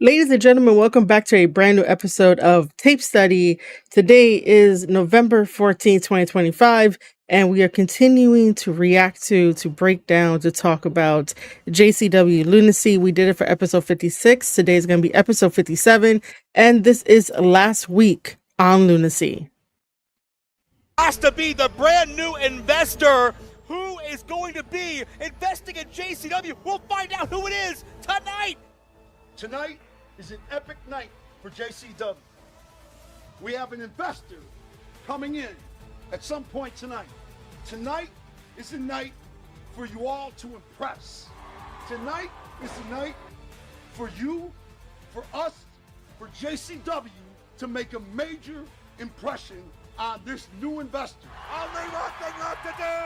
Ladies and gentlemen, welcome back to a brand new episode of Tape Study. Today is November 14th, 2025, and we are continuing to react to break down, to talk about JCW Lunacy. We did it for episode 56. Today is going to be episode 57, and this is last week on Lunacy. Has to be the brand new investor who is going to be investing in JCW. We'll find out who it is tonight. Tonight is an epic night for JCW. We have an investor coming in at some point tonight. Tonight is a night for you all to impress. Tonight is a night for you, for us, for JCW to make a major impression on this new investor. Only one thing left to do.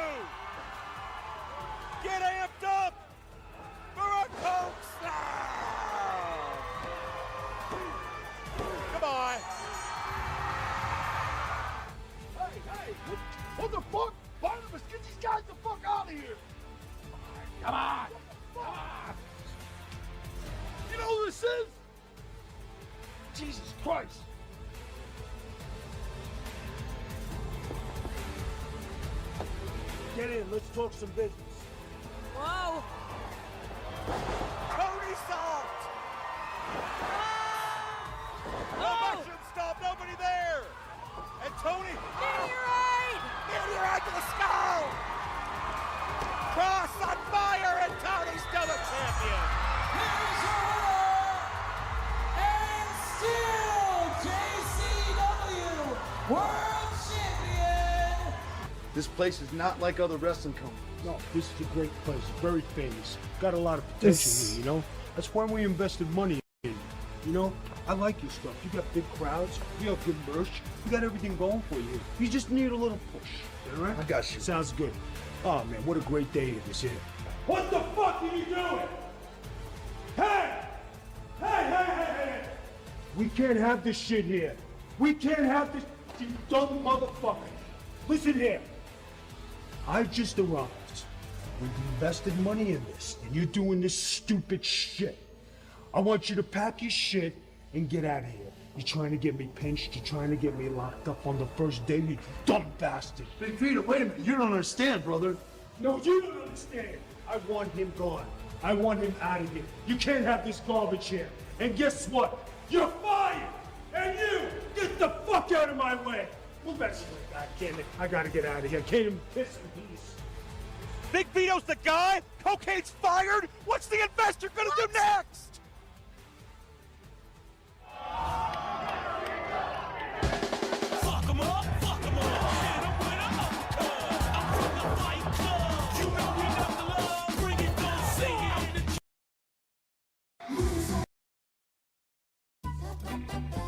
Get amped up for a Coke Slam. Come on. Hey, what the fuck? Barnabas, get these guys the fuck out of here. Come on. You know who this is? Jesus Christ. Get in, let's talk some business. Whoa! Tony Salt. No mushroom stop, nobody there. And Tony. Meteorite! Meteorite to the skull. Cross on fire, and Tony's still the champion. Here's your winner, and still JCW World Champion. This place is not like other wrestling companies. No, this is a great place, very famous. Got a lot of potential here, you know? That's why we invested money in. You know, I like your stuff. You got big crowds, you have good merch, you got everything going for you. You just need a little push. All right? I got you. Sounds good. Oh man, what a great day it is here. What the fuck are you doing? Hey! Hey! We can't have this shit here. We can't have this, you dumb motherfucker. Listen here. I just arrived. We've invested money in this, and you're doing this stupid shit. I want you to pack your shit and get out of here. You're trying to get me pinched. You're trying to get me locked up on the first day, you dumb bastard. Big Peter, wait a minute. You don't understand, brother. No, you don't understand. I want him gone. I want him out of here. You can't have this garbage here. And guess what? You're fired! And you, get the fuck out of my way! Move that shit, God damn it. I gotta get out of here. Can't even piss in peace. Big Vito's the guy? Cocaine's fired? What's the investor gonna do next? Fuck 'em up, fuck 'em up. Hit 'em with an uppercut. I'm from the Fight Club. You know we love the love. Bring it, don't say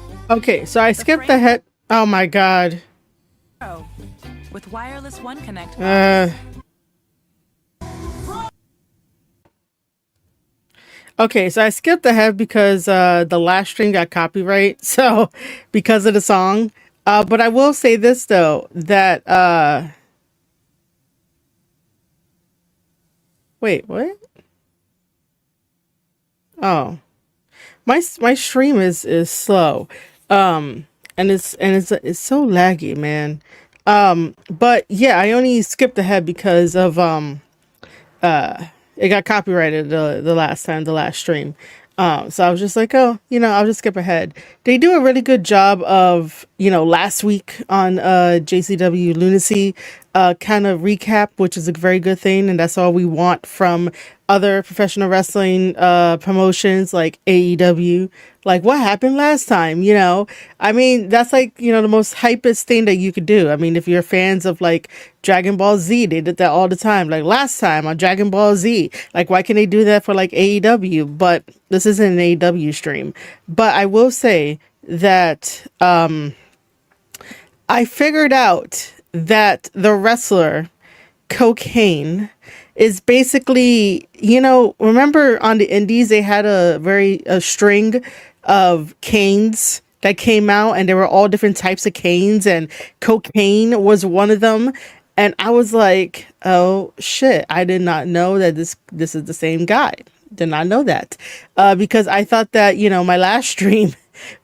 it. Okay, so I skipped ahead. Oh my god. With wireless One Connect. Okay, so I skipped ahead because the last stream got copyright, so because of the song. But I will say this though, that wait, what? Oh. My stream is slow. And it's so laggy, man. But yeah, I only skipped ahead because of it got copyrighted the last stream. So I was just like, oh, I'll just skip ahead. They do a really good job of, last week on JCW Lunacy kind of recap, which is a very good thing. And that's all we want from other professional wrestling promotions like AEW. Like, what happened last time? I mean, that's like, the most hypest thing that you could do. I mean, if you're fans of like Dragon Ball Z, they did that all the time. Like last time on Dragon Ball Z, like, why can't they do that for like AEW? But this isn't an AEW stream. But I will say that I figured out that the wrestler Cocaine is basically, remember on the indies, they had a string of canes that came out, and there were all different types of canes, and cocaine was one of them. And I was like, oh shit, I did not know that this is the same guy. Did not know that. Because I thought that, my last stream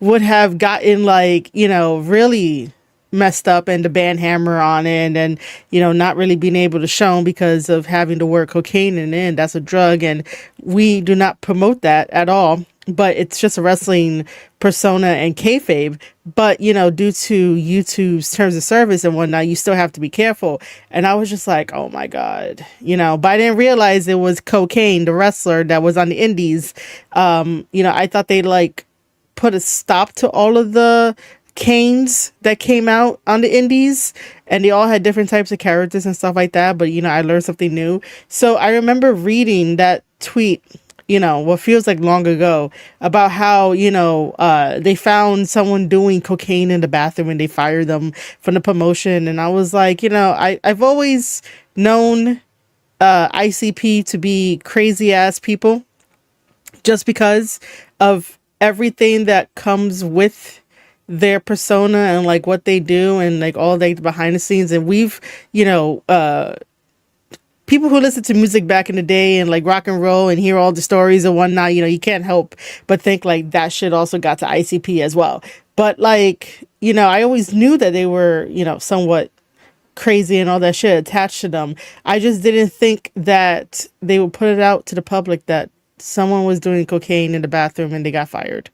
would have gotten like, really messed up and the band hammer on it and, not really being able to show because of having to work cocaine in it. That's a drug. And we do not promote that at all. But it's just a wrestling persona and kayfabe. But, due to YouTube's terms of service and whatnot, you still have to be careful. And I was just like, oh my God, but I didn't realize it was Cocaine, the wrestler that was on the indies. I thought they like put a stop to all of the Canes that came out on the indies, and they all had different types of characters and stuff like that. But, I learned something new. So I remember reading that tweet, what feels like long ago, about how, they found someone doing cocaine in the bathroom and they fired them from the promotion. And I was like, I've always known ICP to be crazy ass people just because of everything that comes with their persona and like what they do and like all the behind the scenes. And we've, people who listen to music back in the day and like rock and roll and hear all the stories and whatnot, you can't help but think like that shit also got to ICP as well. But like, I always knew that they were, somewhat crazy and all that shit attached to them. I just didn't think that they would put it out to the public that someone was doing cocaine in the bathroom and they got fired.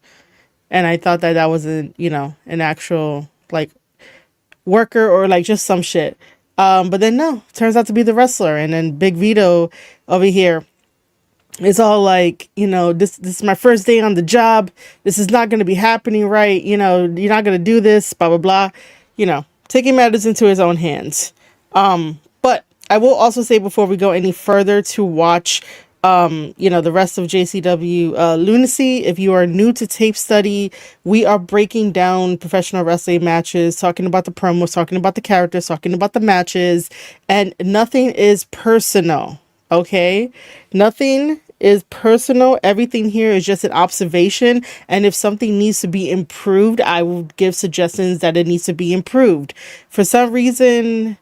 And I thought that wasn't, an actual like worker or like just some shit. But then no, turns out to be the wrestler. And then Big Vito over here is all like, this is my first day on the job. This is not going to be happening right. You're not going to do this, blah, blah, blah. Taking matters into his own hands. But I will also say before we go any further to watch, the rest of JCW Lunacy. If you are new to Tape Study, we are breaking down professional wrestling matches, talking about the promos, talking about the characters, talking about the matches, and nothing is personal, okay? Nothing is personal. Everything here is just an observation, and if something needs to be improved, I will give suggestions that it needs to be improved. For some reason,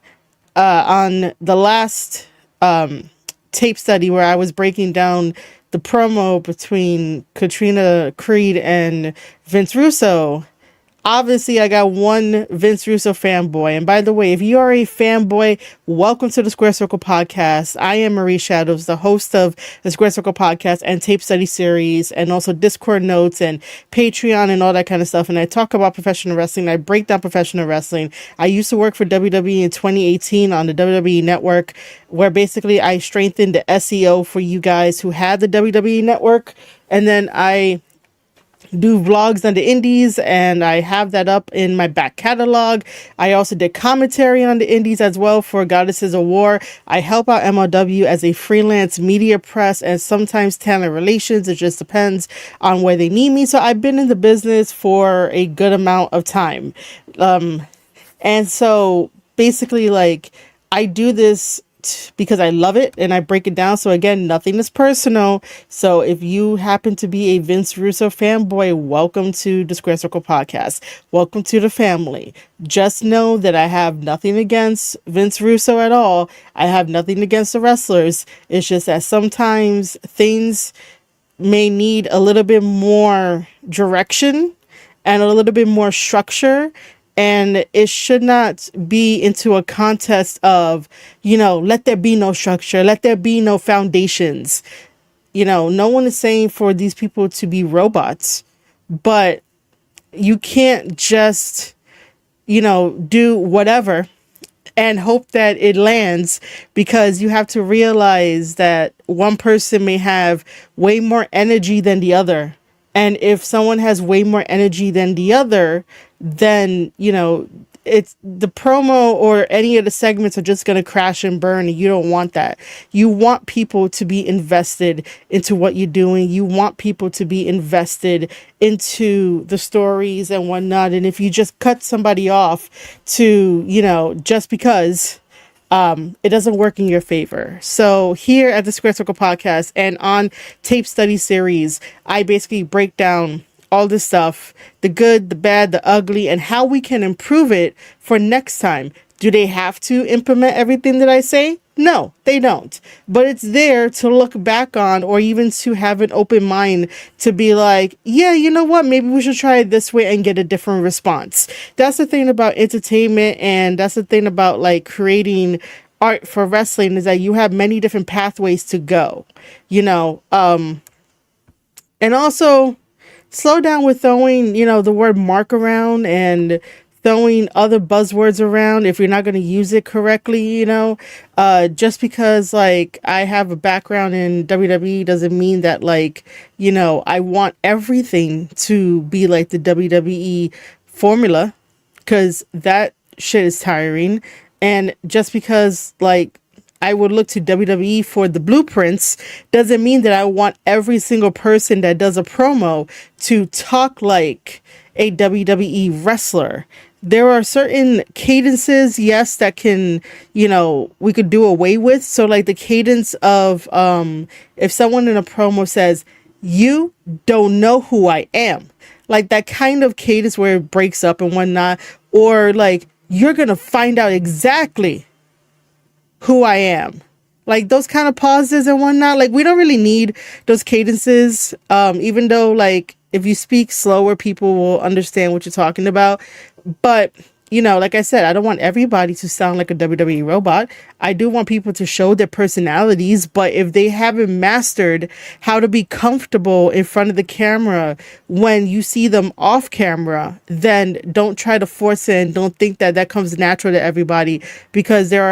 on the last Tape Study where I was breaking down the promo between Katrina Creed and Vince Russo, obviously I got one Vince Russo fanboy. And by the way, if you are a fanboy, welcome to the Square Circle Podcast. I am Marie Shadows, the host of the Square Circle Podcast and Tape Study series, and also Discord notes and Patreon and all that kind of stuff. And I talk about professional wrestling. I break down professional wrestling. I used to work for WWE in 2018 on the WWE Network, where basically I strengthened the SEO for you guys who had the WWE Network. And then I do vlogs on the indies, and I have that up in my back catalog. I also did commentary on the indies as well for Goddesses of War. I help out MLW as a freelance media press and sometimes talent relations. It just depends on where they need me. So I've been in the business for a good amount of time. And so basically, like, I do this because I love it and I break it down. So again, nothing is personal. So if you happen to be a Vince Russo fanboy, welcome to the Square Circle Podcast. Welcome to the family. Just know that I have nothing against Vince Russo at all. I have nothing against the wrestlers. It's just that sometimes things may need a little bit more direction and a little bit more structure. And it should not be into a contest of, let there be no structure, let there be no foundations. No one is saying for these people to be robots, but you can't just, do whatever and hope that it lands, because you have to realize that one person may have way more energy than the other. And if someone has way more energy than the other, then, it's the promo or any of the segments are just going to crash and burn. And you don't want that. You want people to be invested into what you're doing. You want people to be invested into the stories and whatnot. And if you just cut somebody off to, just because, it doesn't work in your favor. So here at the Square Circle Podcast and on Tape Study series, I basically break down all this stuff, the good, the bad, the ugly, and how we can improve it for next time. Do they have to implement everything that I say? No, they don't. But it's there to look back on, or even to have an open mind to be like, yeah, you know what? Maybe we should try it this way and get a different response. That's the thing about entertainment, and that's the thing about like creating art for wrestling, is that you have many different pathways to go, you know. And also slow down with throwing, the word mark around and throwing other buzzwords around if you're not going to use it correctly, just because like I have a background in WWE doesn't mean that like, I want everything to be like the WWE formula, because that shit is tiring. And just because like I would look to WWE for the blueprints doesn't mean that I want every single person that does a promo to talk like a WWE wrestler. There are certain cadences, yes, that can, we could do away with. So like the cadence of if someone in a promo says, "You don't know who I am," like that kind of cadence where it breaks up and whatnot, or like, "You're going to find out exactly who I am." Like those kind of pauses and whatnot. Like we don't really need those cadences. Even though like if you speak slower, people will understand what you're talking about. But, like I said, I don't want everybody to sound like a WWE robot. I do want people to show their personalities, but if they haven't mastered how to be comfortable in front of the camera when you see them off camera, then don't try to force it and don't think that that comes natural to everybody, because there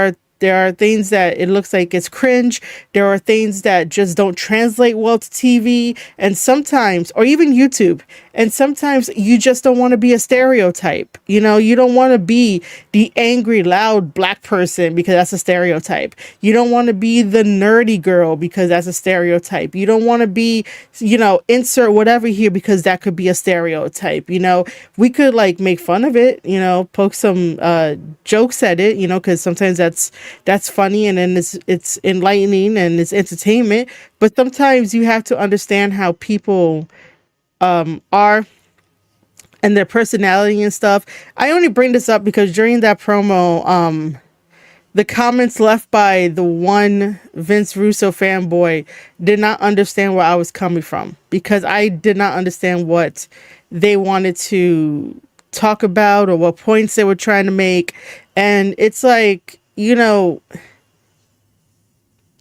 are things that it looks like it's cringe. There are things that just don't translate well to TV, and sometimes, or even YouTube. And sometimes you just don't want to be a stereotype. You don't want to be the angry, loud black person because that's a stereotype. You don't want to be the nerdy girl because that's a stereotype. You don't want to be, insert whatever here because that could be a stereotype. We could like make fun of it, poke some jokes at it, because sometimes that's funny, and then it's enlightening and it's entertainment. But sometimes you have to understand how people are and their personality and stuff. I only bring this up because during that promo, the comments left by the one Vince Russo fanboy did not understand where I was coming from, because I did not understand what they wanted to talk about or what points they were trying to make. And it's like, that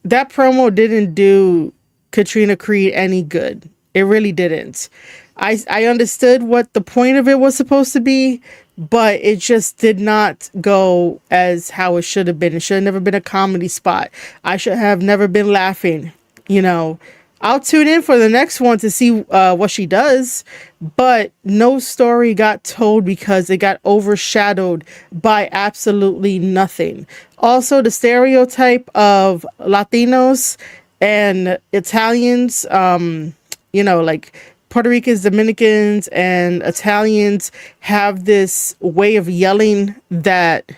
promo didn't do Katrina Creed any good. It really didn't. I understood what the point of it was supposed to be, but it just did not go as how it should have been. It should have never been a comedy spot. I should have never been laughing. I'll tune in for the next one to see what she does, but no story got told because it got overshadowed by absolutely nothing. Also, the stereotype of Latinos and Italians, like Puerto Ricans, Dominicans, and Italians have this way of yelling that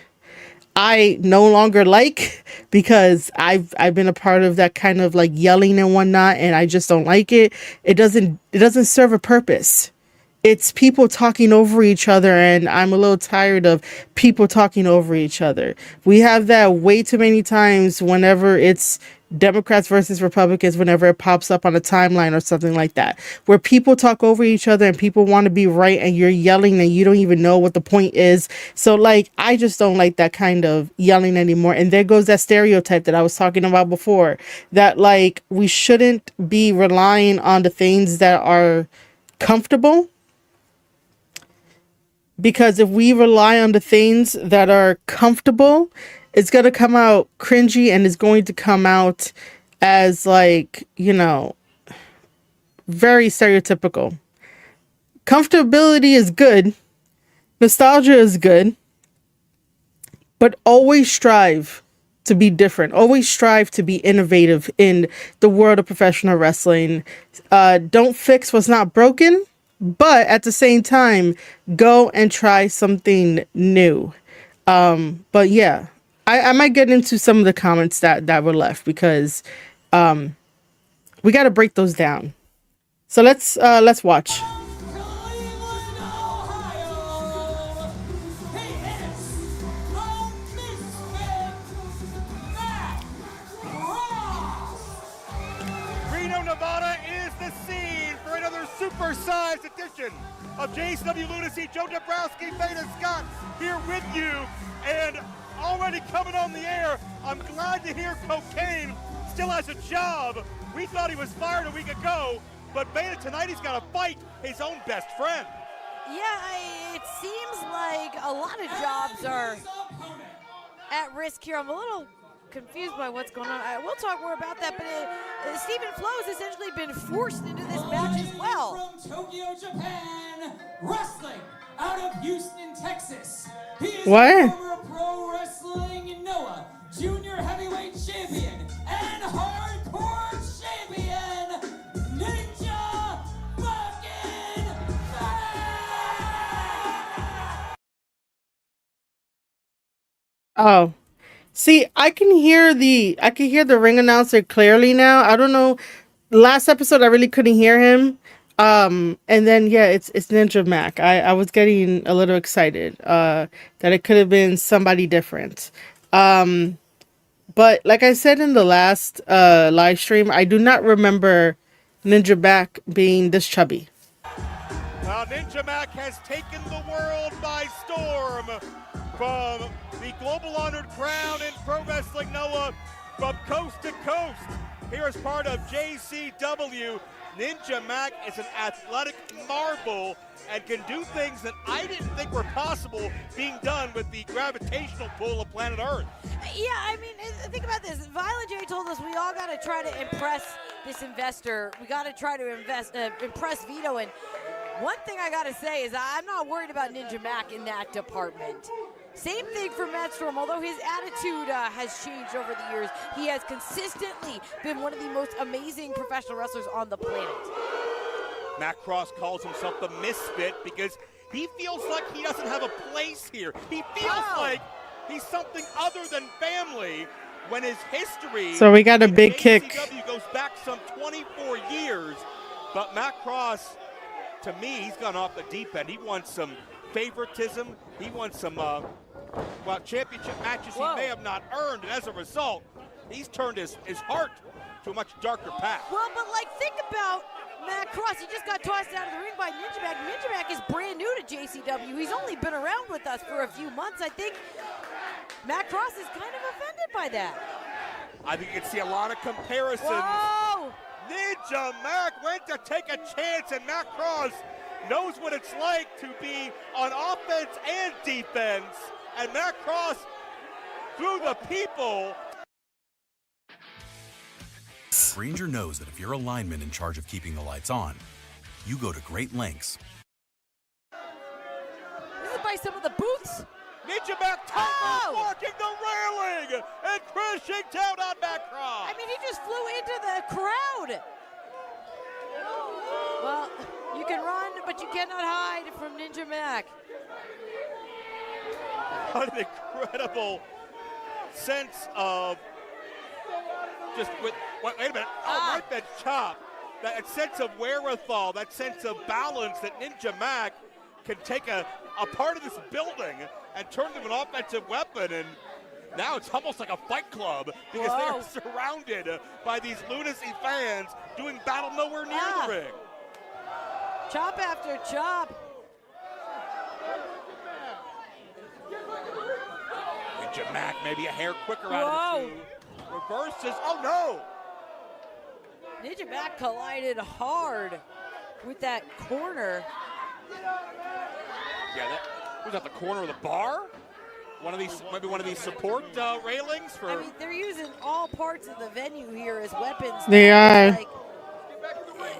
I no longer like, because I've been a part of that kind of like yelling and whatnot, and I just don't like it. It doesn't serve a purpose. It's people talking over each other, and I'm a little tired of people talking over each other. We have that way too many times whenever it's Democrats versus Republicans, whenever it pops up on a timeline or something like that, where people talk over each other and people want to be right, and you're yelling and you don't even know what the point is. So like, I just don't like that kind of yelling anymore. And there goes that stereotype that I was talking about before, that like, we shouldn't be relying on the things that are comfortable. Because if we rely on the things that are comfortable, it's going to come out cringy, and it's going to come out as like, very stereotypical. Comfortability is good. Nostalgia is good. But always strive to be different. Always strive to be innovative in the world of professional wrestling. Don't fix what's not broken. But at the same time, go and try something new. But yeah, I might get into some of the comments that were left, because we got to break those down. So let's watch. oversized edition of JCW Lunacy. Joe Dabrowski, Beta Scott here with you, and already coming on the air, I'm glad to hear Cocaine still has a job. We thought he was fired a week ago, but Beta, tonight he's got to fight his own best friend. Yeah, it seems like a lot of jobs are at risk here. I'm a little confused by what's going on. We'll talk more about that, but Stephen Flo's essentially been forced into this match as well. From Tokyo, Japan, wrestling out of Houston, Texas. He is What? a former Pro Wrestling Noah Junior Heavyweight Champion and Hardcore Champion, Ninja fucking Mac! Oh. See, I can hear the ring announcer clearly now. I don't know. Last episode I really couldn't hear him. And then yeah, it's Ninja Mac. I was getting a little excited that it could have been somebody different. But like I said in the last live stream, I do not remember Ninja Mac being this chubby. Well, Ninja Mac has taken the world by storm from the global honored crown in Pro Wrestling Noah from coast to coast. Here as part of JCW, Ninja Mac is an athletic marvel and can do things that I didn't think were possible being done with the gravitational pull of planet Earth. Yeah, I mean, think about this. Violet J told us we all got to try to impress this investor. We got to try to impress Vito. And one thing I got to say is I'm not worried about Ninja Mac in that department. Same thing for Matt Storm. Although his attitude has changed over the years, he has consistently been one of the most amazing professional wrestlers on the planet. Matt Cross calls himself the misfit because he feels like he doesn't have a place here. He feels like he's something other than family when his history. So we got a big kick. JCW goes back some 24 years, but Matt Cross, to me, he's gone off the deep end. He wants some favoritism. He wants some championship matches he may have not earned, and as a result, he's turned his heart to a much darker path. Well, but like, think about Matt Cross. He just got tossed out of the ring by Ninja Mac. Ninja Mac is brand new to JCW. He's only been around with us for a few months. I think Matt Cross is kind of offended by that. I think you can see a lot of comparisons. Whoa! Ninja Mac went to take a chance, and Matt Cross knows what it's like to be on offense and defense. And Matt Cross, through the people. Granger knows that if you're a lineman in charge of keeping the lights on, you go to great lengths. This is by some of the booths. Ninja Mac blocking the railing and crashing down on Matt Cross. I mean, he just flew into the crowd. Well, you can run, but you cannot hide from Ninja Mac. What an incredible sense of just wait a minute. Oh, right that chop. That sense of wherewithal, that sense of balance that Ninja Mac can take a part of this building and turn it into an offensive weapon. And now it's almost like a fight club because they're surrounded by these Lunacy fans doing battle nowhere near the ring. Chop after chop. Ninja Mac maybe a hair quicker out of the two. Reverses. Oh no! Ninja Mac collided hard with that corner. Yeah, that was at the corner of the bar. Maybe one of these support railings for. I mean, they're using all parts of the venue here as weapons. They are. Like,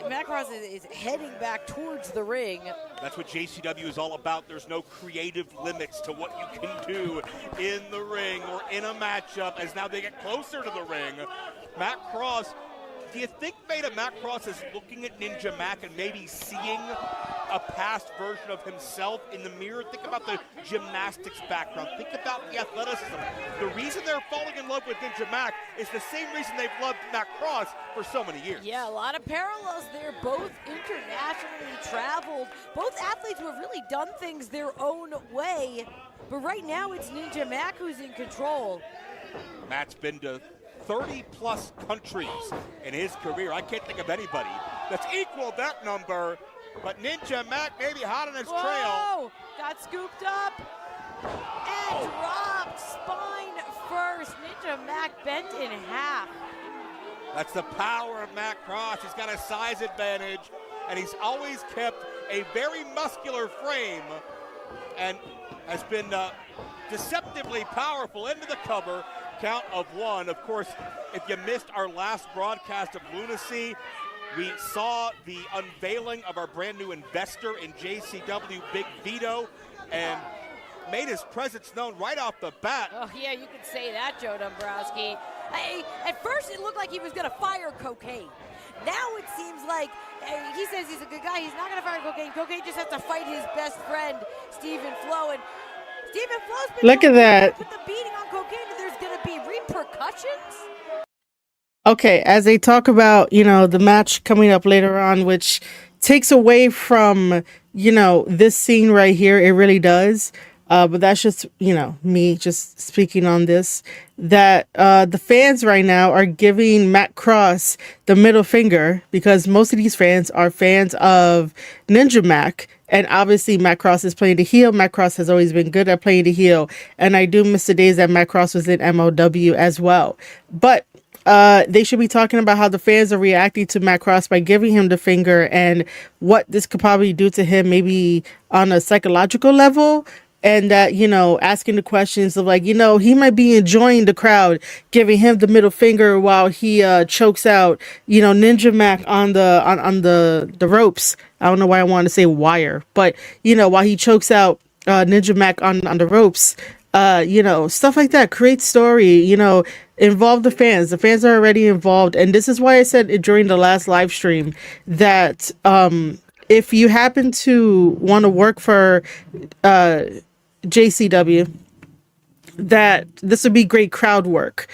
Matt Cross is heading back towards the ring. That's what JCW is all about. There's no creative limits to what you can do in the ring or in a matchup as now they get closer to the ring. Matt Cross, do you think Matt Cross is looking at Ninja Mac and maybe seeing a past version of himself in the mirror? Think about the gymnastics background. Think about the athleticism. The reason they're falling in love with Ninja Mac is the same reason they've loved Matt Cross for so many years. Yeah, a lot of parallels there. Both internationally traveled. Both athletes who have really done things their own way. But right now it's Ninja Mac who's in control. Matt's been to 30-plus countries in his career. I can't think of anybody that's equaled that number But Ninja Mac maybe hot on his trail. Whoa! Got scooped up and dropped spine first. Ninja Mac bent in half. That's the power of Matt Cross. He's got a size advantage, and he's always kept a very muscular frame and has been deceptively powerful into the cover. Count of one. Of course, if you missed our last broadcast of Lunacy, we saw the unveiling of our brand new investor in JCW, Big Vito, and made his presence known right off the bat. Oh, yeah, you could say that, Joe Dombrowski. At first, it looked like he was going to fire Cocaine. Now it seems like he says he's a good guy. He's not going to fire Cocaine. Cocaine just has to fight his best friend, Stephen Flo. And Stephen Flo's been Look at that. with the beating on Cocaine, and there's going to be repercussions. Okay, as they talk about, the match coming up later on, which takes away from, this scene right here, it really does. But that's just, me just speaking on this, that the fans right now are giving Matt Cross the middle finger because most of these fans are fans of Ninja Mac. And obviously, Matt Cross is playing the heel. Matt Cross has always been good at playing the heel. And I do miss the days that Matt Cross was in MLW as well. But they should be talking about how the fans are reacting to Matt Cross by giving him the finger and what this could probably do to him, maybe on a psychological level. And that, asking the questions of like, he might be enjoying the crowd giving him the middle finger while he chokes out, Ninja Mac on the ropes. I don't know why I want to say wire, but, while he chokes out Ninja Mac on the ropes, stuff like that. Create story, involve the fans. The fans are already involved. And this is why I said during the last live stream that if you happen to want to work for JCW, that this would be great crowd work,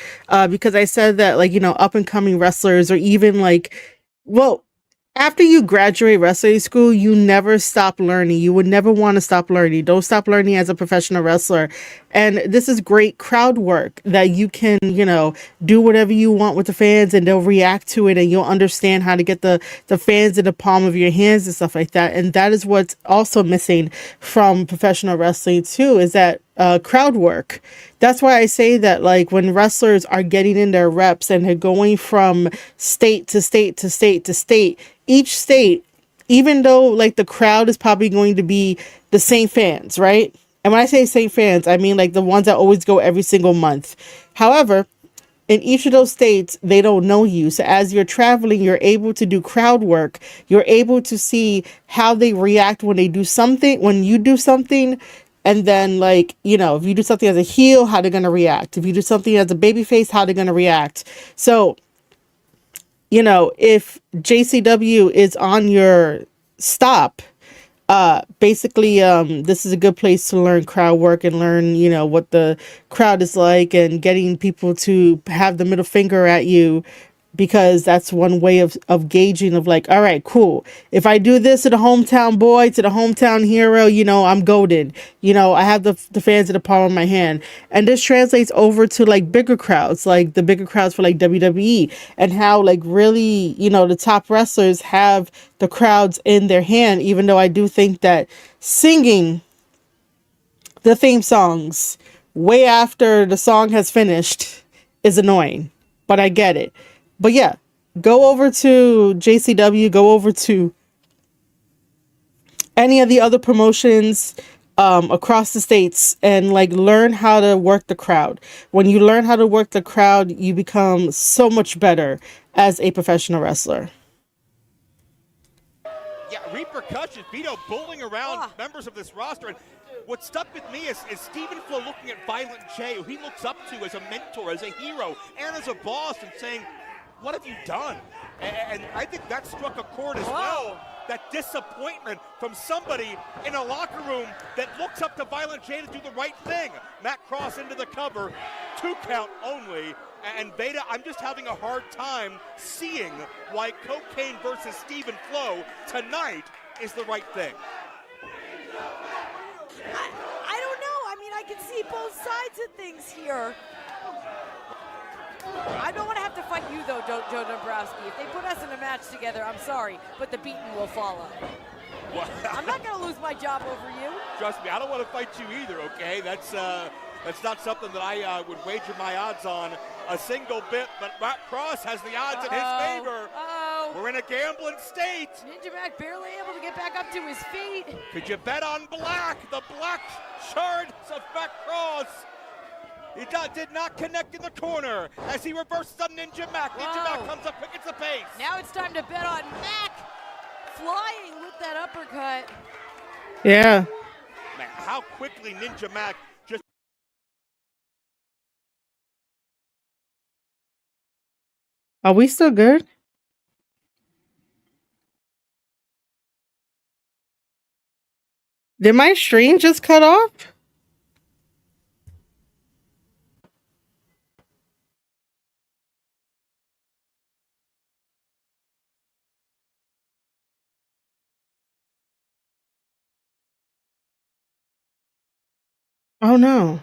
because I said that, like, up and coming wrestlers, or even after you graduate wrestling school, you never stop learning. You would never want to stop learning. Don't stop learning as a professional wrestler. And this is great crowd work that you can, do whatever you want with the fans and they'll react to it and you'll understand how to get the fans in the palm of your hands and stuff like that. And that is what's also missing from professional wrestling too, is that crowd work. That's why I say that, like, when wrestlers are getting in their reps and they're going from state to state to state to state, each state, even though like the crowd is probably going to be the same fans, right? And when I say same fans, I mean like the ones that always go every single month. However, in each of those states, they don't know you. So as you're traveling, you're able to do crowd work. You're able to see how they react when they do something, when you do something. And then, like, if you do something as a heel, how they're going to react. If you do something as a babyface, how they're going to react. So, if JCW is on your stop, basically, this is a good place to learn crowd work and learn, what the crowd is like and getting people to have the middle finger at you, because that's one way of gauging of like, all right, cool. If I do this to the hometown boy, to the hometown hero, I'm goated. I have the fans in the palm of my hand. And this translates over to like bigger crowds, like the bigger crowds for like WWE, and how like really, the top wrestlers have the crowds in their hand, even though I do think that singing the theme songs way after the song has finished is annoying, but I get it. But yeah, go over to JCW, go over to any of the other promotions across the states and like learn how to work the crowd. When you learn how to work the crowd, you become so much better as a professional wrestler. Yeah, repercussions. Vito bullying around members of this roster. And what stuck with me is Stephen Flo looking at Violent J, who he looks up to as a mentor, as a hero, and as a boss, and saying, what have you done? And I think that struck a chord as well. That disappointment from somebody in a locker room that looks up to Violent J to do the right thing. Matt Cross into the cover, 2 count only. And Veda, I'm just having a hard time seeing why Cocaine versus Stephen Flo tonight is the right thing. I don't know. I mean, I can see both sides of things here. I don't want to have to fight you, though, Joe Dombrowski. If they put us in a match together, I'm sorry, but the beating will follow. I'm not going to lose my job over you. Trust me, I don't want to fight you either, okay? That's not something that I would wager my odds on a single bit, but Matt Cross has the odds in his favor. We're in a gambling state. Ninja Mac barely able to get back up to his feet. Could you bet on black? The black shards of Matt Cross. He did not connect in the corner as he reverses on Ninja Mac. Ninja Mac comes up quick, it's the pace. Now it's time to bet on Mac flying with that uppercut. Yeah. Man, how quickly Ninja Mac just... Are we still good? Did my stream just cut off? Oh no.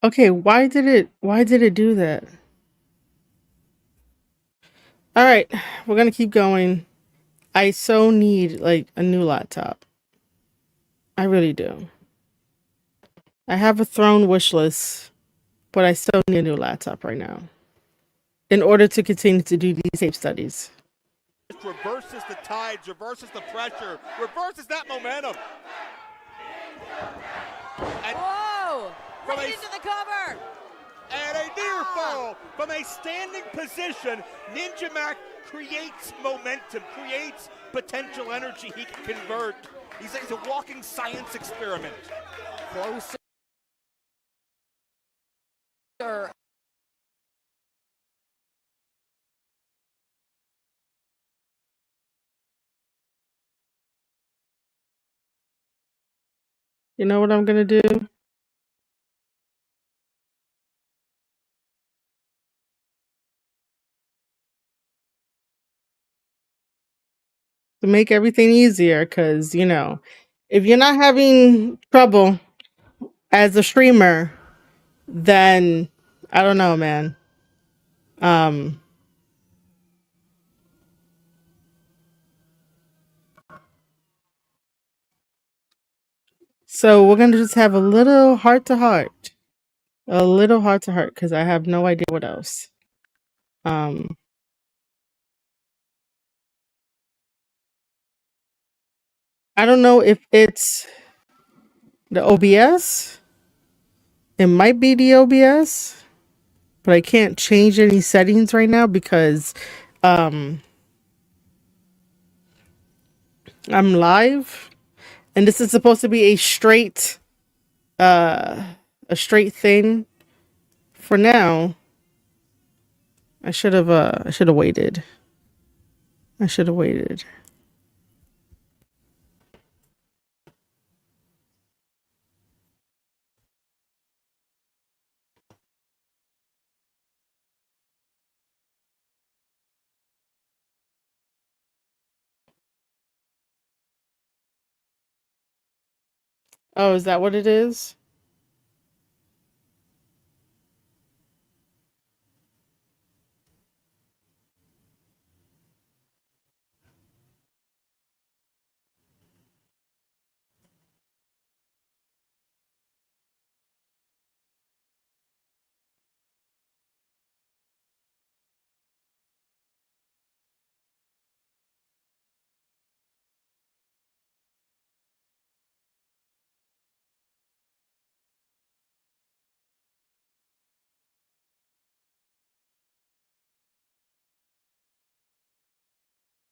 Okay, why did it do that? All right, we're going to keep going. I so need like a new laptop. I really do. I have a throne wish list, but I still need a new laptop right now in order to continue to do these tape studies. reverses the tides, reverses the pressure, reverses that momentum. And Whoa! Right into the cover! And a near fall from a standing position. Ninja Mac creates momentum, creates potential energy he can convert. He's a walking science experiment. Closer. You know what I'm gonna do? To make everything easier, because, you know, if you're not having trouble as a streamer, then I don't know, man. So we're gonna just have a little heart to heart. A little heart to heart, because I have no idea what else. I don't know if it's the OBS. It might be the OBS, but I can't change any settings right now because I'm live, and this is supposed to be a straight thing. For now, I should have waited. I should have waited. Oh, is that what it is?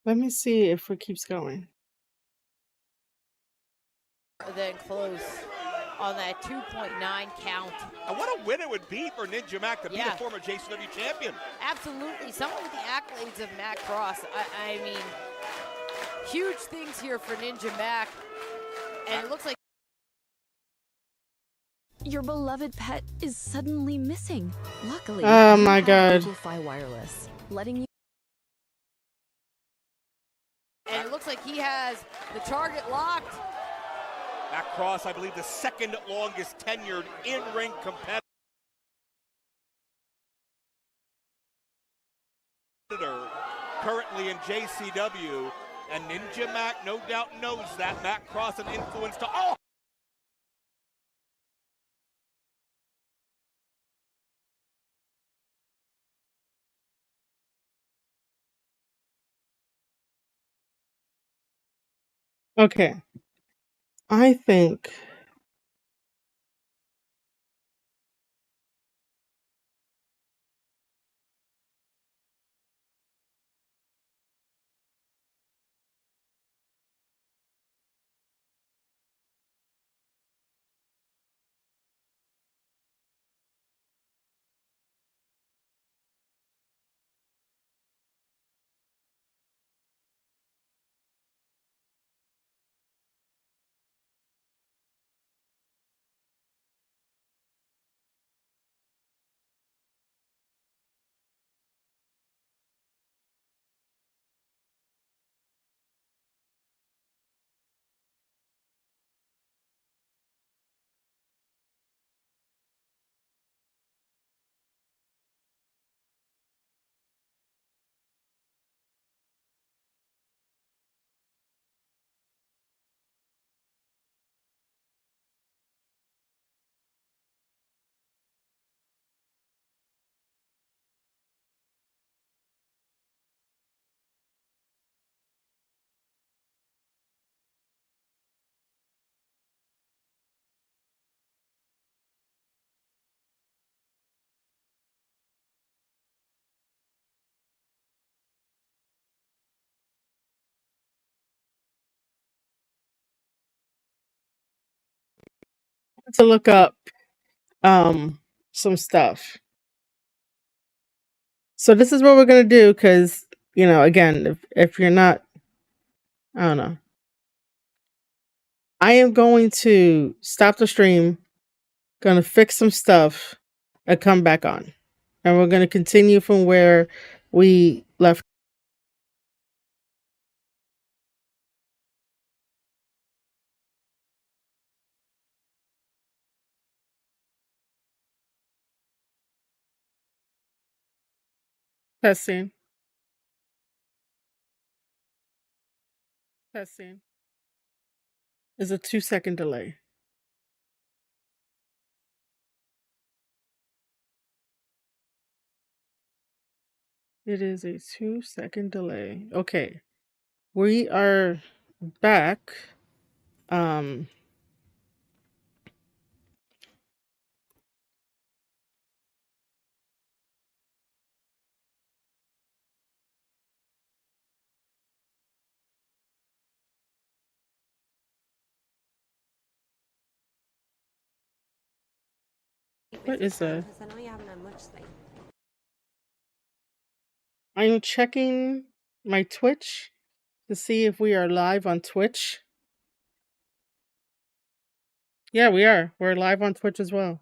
Let me see if it keeps going. Then close on that 2.9 count. And what a win it would be for Ninja Mac to be a former JCW champion. Absolutely. Some of the accolades of Mac Cross. I mean, huge things here for Ninja Mac. And it looks like Your beloved pet is suddenly missing. Luckily, Oh you my have God. Google Fi Wireless, letting you. and it looks like he has the target locked. Matt Cross, I believe, the second longest tenured in-ring competitor currently in JCW, and Ninja Mac no doubt knows that. Matt Cross an influence to all. Okay. I think to look up um some stuff. So this is what we're gonna do because again, if you're not, I don't know, I am going to stop the stream, gonna fix some stuff, and come back on, and we're gonna continue from where we left. Testing, testing. There's a 2-second delay. It is a 2-second delay. Okay, we are back. Um, what is that? I'm checking my Twitch to see if we are live on Twitch. Yeah, we are. We're live on Twitch as well.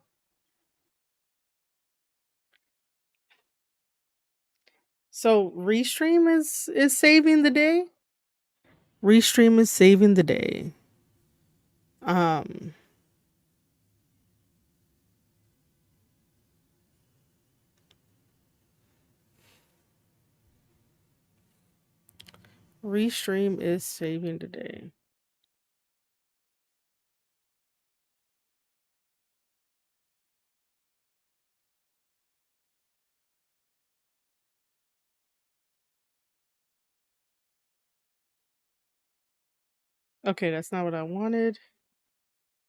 So Restream is saving the day. Restream is saving the day. Um Restream is saving the day. Okay, that's not what I wanted.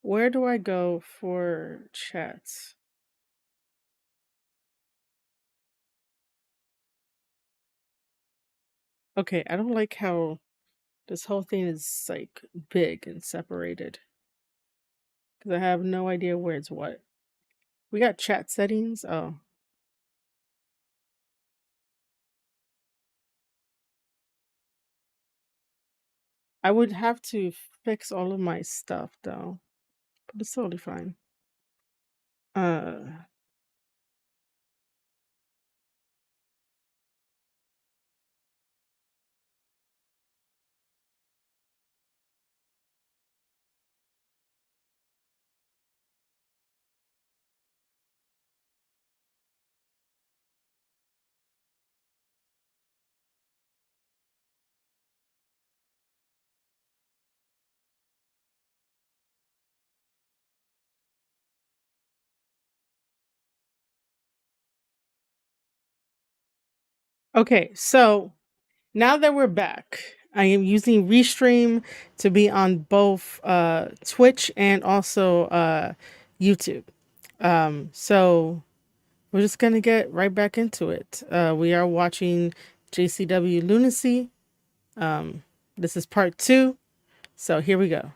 Where do I go for chats? Okay, I don't like how this whole thing is like big and separated. Because I have no idea where it's what. We got chat settings. Oh. I would have to fix all of my stuff though, but it's totally fine. Uh, okay, so now that we're back, I am using Restream to be on both Twitch and also YouTube. So we're just gonna get right back into it. We are watching JCW Lunacy. This is part 2. So here we go.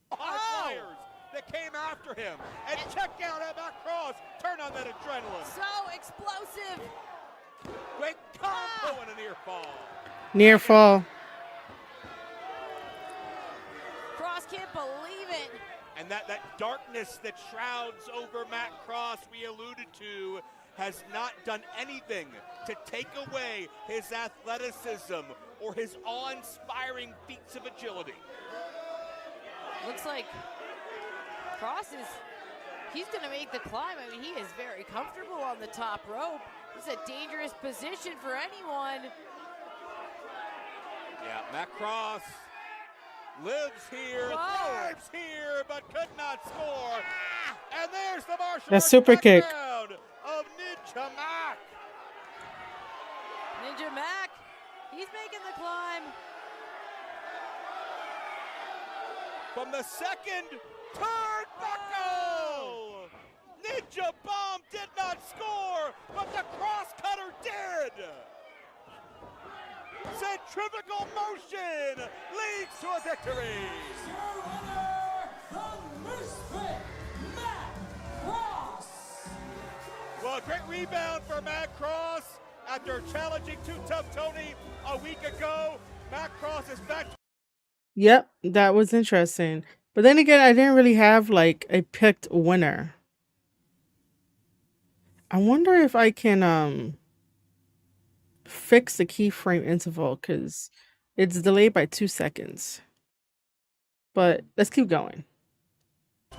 High flyers that came after him. And check out how Matt Cross turn on that adrenaline. So explosive. Great combo and a near fall. Near fall. Cross can't believe it. And that darkness that shrouds over Matt Cross, we alluded to, has not done anything to take away his athleticism or his awe-inspiring feats of agility. Looks like Cross he's going to make the climb. I mean, he is very comfortable on the top rope. It's a dangerous position for anyone. Yeah, Matt Cross lives here, thrives here, but could not score. And there's the martial That arts super kick. background of Ninja Mac. Ninja Mac, he's making the climb. From the second turnbuckle. Ninja Bomb did not score, but the cross cutter did. Centrifugal motion leads to a victory. Your winner, the Misfit, Matt Cross. Well, a great rebound for Matt Cross after challenging Too Tough Tony a week ago. Matt Cross is back. Yep, that was interesting. But then again, I didn't really have like a picked winner. I wonder if I can fix the keyframe interval because it's delayed by 2 seconds. But let's keep going.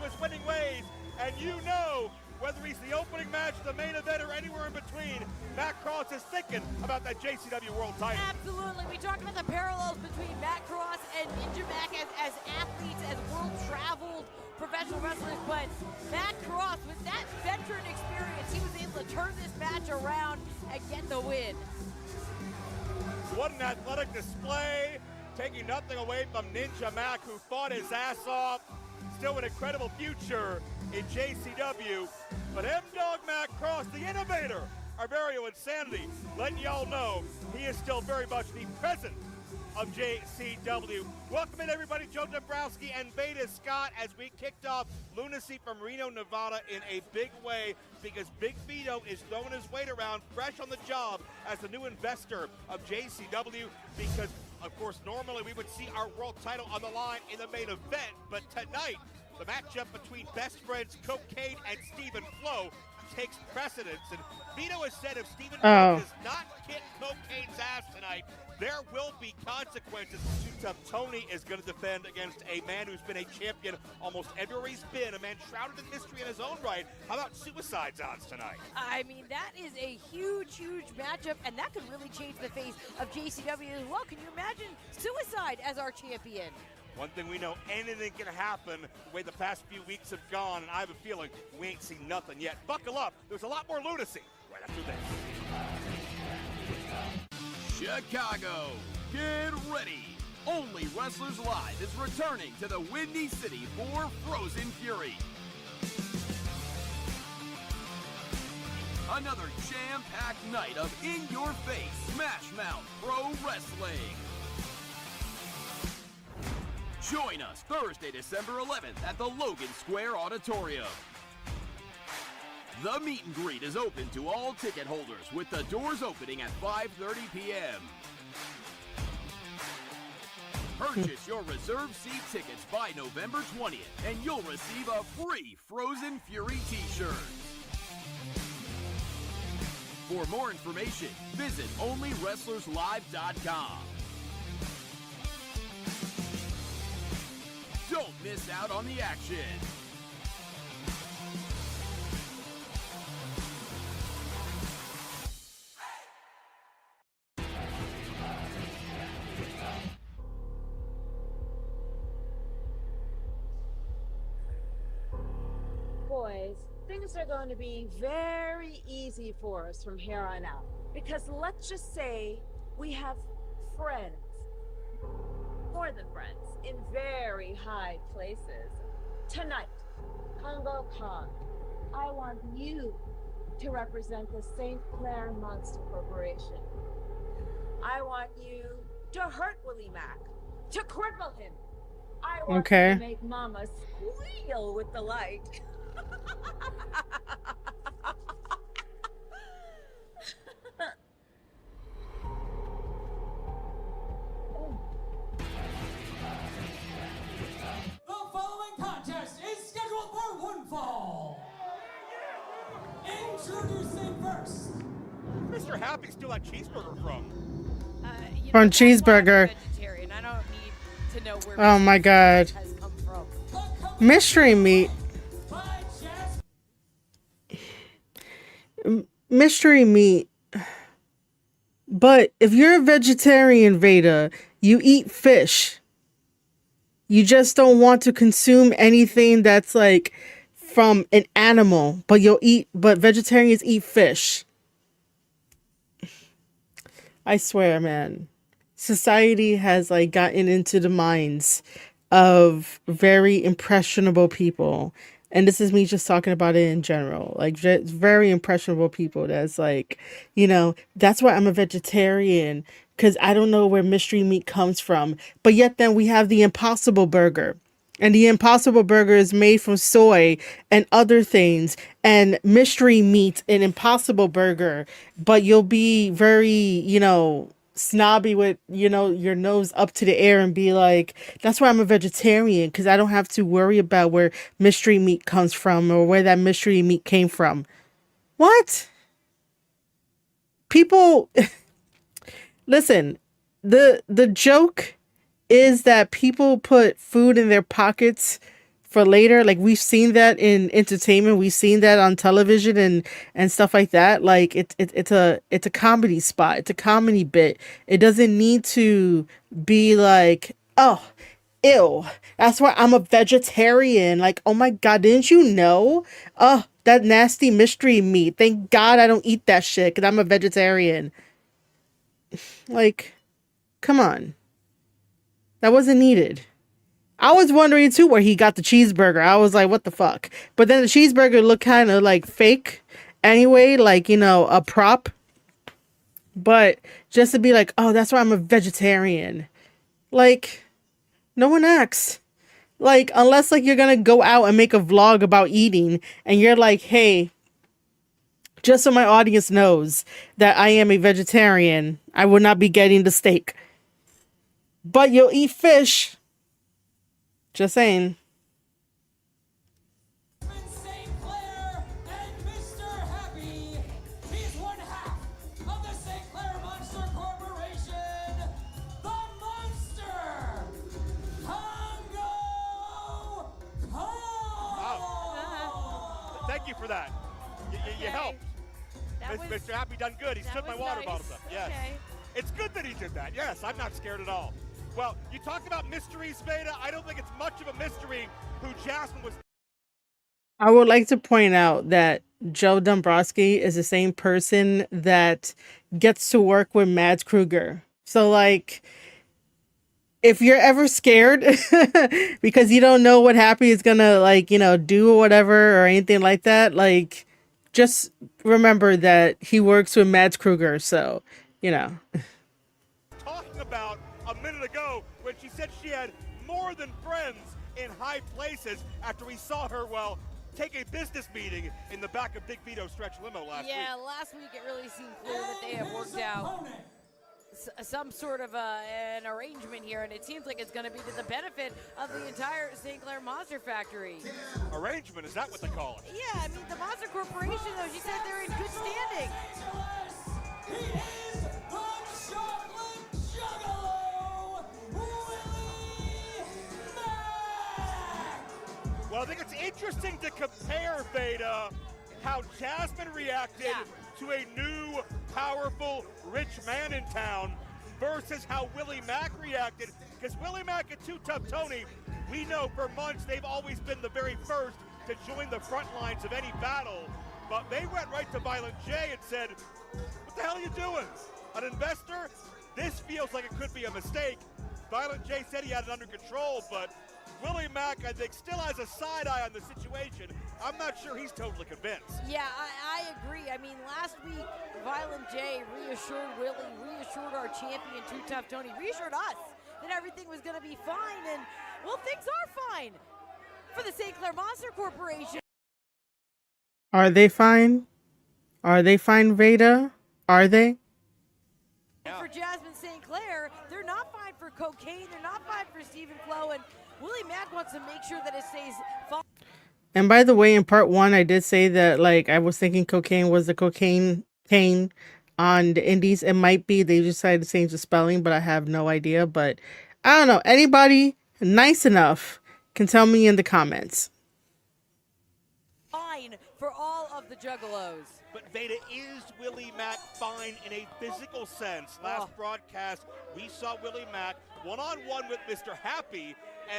Was winning ways, and you know, whether he's the opening match, the main event, or anywhere in between, Matt Cross is thinking about that JCW World title. Absolutely. We talked about the parallels between Matt Cross and Ninja Mac as athletes, as world-traveled professional wrestlers, but Matt Cross, with that veteran experience, he was able to turn this match around and get the win. What an athletic display, taking nothing away from Ninja Mac, who fought his ass off. Still an incredible future in JCW. But M-Dog Matt Cross, the innovator of Aerial Insanity, letting y'all know he is still very much the president of JCW. Welcome in, everybody. Joe Dombrowski and Veda Scott as we kicked off Lunacy from Reno, Nevada in a big way because Big Vito is throwing his weight around, fresh on the job as the new investor of JCW because, of course, normally we would see our world title on the line in the main event, but tonight, the matchup between best friends Cocaine and Stephen Flo takes precedence. And Vito has said if Stephen Flo does not kick Cocaine's ass tonight, there will be consequences. Tony is going to defend against a man who's been a champion almost everywhere he's been, a man shrouded in mystery in his own right. How about Suicide's odds tonight? I mean, that is a huge, huge matchup, and that could really change the face of JCW as well. Can you imagine Suicide as our champion? One thing we know, anything can happen the way the past few weeks have gone, and I have a feeling we ain't seen nothing yet. Buckle up. There's a lot more lunacy right after this. Chicago, get ready. Only Wrestlers Live is returning to the Windy City for Frozen Fury. Another jam-packed night of in-your-face Smash Mouth Pro Wrestling. Join us Thursday, December 11th at the Logan Square Auditorium. The meet and greet is open to all ticket holders with the doors opening at 5:30 p.m. Purchase your reserved seat tickets by November 20th, and you'll receive a free Frozen Fury t-shirt. For more information, visit onlywrestlerslive.com. Don't miss out on the action. Boys, things are going to be very easy for us from here on out. Because let's just say we have friends, more than friends, in very high places. Tonight, Congo Kong, I want you to represent the St. Clair Monster Corporation. I want you to hurt Willie Mack, to cripple him. I want you to make Mama squeal with delight. The following contest is scheduled for one fall. Introducing first. Mr. Happy still that cheeseburger from? From Cheeseburger. Vegetarian. I don't need to know where Oh my God. has come from. Mystery meat. Mystery meat. But if you're a vegetarian, Veda, you eat fish. You just don't want to consume anything that's like from an animal, but but vegetarians eat fish. I swear, man. Society has like gotten into the minds of very impressionable people. And this is me just talking about it in general. Like very impressionable people that's like, that's why I'm a vegetarian, because I don't know where mystery meat comes from. But yet then we have the Impossible Burger. And the Impossible Burger is made from soy and other things, and mystery meat, an Impossible Burger. But you'll be very, snobby with, your nose up to the air and be like, that's why I'm a vegetarian, because I don't have to worry about where mystery meat comes from or where that mystery meat came from. What? People, listen, the joke is that people put food in their pockets for later. Like, we've seen that in entertainment, we've seen that on television and stuff like that. Like, it's a comedy spot, it's a comedy bit. It doesn't need to be like, oh, ew, that's why I'm a vegetarian. Like, oh my God, didn't you know? Oh, that nasty mystery meat, thank God I don't eat that shit because I'm a vegetarian. Like, come on. That wasn't needed. I was wondering too where he got the cheeseburger. I was like, what the fuck? But then the cheeseburger looked kind of like fake anyway, like, a prop. But just to be like, oh, that's why I'm a vegetarian. Like, no one acts. Like, unless like you're gonna go out and make a vlog about eating and you're like, hey, just so my audience knows that I am a vegetarian, I will not be getting the steak. But you'll eat fish. Just saying. St. Clair and Mr. Happy. He's one half of the St. Clair Monster Corporation. The Monster. Congo Kong. Wow. Thank you for that. You helped. Mr. Happy done good. He took my water bottle up. Yes. Okay. It's good that he did that. Yes, I'm not scared at all. Well, you talk about mysteries, Veda. I don't think it's much of a mystery who Jasmine was. I would like to point out that Joe Dombrowski is the same person that gets to work with Mads Kruger. So, like, if you're ever scared because you don't know what Happy is gonna, like, do or whatever or anything like that, like, just remember that he works with Mads Kruger. So, Talking about a minute ago when she said she had more than friends in high places after we saw her, take a business meeting in the back of Big Vito's stretch limo last week. Yeah, last week it really seemed clear that they have worked out some sort of an arrangement here, and it seems like it's going to be to the benefit of the entire St. Clair Monster Factory. Arrangement, is that what they call it? Yeah, I mean, the Monster Corporation, though, she said they're in good standing. He is the chocolate juggalo, Willie Mack! Well, I think it's interesting to compare, Veda, how Jasmine reacted to a new, powerful, rich man in town versus how Willie Mack reacted. Because Willie Mack and Too Tough Tony, we know for months they've always been the very first to join the front lines of any battle. But they went right to Violent J and said, what the hell are you doing? An investor? This feels like it could be a mistake. Violent J said he had it under control, but Willie Mack, I think, still has a side eye on the situation. I'm not sure he's totally convinced. Yeah, I agree. I mean, last week, Violent J reassured Willie, reassured our champion, Too Tough Tony, reassured us that everything was going to be fine, and, well, things are fine for the St. Clair Monster Corporation. Are they fine? Are they fine, Veda? Are they? Yeah. For Jasmine St. Clair, they're not fine for cocaine, they're not fine for Stephen Flo, and Willie Mack wants to make sure that it stays fine. And by the way, in part 1, I did say that, like, I was thinking cocaine was the cocaine on the indies. It might be. They decided to change the spelling, but I have no idea. But I don't know. Anybody nice enough can tell me in the comments. Fine for all of the juggalos. But Veda, is Willie Mack fine in a physical sense? Last broadcast, we saw Willie Mack one-on-one with Mr. Happy,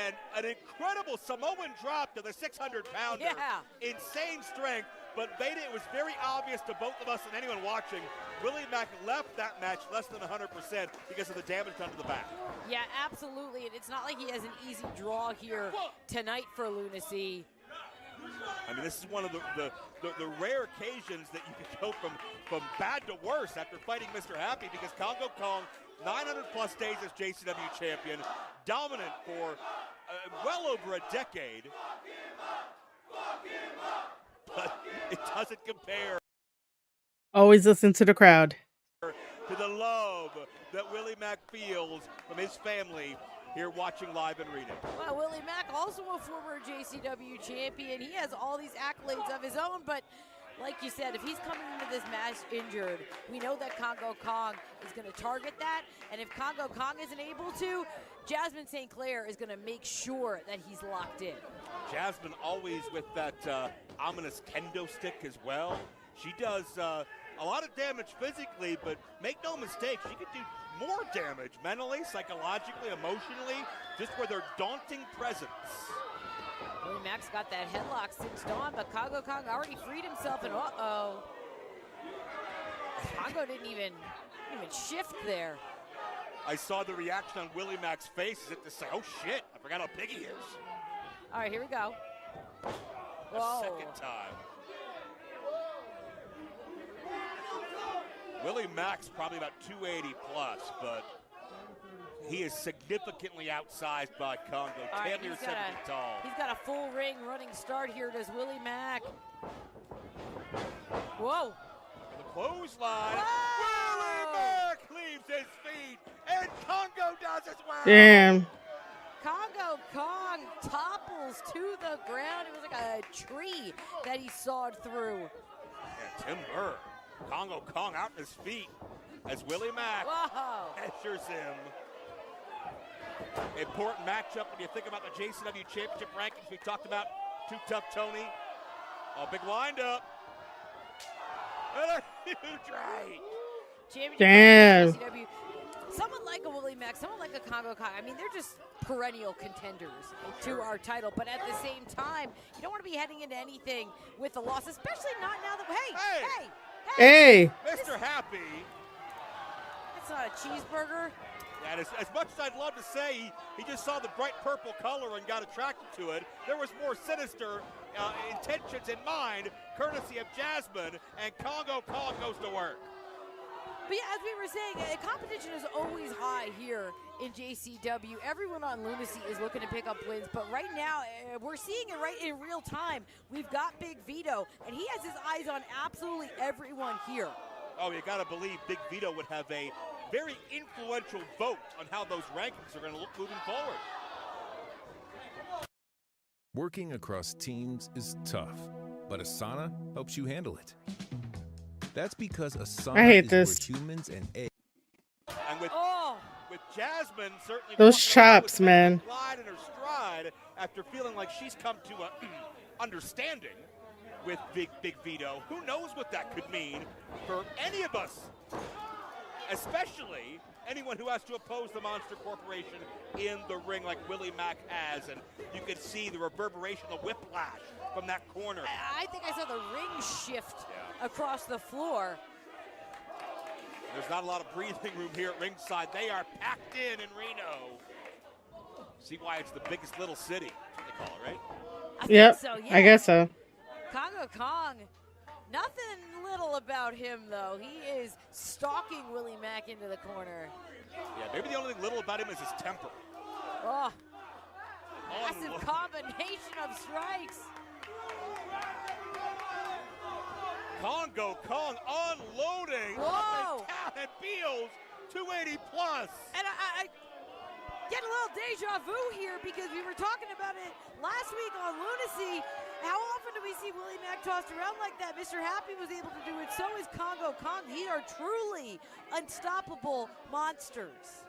and an incredible Samoan drop to the 600-pounder. Yeah. Insane strength, but Veda, it was very obvious to both of us and anyone watching, Willie Mack left that match less than 100% because of the damage done to the back. Yeah, absolutely, and it's not like he has an easy draw here tonight for Lunacy. I mean, this is one of the rare occasions that you can go from bad to worse after fighting Mr. Happy, because Congo Kong, 900-plus days as JCW champion, dominant for well over a decade. But it doesn't compare. Always listen to the crowd. To the love that Willie Mack feels from his family here watching live and reading. Well, Willie Mack, also a former JCW champion. He has all these accolades of his own, but like you said, if he's coming into this match injured, we know that Congo Kong is going to target that, and if Congo Kong isn't able to, Jasmine St. Clair is going to make sure that he's locked in. Jasmine always with that ominous kendo stick as well. She does a lot of damage physically, but make no mistake, she could do more damage mentally, psychologically, emotionally, just with her daunting presence. Willie Mack's got that headlock since dawn, but Congo Kong already freed himself, and uh-oh. Congo didn't even shift there. I saw the reaction on Willie Mack's face as if to say, oh shit, I forgot how big he is. All right, here we go. A second time. Willie Mack's probably about 280 plus, but he is significantly outsized by Congo, 10 or 7 feet tall. He's got a full ring running start here, does Willie Mack. Whoa. The clothesline. Whoa! Willie Mack leaves his feet, and Congo does as well. Damn. Congo Kong topples to the ground. It was like a tree that he sawed through. Yeah, timber. Congo Kong out on his feet as Willie Mack measures him. Important matchup when you think about the JCW Championship rankings. We talked about Too Tough Tony. Oh, big windup. And a huge right. Damn. JCW. Someone like a Willie Mack, someone like a Congo Kong, I mean, they're just perennial contenders to our title. But at the same time, you don't want to be heading into anything with a loss, especially not now that, Hey. Mr. Happy. That's not a cheeseburger. And as much as I'd love to say he just saw the bright purple color and got attracted to it, there was more sinister intentions in mind, courtesy of Jasmine, and Congo Kong goes to work. But yeah, as we were saying, competition is always high here in JCW. Everyone on Lunacy is looking to pick up wins, but right now, we're seeing it right in real time. We've got Big Vito, and he has his eyes on absolutely everyone here. Oh, you got to believe Big Vito would have a very influential vote on how those rankings are going to look moving forward. Working across teams is tough, but Asana helps you handle it. That's because Asana I hate is this. where humans and AI. And with Jasmine certainly Those walking chops, with man. Glide in her stride after feeling like she's come to a understanding with Big Vito. Who knows what that could mean for any of us, especially anyone who has to oppose the Monster Corporation in the ring like Willie Mack has. And you can see the reverberation, the whiplash from that corner. I think I saw the ring shift across the floor. There's not a lot of breathing room here at ringside. They are packed in Reno. See why it's the biggest little city, they call it, right? Yep, so, yeah. I guess so. Congo Kong, nothing little about him, though. He is stalking Willie Mack into the corner. Yeah, maybe the only thing little about him is his temper. Oh, massive combination of strikes. Congo Kong unloading. Whoa! And Beals 280 plus. And I get a little deja vu here because we were talking about it last week on Lunacy. How often do we see Willie Mack tossed around like that? Mr. Happy was able to do it. So is Congo Kong. These are truly unstoppable monsters.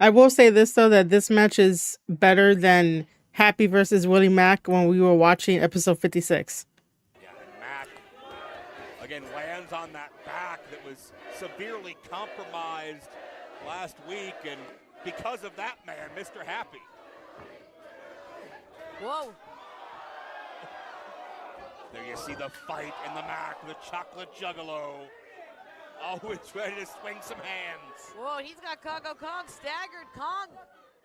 I will say this, though, that this match is better than Happy versus Willie Mack when we were watching episode 56. Yeah, and Mack, again, lands on that back that was severely compromised last week. And because of that, man, Mr. Happy. Whoa. There you see the fight in the Mac, the chocolate juggalo. Oh, it's ready to swing some hands. Whoa, he's got Congo Kong staggered. Kong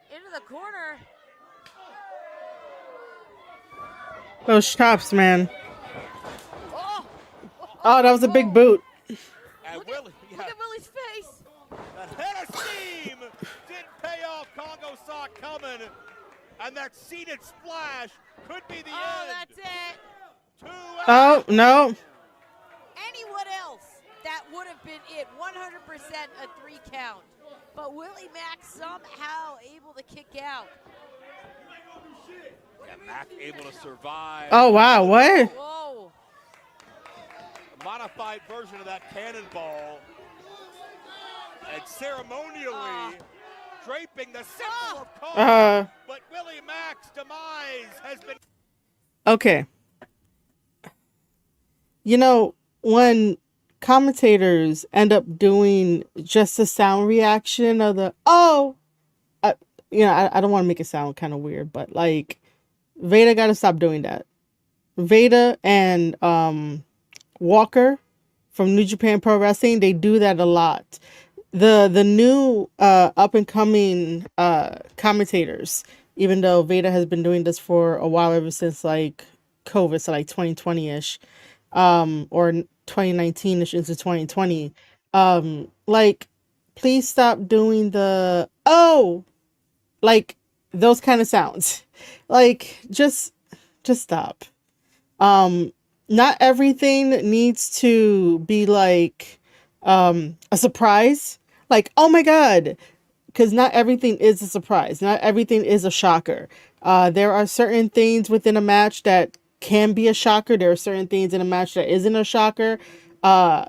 into the corner. Those chops, man. Oh, that was a big boot. And Willie, Look at Willie's face. that head of steam didn't pay off. Congo saw it coming. And that seated splash could be the end. Oh, that's it. Oh, no. Anyone else, that would have been it. 100% a 3 count. But Willie Mack somehow able to kick out. Yeah, Mack able to survive. Oh, wow, what? Whoa. A modified version of that cannonball. And ceremonially draping the symbol of Kong. But Willie Mack's demise has been... Okay. You know, when commentators end up doing just the sound reaction of the, I don't want to make it sound kind of weird, but like, Veda got to stop doing that. Veda and Walker from New Japan Pro Wrestling, they do that a lot. The new up and coming commentators, even though Veda has been doing this for a while, ever since like COVID, so like 2020-ish, or 2019-ish into 2020, like, please stop doing the like those kind of sounds. Like, just stop. Not everything needs to be like a surprise. Like, oh my god, because not everything is a surprise. Not everything is a shocker. There are certain things within a match that can be a shocker. There are certain things in a match that isn't a shocker. I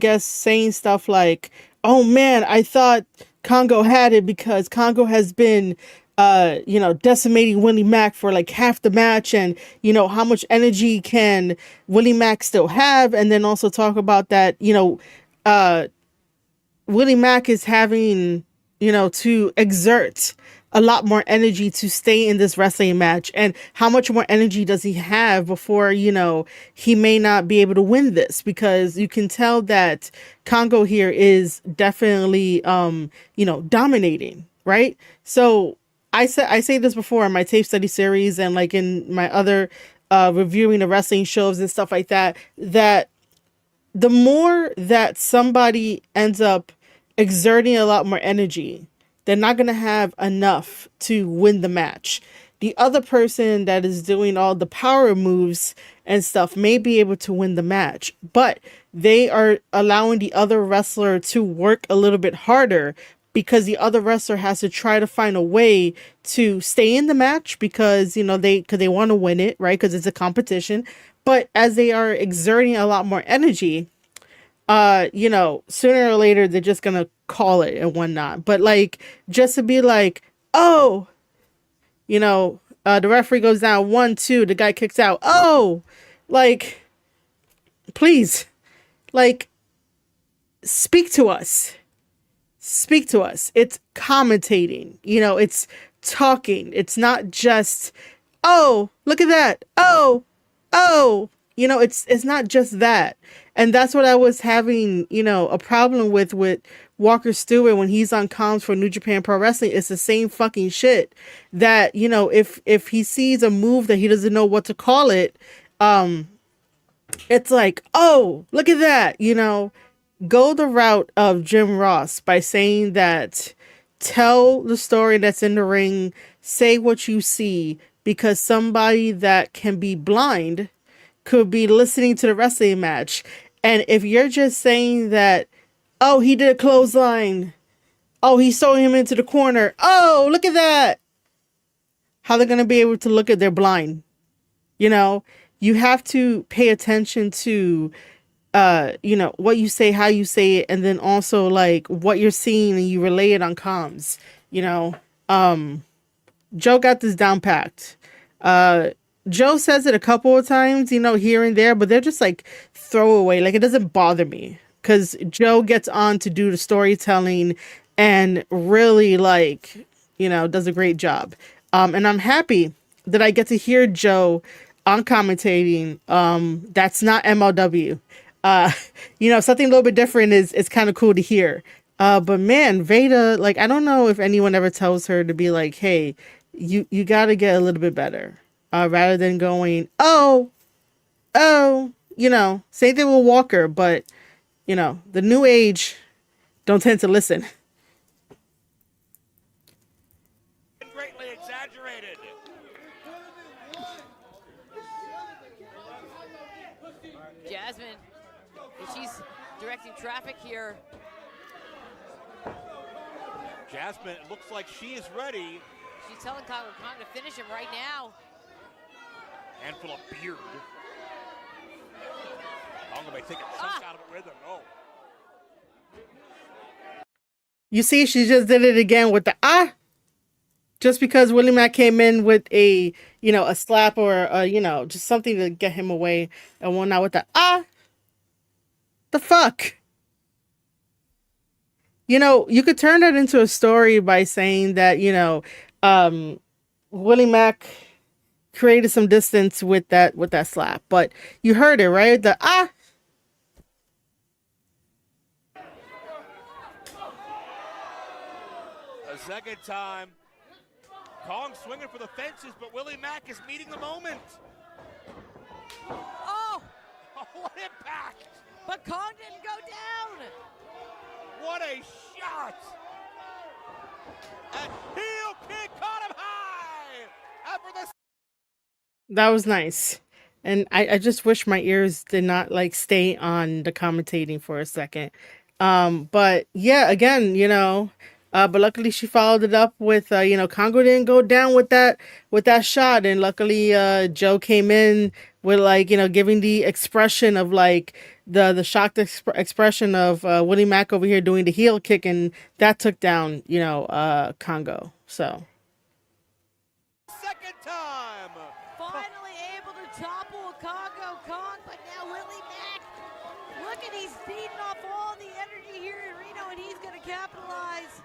guess saying stuff like, oh man, I thought Congo had it because Congo has been decimating Willie Mack for like half the match, and how much energy can Willie Mack still have, and then also talk about that Willie Mack is having to exert a lot more energy to stay in this wrestling match, and how much more energy does he have before he may not be able to win this, because you can tell that Congo here is definitely dominating, right? So I say this before in my tape study series and like in my other reviewing the wrestling shows and stuff like that, that the more that somebody ends up exerting a lot more energy, they're not going to have enough to win the match. The other person that is doing all the power moves and stuff may be able to win the match, but they are allowing the other wrestler to work a little bit harder because the other wrestler has to try to find a way to stay in the match because, because they want to win it, right? Because it's a competition. But as they are exerting a lot more energy, sooner or later they're just gonna call it and whatnot. But like, just to be like, oh, the referee goes down 1-2, the guy kicks out. Oh, like, please, like, speak to us. Speak to us. It's commentating, it's talking. It's not just, oh, look at that. Oh, it's not just that. And that's what I was having, a problem with Walker Stewart when he's on comms for New Japan Pro Wrestling. It's the same fucking shit that, if he sees a move that he doesn't know what to call it, it's like, oh, look at that, go the route of Jim Ross by saying that tell the story that's in the ring, say what you see, because somebody that can be blind could be listening to the wrestling match. And if you're just saying that, oh, he did a clothesline, oh, he's throwing him into the corner, oh, look at that, how they're going to be able to look at their blind? You have to pay attention to what you say, how you say it, and then also like what you're seeing and you relay it on comms. Joe got this down packed. Joe says it a couple of times, here and there, but they're just like throwaway. Like, it doesn't bother me because Joe gets on to do the storytelling and really like, does a great job. And I'm happy that I get to hear Joe on commentating. That's not MLW. Something a little bit different is kind of cool to hear. But man, Veda, like, I don't know if anyone ever tells her to be like, hey, you got to get a little bit better, rather than going, oh, same thing with Walker, but the new age don't tend to listen. Greatly exaggerated. Jasmine, she's directing traffic here. Jasmine, it looks like she is ready. She's telling Kong to finish him right now. Handful of beard. Kong may take a chunk out of it with him. Oh. You see, she just did it again with the just because Willie Mack came in with a slap or just something to get him away, and whatnot with the the fuck. You could turn that into a story by saying that, Willie Mack created some distance with that slap, but you heard it, right? The A second time. Kong swinging for the fences, but Willie Mack is meeting the moment. Oh! What impact! But Kong didn't go down! What a shot! And heel kick caught him high! After the that was nice. And I just wish my ears did not like stay on the commentating for a second. But yeah, again, but luckily she followed it up with, Congo didn't go down with that shot. And luckily, Joe came in with like, giving the expression of like the shocked expression of Willie Mack over here doing the heel kick. And that took down, Congo. So. second time. Finally able to topple Congo Kong, but now Willie Mack, look at, he's feeding off all the energy here in Reno, and he's going to capitalize.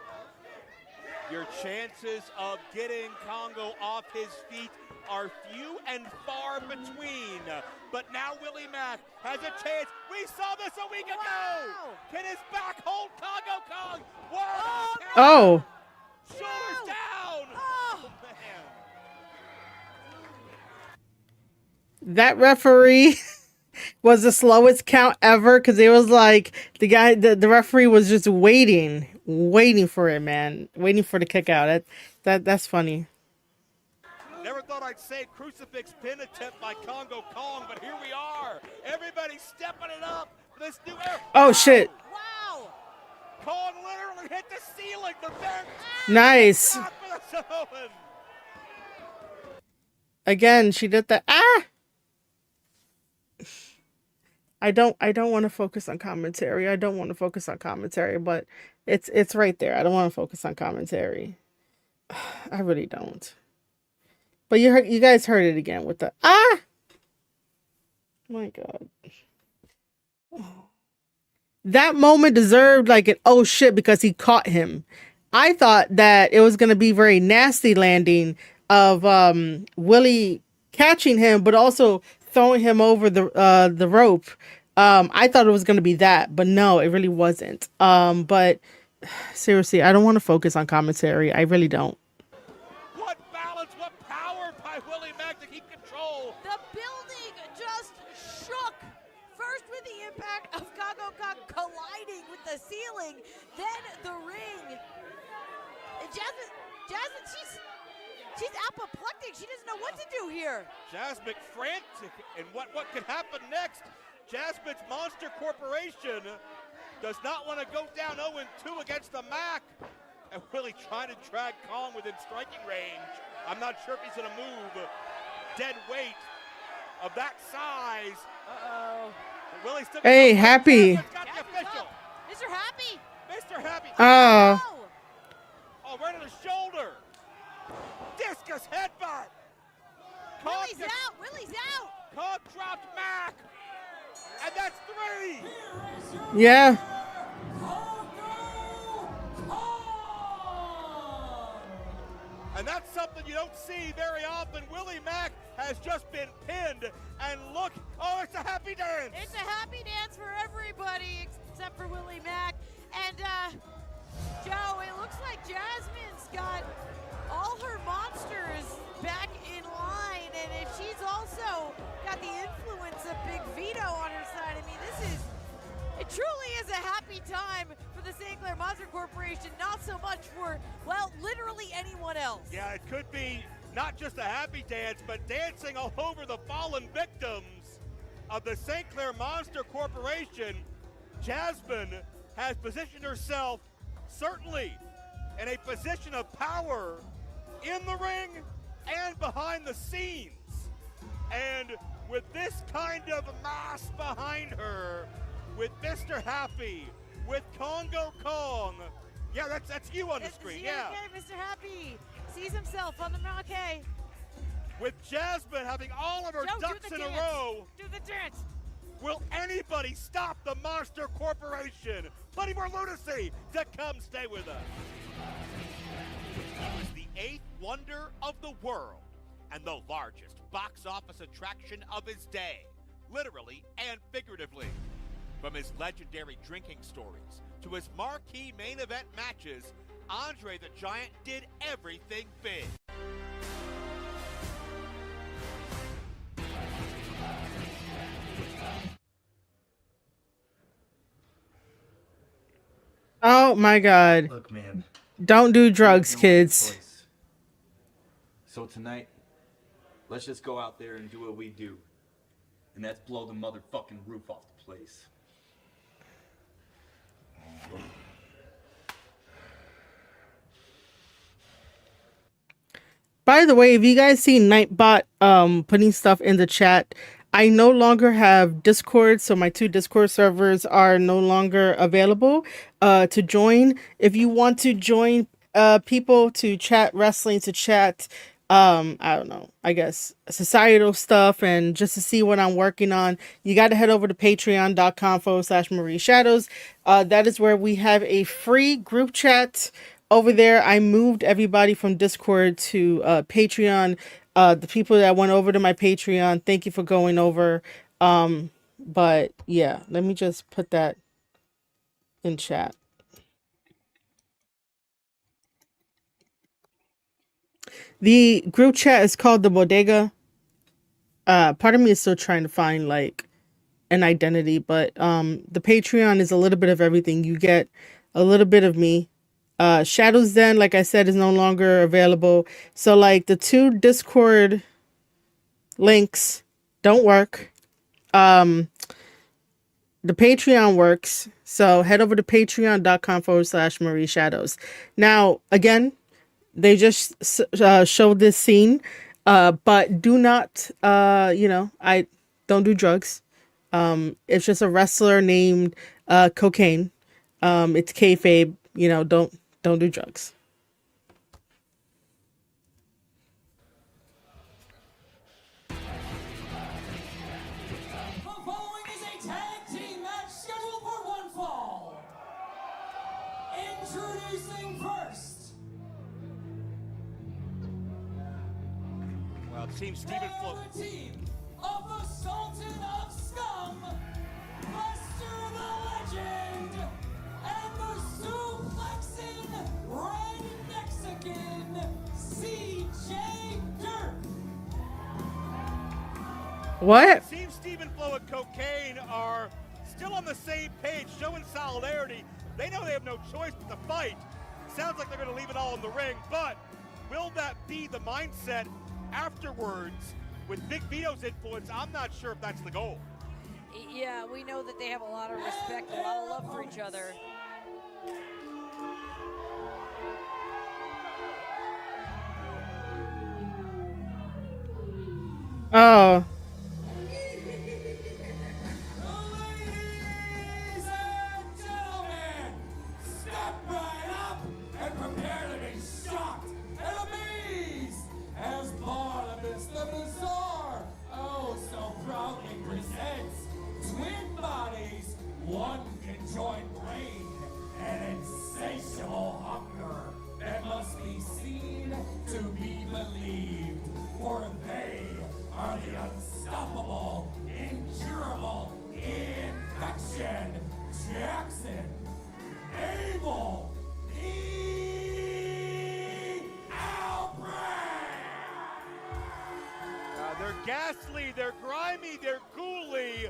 Your chances of getting Congo off his feet are few and far between. But now Willie Mack has a chance. We saw this a week ago. Can his back hold Congo Kong? Whoa! Oh. Shoulders down. Oh, man. That referee was the slowest count ever because it was like the referee was just waiting for it, man. Waiting for the kick out. That's funny. Never thought I'd say crucifix pin attempt by Congo Kong, but here we are. Everybody stepping it up. this new era. Oh shit. Wow. Kong literally hit the ceiling. The vent. Nice. Back for the Samoan. Again, she did the ah. I don't want to focus on commentary. I don't want to focus on commentary, but it's right there. I don't want to focus on commentary. I really don't. But you guys heard it again with the ah. My God. That moment deserved like an oh shit because he caught him. I thought that it was going to be very nasty landing of Willie catching him, but also throwing him over the rope. I thought it was going to be that, but no, it really wasn't. But seriously, I don't want to focus on commentary. I really don't. What balance, what power by Willie Mack to keep control. The building just shook. First with the impact of Congo Kong colliding with the ceiling, then the ring. And Jasmine, she's apoplectic. She doesn't know what to do here. Jasmine frantic, and what could happen next? Jasmine's Monster Corporation does not want to go down 0-2 against the Mac. And Willie trying to drag Kong within striking range. I'm not sure if he's going to move. Dead weight of that size. Uh-oh. Willie's still Hey, Happy. Mr. Happy. Mr. Happy. Oh. Oh, right on the shoulder. Discus headbutt. Willie's out. Willie's out. Kong dropped Mac. And that's 3. Yeah. And that's something you don't see very often. Willie Mack has just been pinned. And look, oh, it's a happy dance. It's a happy dance for everybody except for Willie Mack. And, Joe, it looks like Jasmine's got all her monsters back in line. And if she's also got the influence of Big Vito on her side, I mean, it truly is a happy time for the St. Clair Monster Corporation, not so much for, well, literally anyone else. Yeah, it could be not just a happy dance, but dancing all over the fallen victims of the St. Clair Monster Corporation. Jasmine has positioned herself certainly in a position of power in the ring and behind the scenes. And with this kind of mass behind her, with Mr. Happy, with Congo Kong. Yeah, that's you on the screen, yeah. Okay, Mr. Happy sees himself on the marquee. With Jasmine having all of her Joe, ducks in a row. Do the dance. Will anybody stop the Monster Corporation? Plenty more lunacy to come stay with us. He was the 8th wonder of the world and the largest box office attraction of his day, literally and figuratively. From his legendary drinking stories to his marquee main event matches, Andre the Giant did everything big. Oh my God. Look, man. Don't do drugs, kids. So tonight, let's just go out there and do what we do. And that's blow the motherfucking roof off the place. By the way, if you guys see Nightbot putting stuff in the chat, I no longer have Discord, so my 2 Discord servers are no longer available to join. If you want to join people to chat wrestling, to chat I don't know, I guess societal stuff, and just to see what I'm working on, you got to head over to patreon.com/Marie Shadows. That is where we have a free group chat over there. I moved everybody from Discord to Patreon. The people that went over to my Patreon, thank you for going over. But yeah, let me just put that in chat. The group chat is called the Bodega. Part of me is still trying to find like an identity, but the Patreon is a little bit of everything. You get a little bit of me. Shadows Den, like I said, is no longer available. So like the 2 Discord links don't work. the Patreon works. So head over to patreon.com/Marie Shadows. Now, again, they just showed this scene, but do not, I don't do drugs. It's just a wrestler named Cocaine. It's kayfabe. Don't do drugs. The following is a tag team match scheduled for one fall. Introducing first. Well, Team Stephen Flo. The team of the Sultan of Scum, Buster the Legend, and the suplexing Red Mexican, CJ Dirt. What? Team Stephen Flo and Cocaine are still on the same page, showing solidarity. They know they have no choice but to fight. Sounds like they're going to leave it all in the ring, but will that be the mindset afterwards? With Big Vito's influence, I'm not sure if that's the goal. Yeah, we know that they have a lot of respect, a lot of love for each other. Oh. Ladies and gentlemen, step right up and prepare to be shocked and amazed as Barnabas the Bizarre so proudly presents twin bodies, one conjoined brain, and insatiable hunger that must be seen to be believed, for they are the unstoppable, incurable infection, Jackson, Abel, Outbreak! They're ghastly, they're grimy, they're ghouly,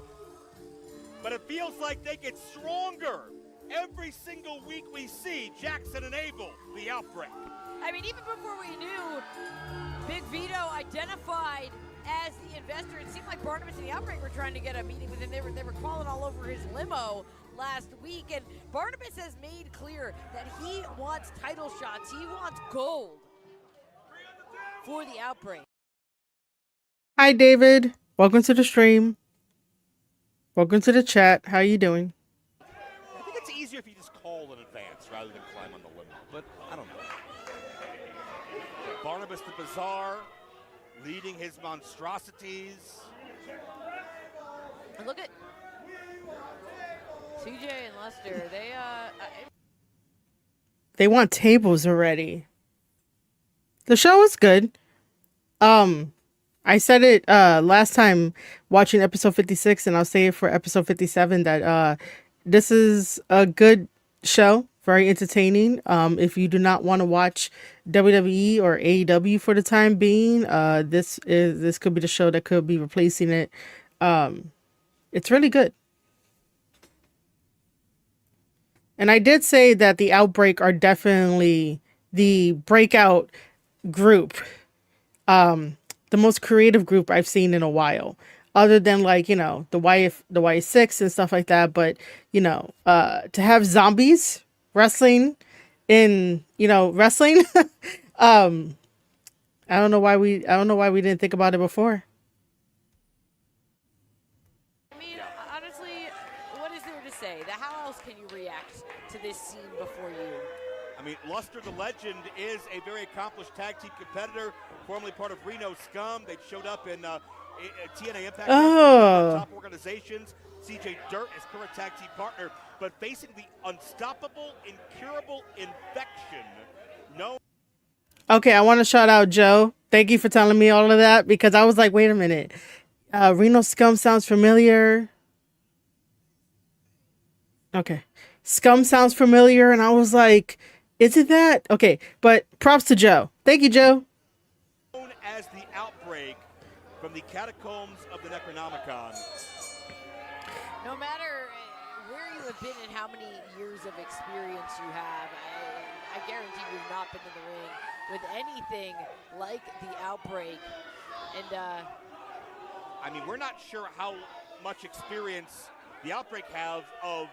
but it feels like they get stronger. Every single week we see Jackson and Abel, the Outbreak. I mean, even before we knew Big Vito identified as the investor, it seemed like Barnabas and the Outbreak were trying to get a meeting with him. They were crawling all over his limo last week, and Barnabas has made clear that he wants title shots. He wants gold for the Outbreak. Hi, David. Welcome to the stream. Welcome to the chat. How you doing? I think it's easier if you just call in advance rather than climb on the limo, but I don't know. Barnabas the Bizarre leading his monstrosities. And look at CJ and Lester. They want tables already. The show is good. I said it last time watching episode 56, and I'll say it for episode 57 that this is a good show, very entertaining. If you do not want to watch WWE or AEW for the time being, this could be the show that could be replacing it. It's really good. And I did say that the Outbreak are definitely the breakout group. The most creative group I've seen in a while, other than like, the Y6 and stuff like that. But, to have zombies wrestling in, wrestling, I don't know why we didn't think about it before. I mean, honestly, what is there to say? How else can you react to this scene before you? I mean, Luster the Legend is a very accomplished tag team competitor, formerly part of Reno Scum. They showed up in TNA Impact, top organizations. CJ Dirt is current tag team partner, but facing the unstoppable, incurable infection. Okay, I want to shout out Joe. Thank you for telling me all of that, because I was like, wait a minute. Reno Scum sounds familiar. Okay. Scum sounds familiar, and I was like, is it that? Okay, but props to Joe. Thank you, Joe. Known as the Outbreak from the catacombs of the Necronomicon. No matter where you have been and how many years of experience you have, I guarantee you've not been in the ring with anything like the Outbreak. And I mean, we're not sure how much experience the Outbreak have of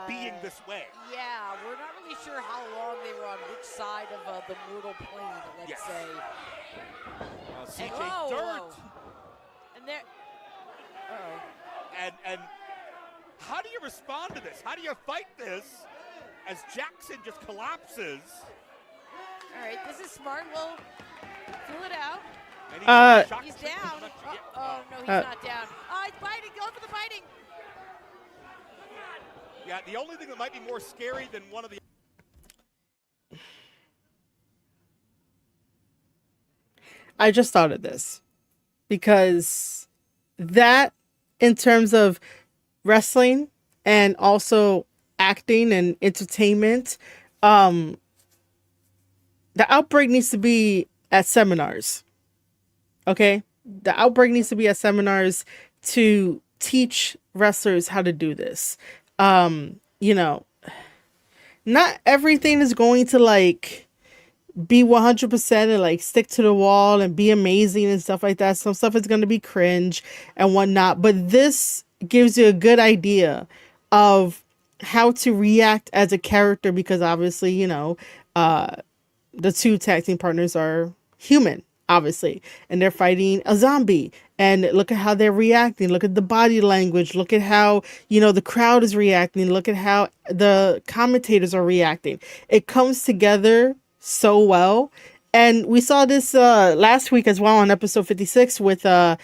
being this way. Yeah, we're not really sure how long they were on which side of the mortal plane, let's say. CJ Whoa, Dirt. whoa. And there. And how do you respond to this? How do you fight this as Jackson just collapses? All right, this is smart. We'll feel it out. He's down. Oh, no, he's not down. He's biting. Go for the biting. Yeah, the only thing that might be more scary than one of the... I just thought of this because that, in terms of wrestling and also acting and entertainment, the Outbreak needs to be at seminars. Okay? The Outbreak needs to be at seminars to teach wrestlers how to do this. You know, not everything is going to like be 100% and like stick to the wall and be amazing and stuff like that. Some stuff is going to be cringe and whatnot, but this gives you a good idea of how to react as a character, because obviously, you know, the two tag team partners are human, obviously, and they're fighting a zombie. And look at how they're reacting. Look at the body language. Look at how, you know, the crowd is reacting. Look at how the commentators are reacting. It comes together so well. And we saw this last week as well on episode 56 with, I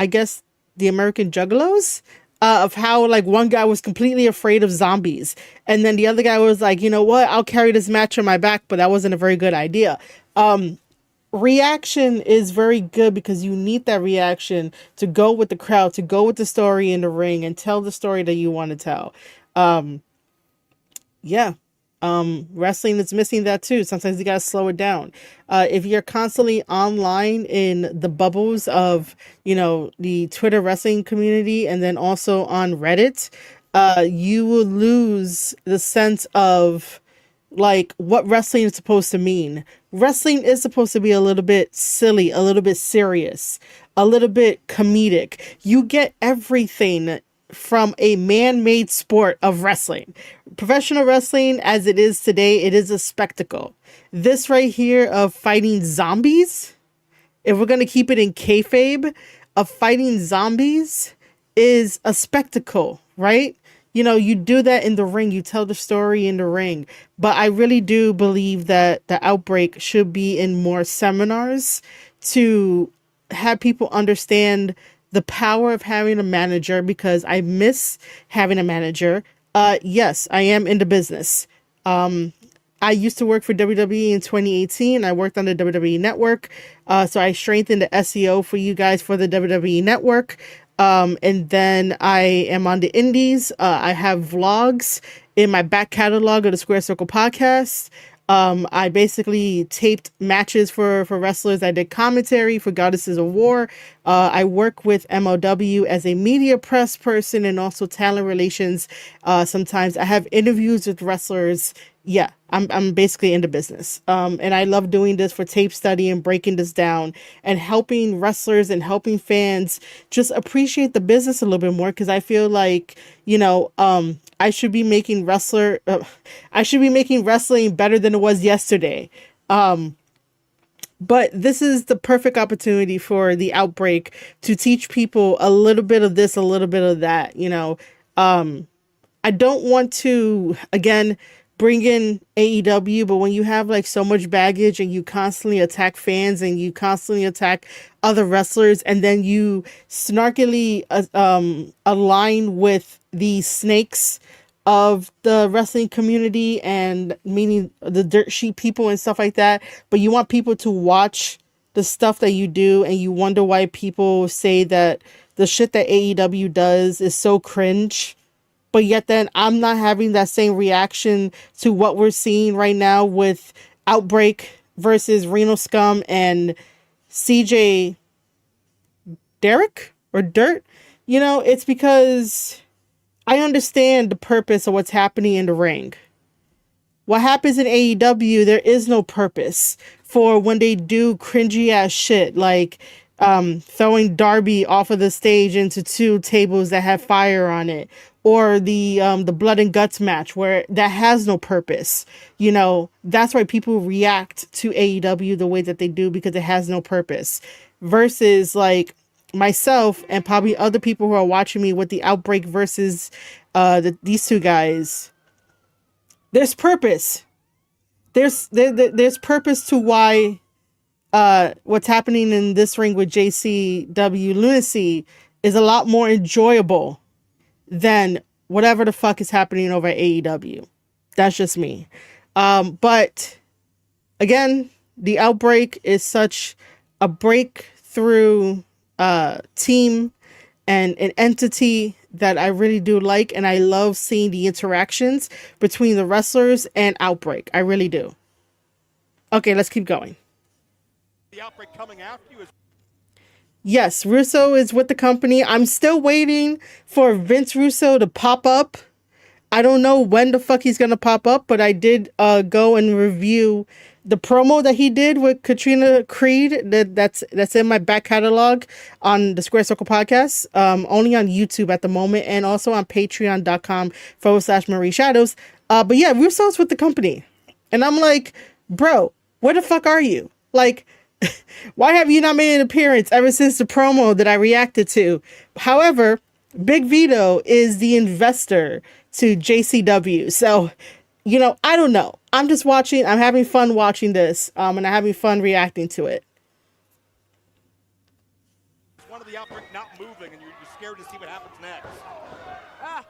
guess, the American Juggalos, of how like one guy was completely afraid of zombies. And then the other guy was like, you know what, I'll carry this match on my back, but that wasn't a very good idea. Reaction is very good because you need that reaction to go with the crowd, to go with the story in the ring and tell the story that you want to tell. Wrestling is missing that too. Sometimes you gotta slow it down. If you're constantly online in the bubbles of, you know, the Twitter wrestling community and then also on Reddit, you will lose the sense of like what wrestling is supposed to mean. Wrestling is supposed to be a little bit silly, a little bit serious, a little bit comedic. You get everything from a man-made sport of wrestling. Professional wrestling as it is today, it is a spectacle. This right here of fighting zombies, if we're going to keep it in kayfabe, of fighting zombies is a spectacle, right? You know, you do that in the ring, you tell the story in the ring. But I really do believe that the Outbreak should be in more seminars to have people understand the power of having a manager, because I miss having a manager. Yes, I am in the business. I used to work for WWE in 2018. I worked on the WWE Network. So I strengthened the SEO for you guys for the WWE Network. And then I am on the indies. I have vlogs in my back catalog of the Square Circle podcast. I basically taped matches for wrestlers. I did commentary for Goddesses of War. I work with MLW as a media press person and also talent relations. Sometimes I have interviews with wrestlers. Yeah, I'm basically into business. And I love doing this for tape study and breaking this down and helping wrestlers and helping fans just appreciate the business a little bit more. Because I feel like, you know, I should be making wrestling better than it was yesterday. But this is the perfect opportunity for the Outbreak to teach people a little bit of this, a little bit of that. You know, I don't want to, again, bring in AEW, but when you have like so much baggage and you constantly attack fans and you constantly attack other wrestlers, and then you snarkily align with the snakes of the wrestling community, and meaning the dirt sheet people and stuff like that, but you want people to watch the stuff that you do, and you wonder why people say that the shit that AEW does is so cringe. But yet then I'm not having that same reaction to what we're seeing right now with Outbreak versus Reno Scum and CJ Derek or Dirt. You know, it's because I understand the purpose of what's happening in the ring. What happens in AEW, there is no purpose for when they do cringy ass shit like throwing Darby off of the stage into 2 tables that have fire on it, or the blood and guts match where that has no purpose. You know, that's why people react to AEW the way that they do, because it has no purpose. Versus like myself and probably other people who are watching me with the Outbreak versus these 2 guys. There's purpose. There's purpose to why what's happening in this ring with JCW Lunacy is a lot more enjoyable than whatever the fuck is happening over at AEW. That's just me. But again, the Outbreak is such a breakthrough team and an entity that I really do like, and I love seeing the interactions between the wrestlers and Outbreak. I really do. Okay, let's keep going. The Outbreak coming after you is Yes, Russo is with the company. I'm still waiting for Vince Russo to pop up. I don't know when the fuck he's gonna pop up, but I did go and review the promo that he did with Katrina Creed. That's in my back catalog on the Square Circle podcast. Only on YouTube at the moment, and also on patreon.com/Marie Shadows. But yeah, Russo's with the company. And I'm like, bro, where the fuck are you? Like, why have you not made an appearance ever since the promo that I reacted to? However, Big Vito is the investor to JCW. So, you know, I don't know. I'm just watching. I'm having fun watching this, and I'm having fun reacting to it. one of the Outbreak not moving, and you're scared to see what happens next. Ah!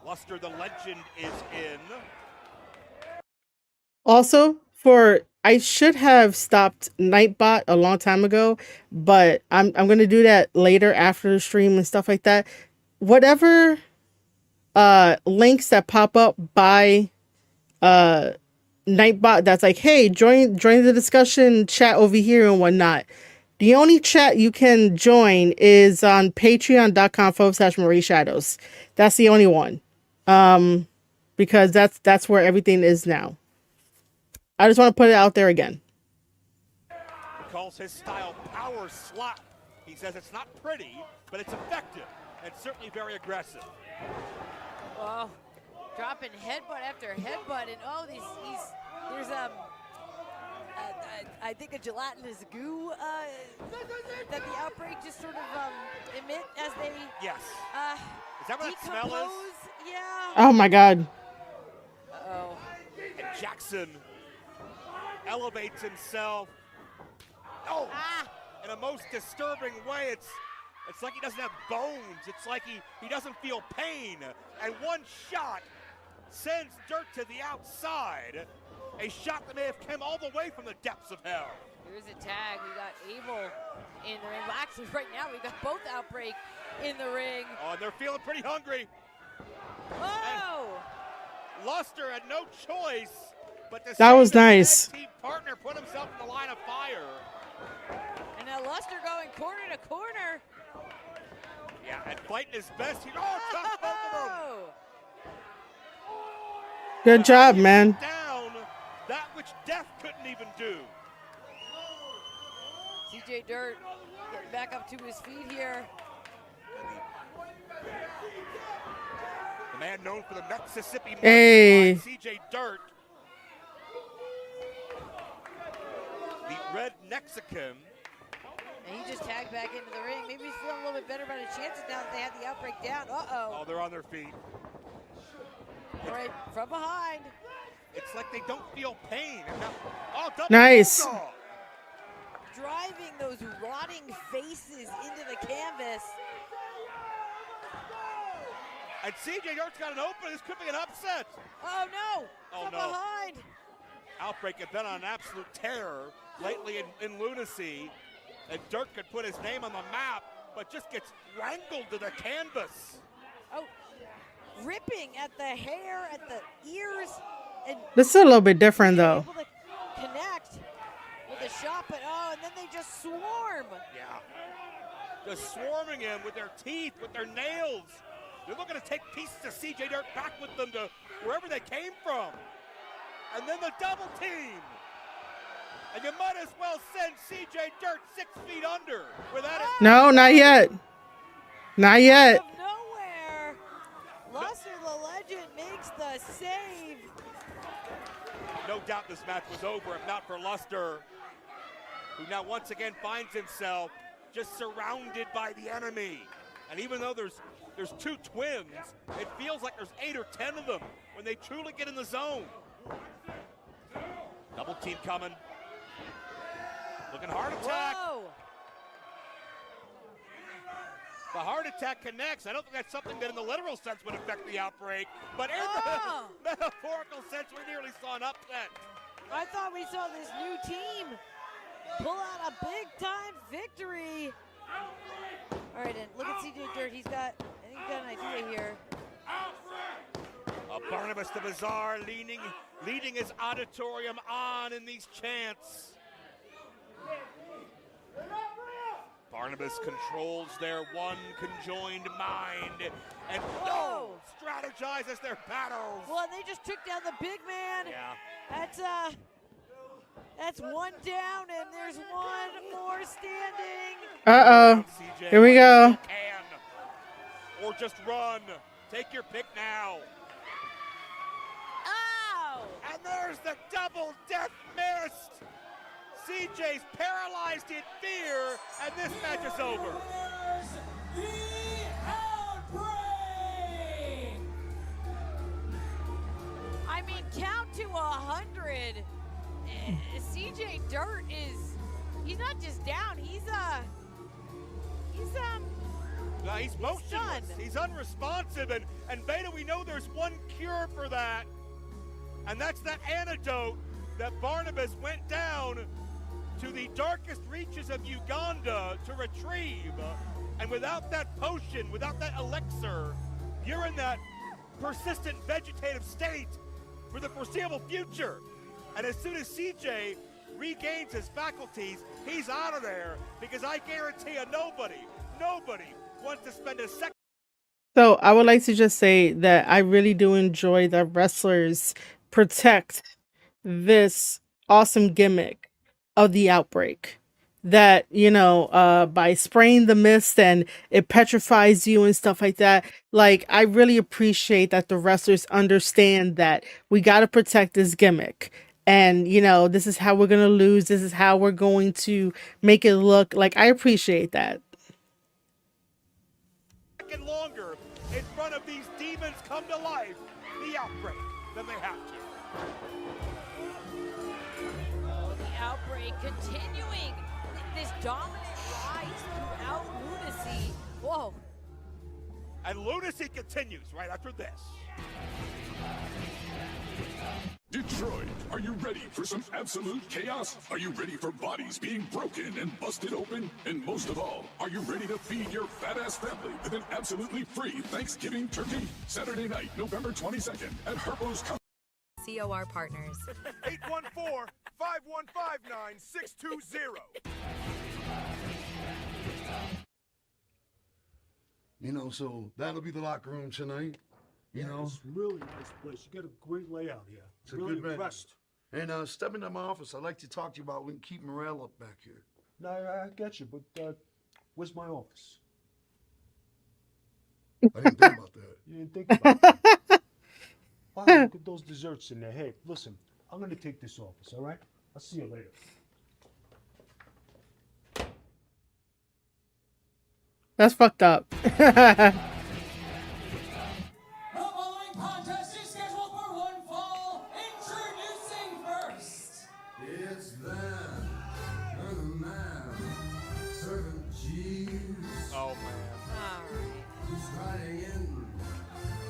Luster the Legend is in. Also, I should have stopped Nightbot a long time ago, but I'm gonna do that later after the stream and stuff like that. Whatever links that pop up by Nightbot that's like, hey, join the discussion chat over here and whatnot. The only chat you can join is on patreon.com/Marie Shadows. That's the only one. Because that's where everything is now. I just want to put it out there again. He calls his style power slap. He says it's not pretty, but it's effective and certainly very aggressive. Well, dropping headbutt after headbutt, and there's I think a gelatinous goo that the Outbreak just sort of emit as they yes. Is that what that smell is? Yeah. Oh my God. Uh-oh. And Jackson elevates himself. Oh, in a most disturbing way. It's like he doesn't have bones. It's like he doesn't feel pain. And one shot sends Dirt to the outside. A shot that may have come all the way from the depths of hell. Here's a tag. We got Abel in the ring. Well, actually, right now we've got both Outbreak in the ring. Oh, and they're feeling pretty hungry. Oh! And Luster had no choice but to that was nice. Team partner put himself in the line of fire. And now Luster going corner to corner. Yeah, and fighting his best. Both of them. Good job, man. Down that which death couldn't even do. CJ Dirt getting back up to his feet here. The man known for the Mississippi Hey. CJ Dirt. The Red Mexican. And he just tagged back into the ring. Maybe he's feeling a little bit better about his chances now that they have the Outbreak down. Uh-oh. Oh, they're on their feet. All right, from behind. It's like they don't feel pain. Double nice. bulldog. Driving those rotting faces into the canvas. And CJ Dirt's got an opening. This could be an upset. Oh, no. Oh, from no. behind. Outbreak have been on an absolute terror lately in Lunacy. And Dirt could put his name on the map, but just gets wrangled to the canvas. Oh, ripping at the hair, at the ears. And this is a little bit different, though. Able to connect with a shot, but and then they just swarm. Yeah. Just swarming him with their teeth, with their nails. They're looking to take pieces of CJ Dirt back with them to wherever they came from. And then the double team. And you might as well send CJ Dirt 6 feet under with that. No, not yet. Not yet. Out of nowhere, Luster the Legend makes the save. No doubt this match was over if not for Luster, who now once again finds himself just surrounded by the enemy. And even though there's two twins, it feels like there's 8 or 10 of them when they truly get in the zone. Double team coming. Looking heart attack. Whoa. The heart attack connects. I don't think that's something that in the literal sense would affect the outbreak, but in the metaphorical sense, we nearly saw an upset. I thought we saw this new team pull out a big-time victory. All right, and look at CJ Dirt. I think he's got an idea here. Barnabas the Bizarre leading his auditorium on in these chants. Barnabas controls their one conjoined mind and strategizes their battles. Well, they just took down the big man. Yeah. That's one down, and there's one more standing. Uh-oh. Here we go. Or just run. Take your pick now. Ow! And there's the double death missed. CJ's paralyzed in fear, and this match is over. I mean, count to 100. CJ Dirt he's not just down, he's motionless. He's unresponsive, and Beta, we know there's one cure for that, and that's that antidote that Barnabas went down to the darkest reaches of Uganda to retrieve. And without that potion, without that elixir, you're in that persistent vegetative state for the foreseeable future. And as soon as CJ regains his faculties, he's out of there, because I guarantee you nobody wants to spend a second. So I would like to just say that I really do enjoy that wrestlers protect this awesome gimmick of the outbreak. That, by spraying the mist and it petrifies you and stuff like that. Like, I really appreciate that the wrestlers understand that we got to protect this gimmick. And, this is how we're going to lose. This is how we're going to make it look. Like, I appreciate that. Longer in front of these demons come to life, the outbreak, then they have to. Oh, the outbreak continuing this dominant rise throughout Lunacy. Whoa. And Lunacy continues right after this. Detroit, are you ready for some absolute chaos? Are you ready for bodies being broken and busted open? And most of all, are you ready to feed your fat-ass family with an absolutely free Thanksgiving turkey? Saturday night, November 22nd at Herbo's COR Partners. 814-515-9620. So that'll be the locker room tonight. It's really nice place. You got a great layout here. It's a really good venue. impressed. And step into my office. I'd like to talk to you about we can keep morale up back here. No, I get you, but where's my office? I didn't think about that. You didn't think about it? Wow, look at those desserts in there. Hey, listen, I'm going to take this office, all right? I'll see you later. That's fucked up. The following contest is scheduled for one fall. Introducing first. It's them. They're the man. Serving cheese. Oh, man. Who's riding in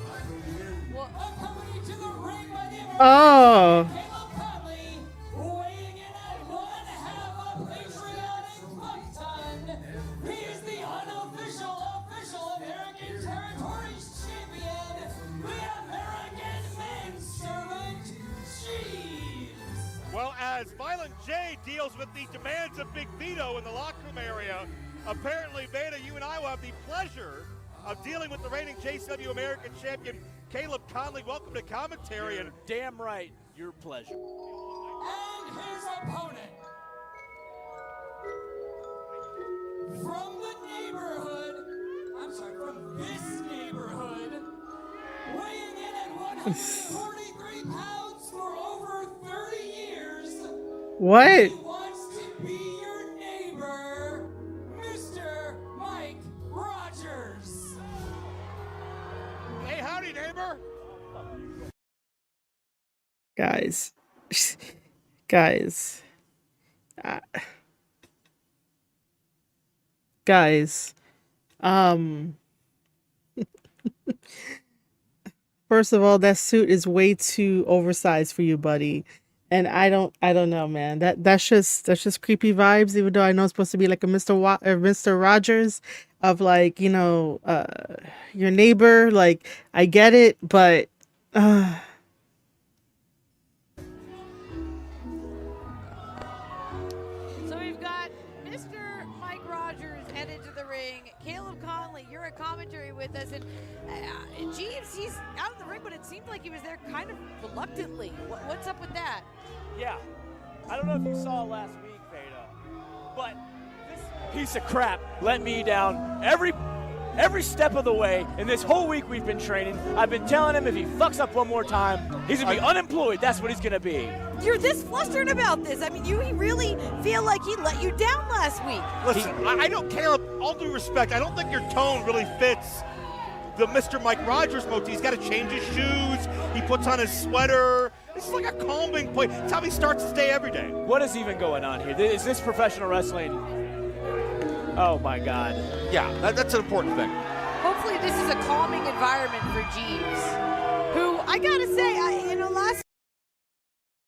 like a wind. Accompanied to the ring by the Oh. Caleb Conley, weighing in at 1/2 a patriotic buck ton. He is the unofficial American Territories champion, the American manservant, Jeeves. Well, as Violent J deals with the demands of Big Vito in the locker room area, apparently, Beta, you and I will have the pleasure of dealing with the reigning JCW American champion, Caleb Conley. Welcome to commentary. And damn right, your pleasure. And his opponent, 143 pounds for over 30 years. What? He wants to be your neighbor, Mr. Mike Rogers. Hey, howdy, neighbor. Guys. Guys. Guys. First of all, that suit is way too oversized for you, buddy. And I don't know, man. That's just creepy vibes, even though I know it's supposed to be like a Mr. Rogers of like, your neighbor. Like, I get it, but So we've got Mr. Mike Rogers headed to the ring. Caleb Conley, you're a commentary with us, and Jeeves, he's out of the ring, but it seemed like he was there kind of reluctantly. What's up with that? Yeah, I don't know if you saw last week, Veda, but this piece of crap let me down every step of the way. And this whole week we've been training. I've been telling him if he fucks up one more time, he's gonna be unemployed. That's what he's gonna be. You're this flustered about this. I mean, you really feel like he let you down last week. Listen, I don't care. All due respect, I don't think your tone really fits the Mr. Mike Rogers motif. He's got to change his shoes. He puts on his sweater. This is like a calming point. It's how he starts his day every day. What is even going on here? Is this professional wrestling? Oh my God. Yeah, that's an important thing. Hopefully this is a calming environment for Jeeves, who I gotta say, last.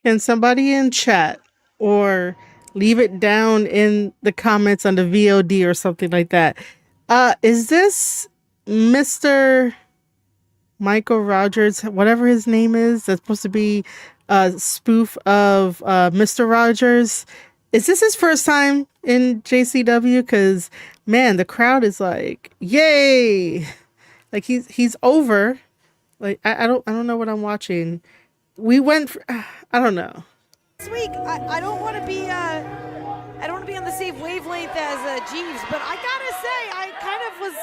can somebody in chat or leave it down in the comments on the VOD or something like that? Is this Mr. Michael Rogers, whatever his name is, that's supposed to be a spoof of Mr. Rogers? Is this his first time in JCW? Because man, the crowd is like, yay! Like he's over. Like I don't know what I'm watching. We went for, I don't know. This week, I don't want to be on the same wavelength as Jeeves, but I gotta say, I kind of was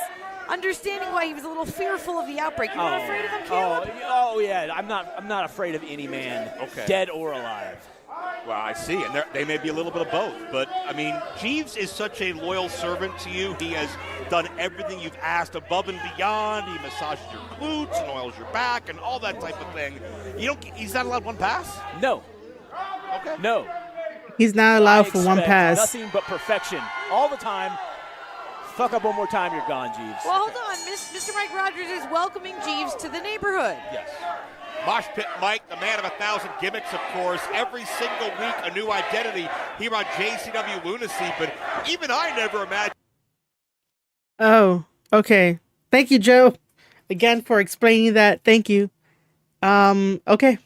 understanding why he was a little fearful of the outbreak. You're not afraid of him, Caleb? Oh yeah. I'm not afraid of any man, dead or alive. Well, I see, and they may be a little bit of both. But, I mean, Jeeves is such a loyal servant to you. He has done everything you've asked above and beyond. He massages your glutes and oils your back and all that type of thing. He's not allowed one pass? No. Okay. No. He's not allowed for one pass. Nothing but perfection. All the time. Fuck up one more time, you're gone, Jeeves. Well, hold on. Mr. Mike Rogers is welcoming Jeeves to the neighborhood. Yes. Mosh Pit Mike, the man of 1,000 gimmicks, of course. Every single week, a new identity here on JCW Lunacy. But even I never imagined. Oh, okay. Thank you, Joe, again for explaining that. Thank you. Okay.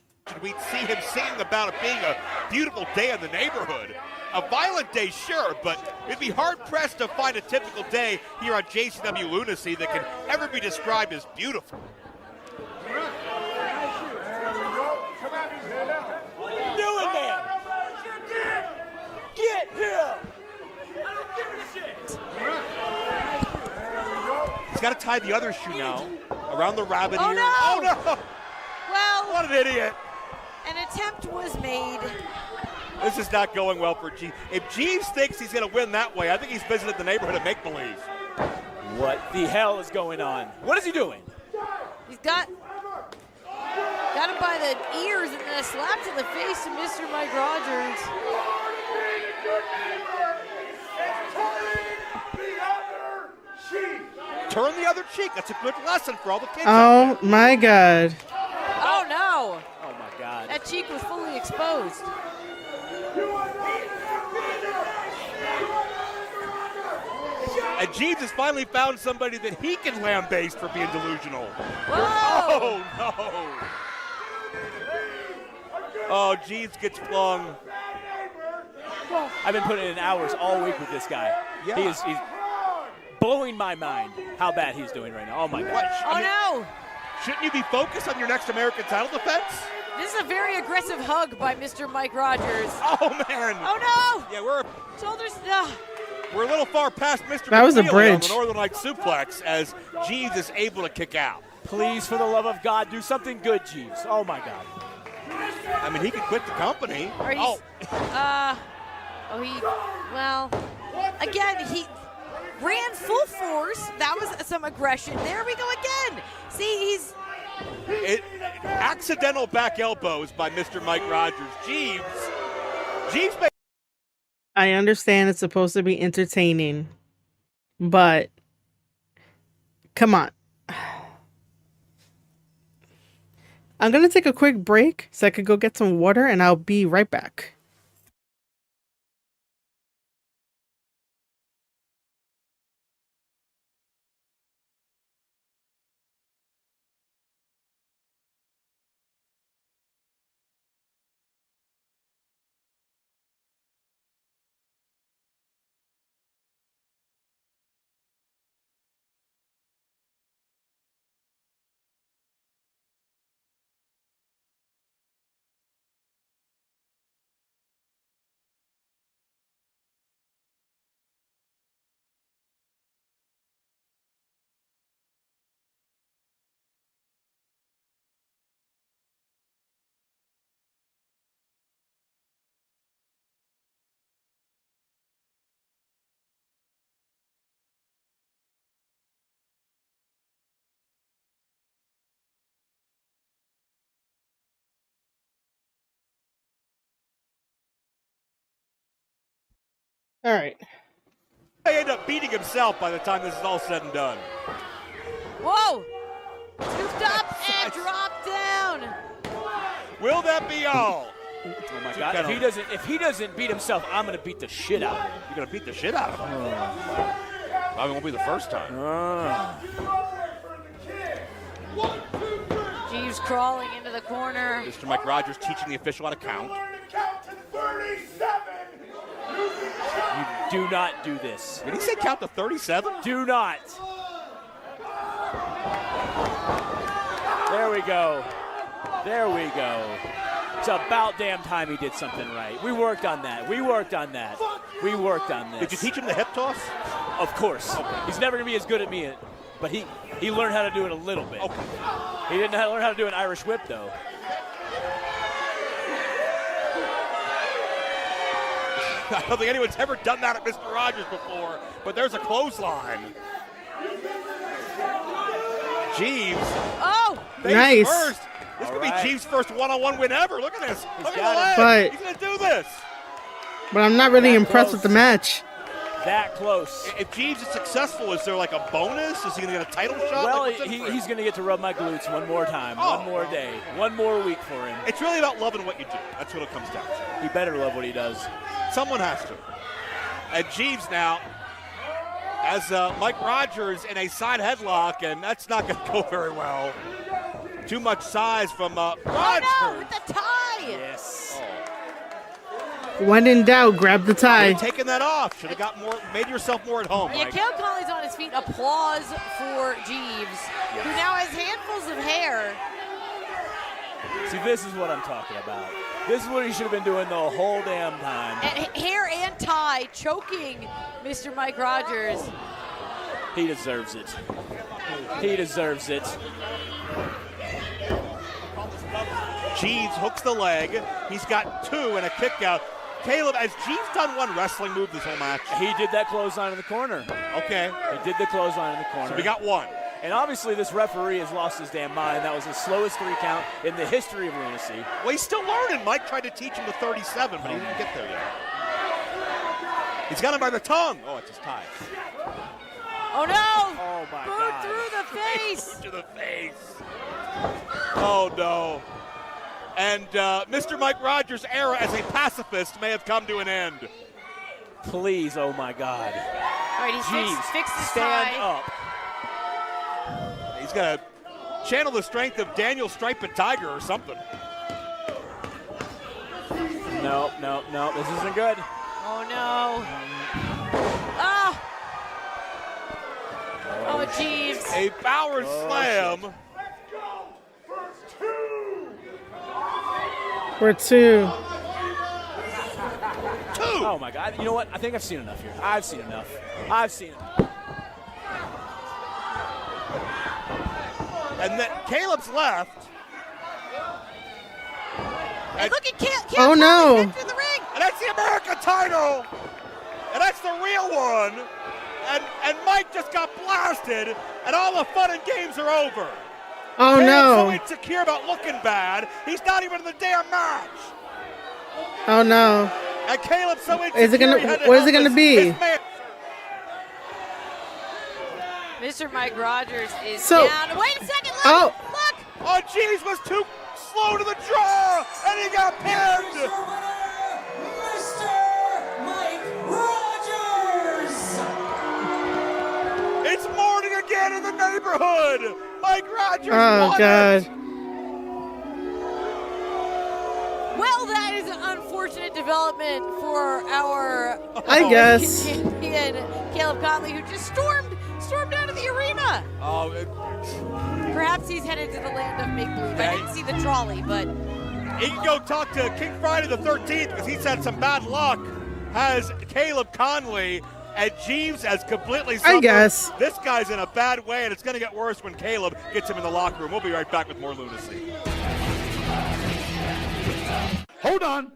We'd see him singing about it being a beautiful day in the neighborhood. A violent day, sure, but it'd be hard-pressed to find a typical day here on JCW Lunacy that can ever be described as beautiful. What are you doing, man? Get here! He's got to tie the other shoe now around the rabbit Oh, ear. no! Oh, no! Well, what an idiot. An attempt was made. This is not going well for Jeeves. If Jeeves thinks he's going to win that way, I think he's visited the neighborhood of make-believe. What the hell is going on? What is he doing? He's got him by the ears and then a slap to the face of Mr. Mike Rogers. Turn the other cheek. That's a good lesson for all the kids out Oh my God. Oh no! Oh my God. That cheek was fully exposed. And Jeeves has finally found somebody that he can lambaste for being delusional. Whoa. Oh, no. Oh, Jeeves gets flung. I've been putting in hours all week with this guy. Yeah. He's blowing my mind how bad he's doing right now. Oh my God. No! Shouldn't you be focused on your next American title defense? This is a very aggressive hug by Mr. Mike Rogers. Oh, man. Oh, no! Yeah, we're a little far past Mr. That was a McNeely bridge. on the Northern Light suplex as Jeeves is able to kick out. Please, for the love of God, do something good, Jeeves. Oh, my God. I mean, he could quit the company. Well, again, he ran full force. That was some aggression. There we go again. See, accidental back elbows by Mr. Mike Rogers. Jeeves. I understand it's supposed to be entertaining, but come on. I'm going to take a quick break so I could go get some water, and I'll be right back. All right. He ended up beating himself by the time this is all said and done. whoa! Scooped up and dropped down. Will that be all? Oh my God! If he doesn't beat himself, I'm gonna beat the shit out of him. You're gonna beat the shit out of him. Probably won't be the first time. Jeeves crawling into the corner. Mr. Mike Rogers teaching the official how to count. You do not do this. Did he say count to 37? Do not. There we go. There we go. It's about damn time he did something right. We worked on that. We worked on that. We worked on this. Did you teach him the hip toss? Of course. Okay. He's never going to be as good at me, but he learned how to do it a little bit. Okay. He didn't learn how to do an Irish whip, though. I don't think anyone's ever done that at Mr. Rogers before, but there's a clothesline. Jeeves. Oh! Nice. First. This could be Jeeves' first one-on-one win ever. Look at this. Look at the leg. But, he's going to do this. But I'm not really impressed with the match. That close. If Jeeves is successful, is there like a bonus? Is he going to get a title shot? Well, like, he's going to get to rub my glutes one more time, one more day, one more week for him. It's really about loving what you do. That's what it comes down to. He better love what he does. Someone has to. And Jeeves now as Mike Rogers in a side headlock, and that's not going to go very well. Too much size from Rogers. Oh, no, with the tie. Yes. When in doubt, grab the tie. Taking that off. Should have got more, made yourself more at home. Yeah, Kale Conley's on his feet. Applause for Jeeves, who now has handfuls of hair. See, this is what I'm talking about. This is what he should have been doing the whole damn time. And hair and tie choking Mr. Mike Rogers. He deserves it. He deserves it. Jeeves hooks the leg. He's got two and a kick out. Caleb, has Jeeves done one wrestling move this whole match? He did that clothesline in the corner. Okay. He did the clothesline in the corner. So we got one. And obviously this referee has lost his damn mind. That was the slowest 3 count in the history of Lunacy. Well, he's still learning. Mike tried to teach him the 37, but he didn't get there yet. He's got him by the tongue. Oh, it's his tie. Oh, no. Oh, my Boot God. through the face. Boot to the face. Oh, no. And Mr. Mike Rogers' era as a pacifist may have come to an end. Please, oh, my God. All right, he's fixed his stand tie. up. He's got to channel the strength of Daniel Striped Tiger or something. No, no, no. This isn't good. Oh, no. Ah. Oh, Jeeves. A power slam. For 2. Oh, my God. You know what? I think I've seen enough here. I've seen enough. I've seen enough. And then Caleb's left. And look at Caleb. Oh, no. Into the ring. And that's the America title. And that's the real one. And Mike just got blasted, and all the fun and games are over. Oh, Caleb's no. so insecure about looking bad, he's not even in the damn match. Oh, no. And Caleb's so insecure. Is it gonna? What is it gonna be? Mr. Mike Rogers is So- down. Wait a second. Look. Oh. Look. Oh, jeez, was too slow to the draw, and he got pinned. Mr. Mike Rogers! It's morning again in the neighborhood. Mike Rogers Oh, won God. it. Well, that is an unfortunate development for our I guess. champion, Caleb Conley, who just stormed out of the arena. Oh, Perhaps he's headed to the land of make-believe. I didn't see the trolley, but he can go talk to King Friday the 13th because he's had some bad luck. Has Caleb Conley, and Jeeves has completely suffered. I guess. This guy's in a bad way, and it's going to get worse when Caleb gets him in the locker room. We'll be right back with more Lunacy. Hold on.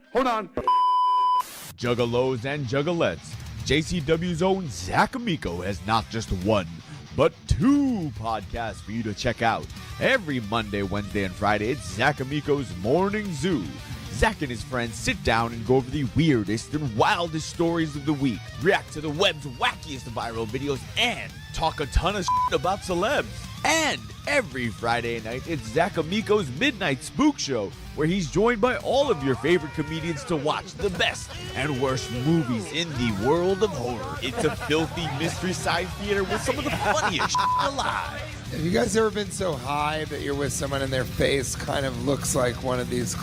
Juggalos and juggalettes, JCW's own Zach Amico has not just one, but two podcasts for you to check out. Every Monday, Wednesday, and Friday, it's Zach Amico's Morning Zoo. Zach and his friends sit down and go over the weirdest and wildest stories of the week, react to the web's wackiest viral videos, and talk a ton of shit about celebs. And every Friday night, it's Zach Amico's Midnight Spook Show, where he's joined by all of your favorite comedians to watch the best and worst movies in the world of horror. It's a filthy mystery science theater with some of the funniest shit alive. Have you guys ever been so high that you're with someone and their face kind of looks like one of these?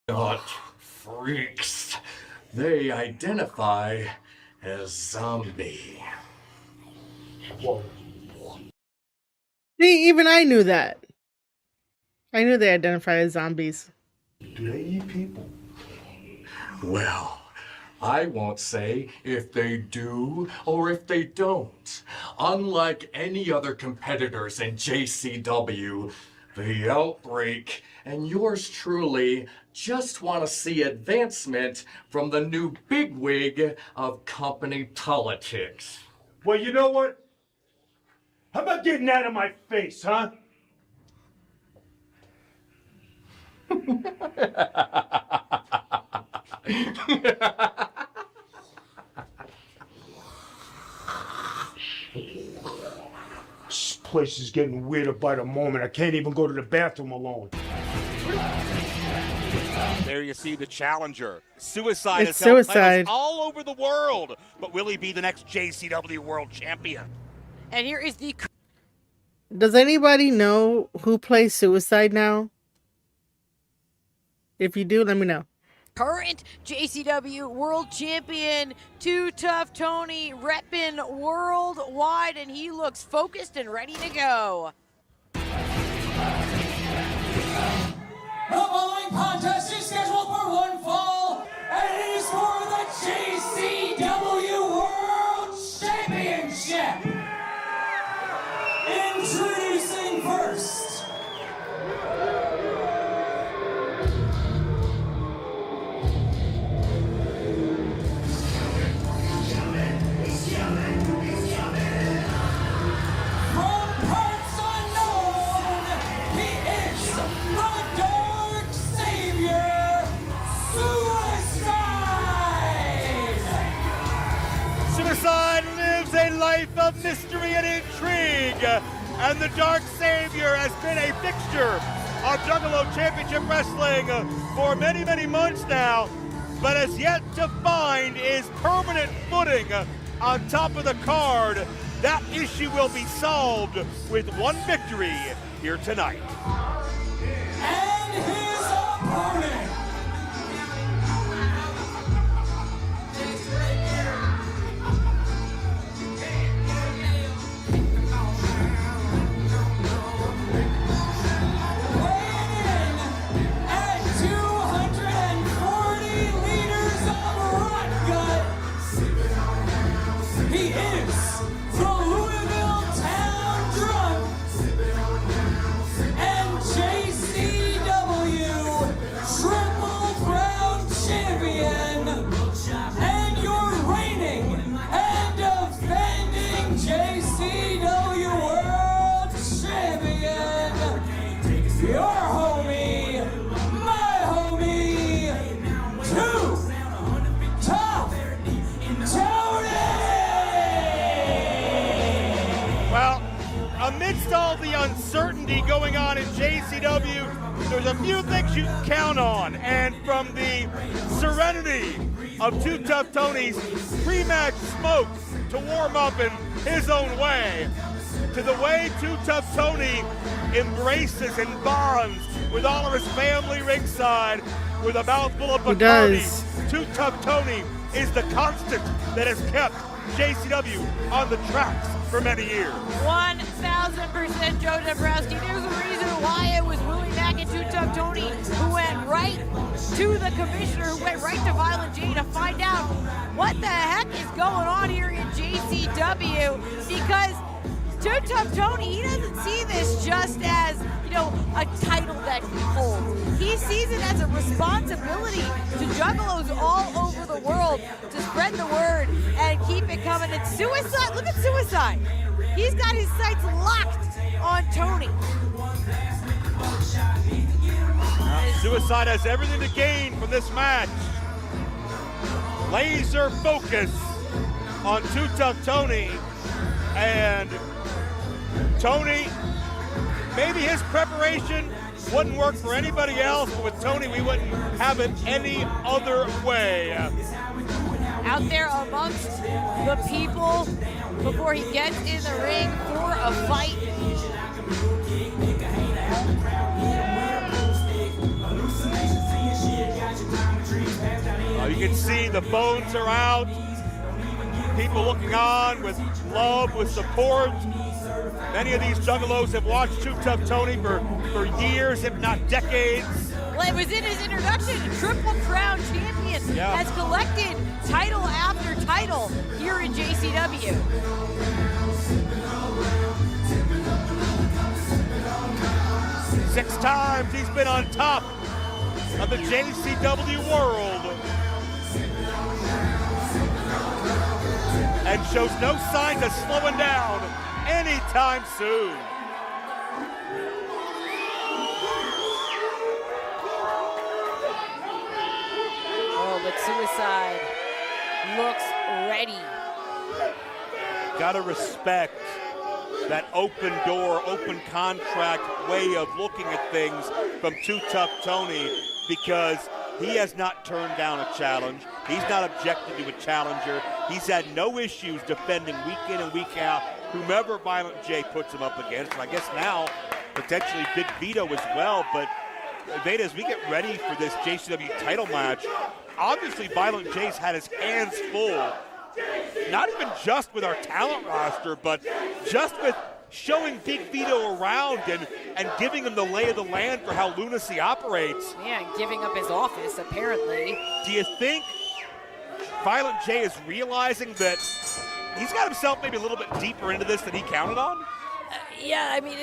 Not freaks. They identify as zombie. Whoa. See, even I knew that. I knew they identify as zombies. Do they eat people? Well, I won't say if they do or if they don't. Unlike any other competitors in JCW, the Outbreak and yours truly just want to see advancement from the new bigwig of company politics. Well, you know what? How about getting out of my face, huh? This place is getting weirder by the moment. I can't even go to the bathroom alone. There you see the challenger. Suicide It's has held Suicide. titles all over the world. But will he be the next JCW World Champion? and here is the Does anybody know who plays Suicide now? If you do, let me know. current JCW World Champion, Too Tough Tony, repping worldwide, and he looks focused and ready to go. The following contest is scheduled for one fall, and it is for the JCW World Championship. Introducing first. From parts unknown, he is the Dark Savior, Suicide! Suicide lives a life of mystery and intrigue, and the Dark Savior has been a fixture of Juggalo Championship Wrestling for many, many months now, but has yet to find his permanent footing on top of the card. That issue will be solved with one victory here tonight. And his opponent. At 240 liters of rot gut, he is the Louisville Town Monday going on in JCW. There's a few things you can count on, and from the serenity of Too Tough Tony's pre-match smoke to warm up in his own way, to the way Too Tough Tony embraces and bonds with all of his family ringside with a mouthful of Bacardi. Too Tough Tony is the constant that has kept JCW on the tracks for many years. 1,000% Joe Dombrowski. There's a reason why it was Willie Mack and Too Tough Tony who went right to the commissioner, who went right to Violent J to find out what the heck is going on here in JCW, because Too Tough Tony, he doesn't see this just as, a title that he holds. He sees it as a responsibility to juggalos all over the world to spread the word and keep it coming. And Suicide, look at Suicide. He's got his sights locked on Tony. Suicide has everything to gain from this match. Laser focus on Too Tough Tony, and Tony, maybe his preparation wouldn't work for anybody else, but with Tony, we wouldn't have it any other way. Out there amongst the people before he gets in the ring for a fight. You can see the bones are out. People looking on with love, with support. Many of these juggalos have watched Too Tough Tony for years, if not decades. Well, it was in his introduction. Triple Crown champion has collected title after title here in JCW. Six times he's been on top of the JCW world, and shows no signs of slowing down anytime soon. Oh, but Suicide looks ready. Gotta respect that open door, open contract way of looking at things from Too Tough Tony, because he has not turned down a challenge. He's not objected to a challenger. He's had no issues defending week in and week out whomever Violent J puts him up against. And I guess now, potentially Big Vito as well. But Veda, as we get ready for this JCW title match, obviously Violent J's had his hands full, not even just with our talent roster, but just with showing Big Vito around and giving him the lay of the land for how Lunacy operates. Yeah, and giving up his office, apparently. Do you think Violent J is realizing that he's got himself maybe a little bit deeper into this than he counted on? Yeah, I mean,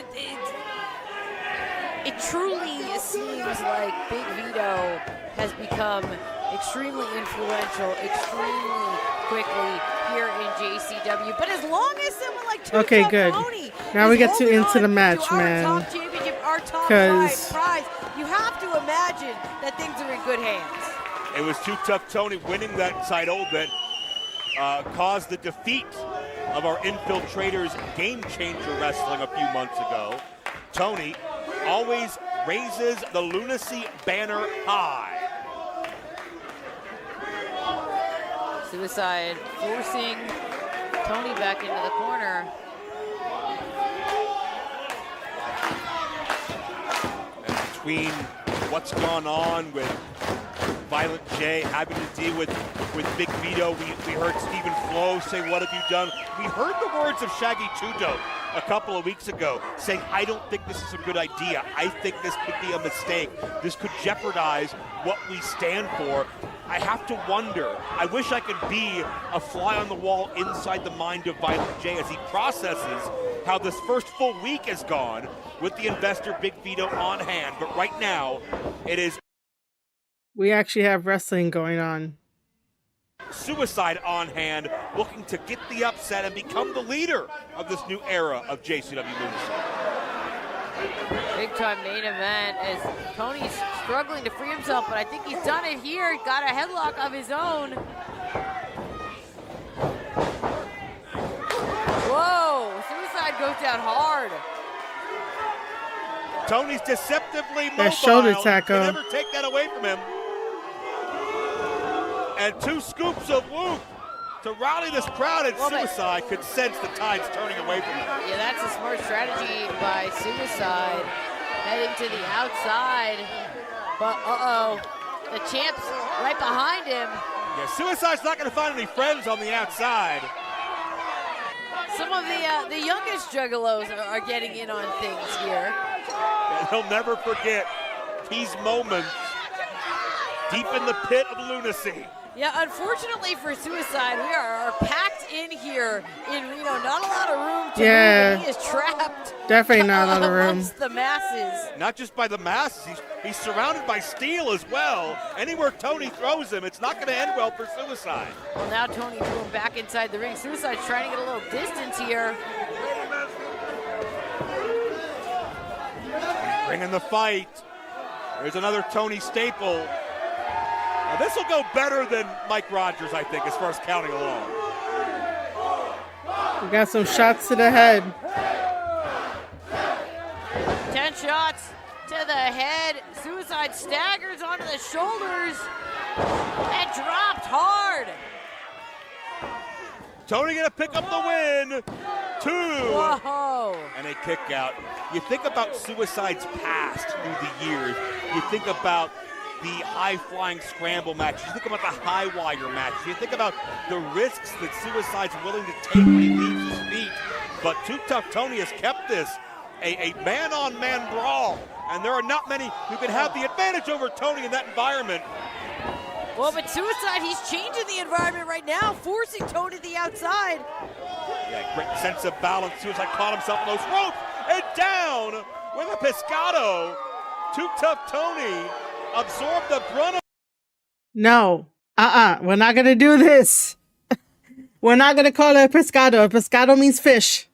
it truly seems like Big Vito has become extremely influential, extremely quickly here in JCW. But as long as someone like Too Okay, Tough good. Tony Now we get holding into the on match, to our man. top championship, our top prize, you have to imagine that things are in good hands. It was Too Tough Tony winning that title that caused the defeat of our Infiltrators Game Changer Wrestling a few months ago. Tony always raises the Lunacy banner high. Suicide forcing Tony back into the corner. And between what's gone on with Violent J having to deal with Big Vito, we heard Stephen Flo say, "What have you done?" We heard the words of Shaggy Two-Dope a couple of weeks ago saying, "I don't think this is a good idea. I think this could be a mistake. This could jeopardize what we stand for." I have to wonder, I wish I could be a fly on the wall inside the mind of Violent J as he processes how this first full week has gone with the investor Big Vito on hand. But right now, it is We actually have wrestling going on. Suicide on hand, looking to get the upset and become the leader of this new era of JCW Lunacy. Big time main event as Tony's struggling to free himself, but I think he's done it here. Got a headlock of his own. Whoa, Suicide goes down hard. Tony's deceptively mobile. That shoulder You tackle. can never take that away from him. And 2 scoops of whoop to rally this crowd, and Suicide could sense the tides turning away from him. Yeah, that's a smart strategy by Suicide, heading to the outside. But the champ's right behind him. Yeah, Suicide's not going to find any friends on the outside. Some of the youngest juggalos are getting in on things here. And he'll never forget these moments deep in the pit of lunacy. Yeah, unfortunately for Suicide, we are packed in here in Reno. Not a lot of room to move, and he is trapped. Definitely not a lot of room. Amongst the masses. Not just by the masses, he's surrounded by steel as well. Anywhere Tony throws him, it's not going to end well for Suicide. Well, now Tony drew him back inside the ring. Suicide's trying to get a little distance here. Bringing the fight. There's another Tony staple. Now, this will go better than Mike Rogers, I think, as far as counting along. We got some shots to the head. 10 shots to the head. Suicide staggers onto the shoulders and dropped hard. Tony gonna pick up the win. 2. Whoa. And a kick out. You think about Suicide's past through the years. You think about the high-flying scramble matches. You think about the high-wire matches. You think about the risks that Suicide's willing to take when he leaves his feet. But Too Tough Tony has kept this a man-on-man brawl. And there are not many who can have the advantage over Tony in that environment. Well, but Suicide, he's changing the environment right now, forcing Tony to the outside. Yeah, great sense of balance. Suicide caught himself on those ropes and down with a pescado. Too Tough Tony absorbed the brunt of. No. We're not going to do this. We're not going to call it a pescado. A pescado means fish.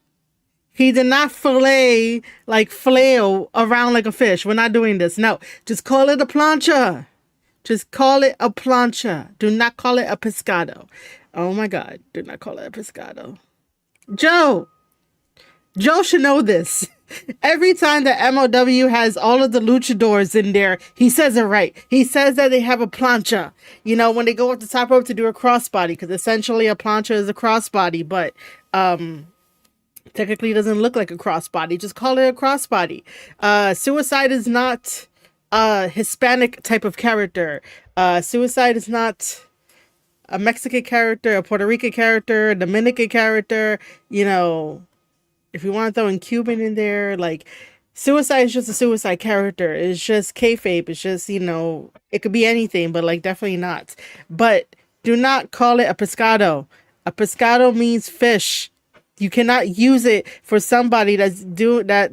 He did not flail around like a fish. We're not doing this. No. Just call it a plancha. Just call it a plancha. Do not call it a pescado. Oh my God. Do not call it a pescado. Joe should know this. Every time that MOW has all of the luchadors in there, he says it right. He says that they have a plancha. You know, when they go up the top rope to do a crossbody, because essentially a plancha is a crossbody, but technically it doesn't look like a crossbody. Just call it a crossbody. Suicide is not a Hispanic type of character. Suicide is not a Mexican character, a Puerto Rican character, a Dominican character, you know. If you want to throw in Cuban in there, like, Suicide is just a Suicide character. It's just kayfabe. It's just, you know, it could be anything, but like definitely not. But do not call it a pescado. A pescado means fish. You cannot use it for somebody that's doing a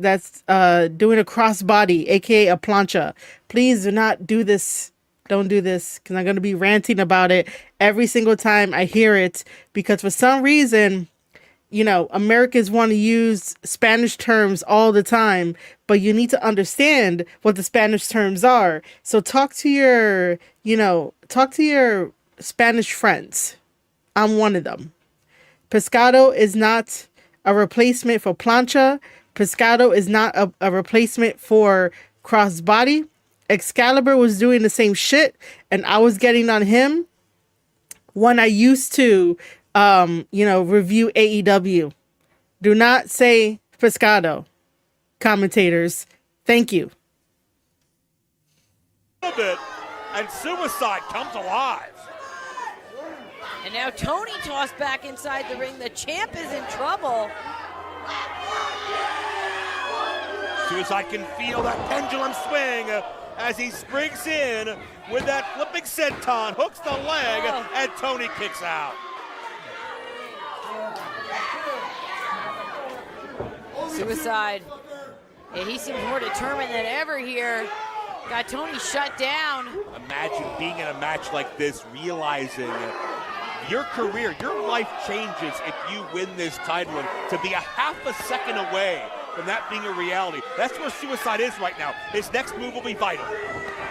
crossbody, aka a plancha. Please do not do this. Don't do this, because I'm going to be ranting about it every single time I hear it, because for some reason, you know, Americans want to use Spanish terms all the time, but you need to understand what the Spanish terms are. So talk to your Spanish friends. I'm one of them. Pescado is not a replacement for plancha. Pescado is not a replacement for crossbody. Excalibur was doing the same shit, and I was getting on him when I used to review AEW. Do not say pescado, commentators. Thank you. A bit, and Suicide comes alive. And now Tony tossed back inside the ring. The champ is in trouble. Suicide can feel that pendulum swing as he springs in with that flipping senton, hooks the leg, and Tony kicks out. Suicide. Yeah, he seems more determined than ever here. Got Tony shut down. Imagine being in a match like this, realizing your career, your life changes if you win this title, and to be a half a second away from that being a reality. That's where Suicide is right now. His next move will be vital.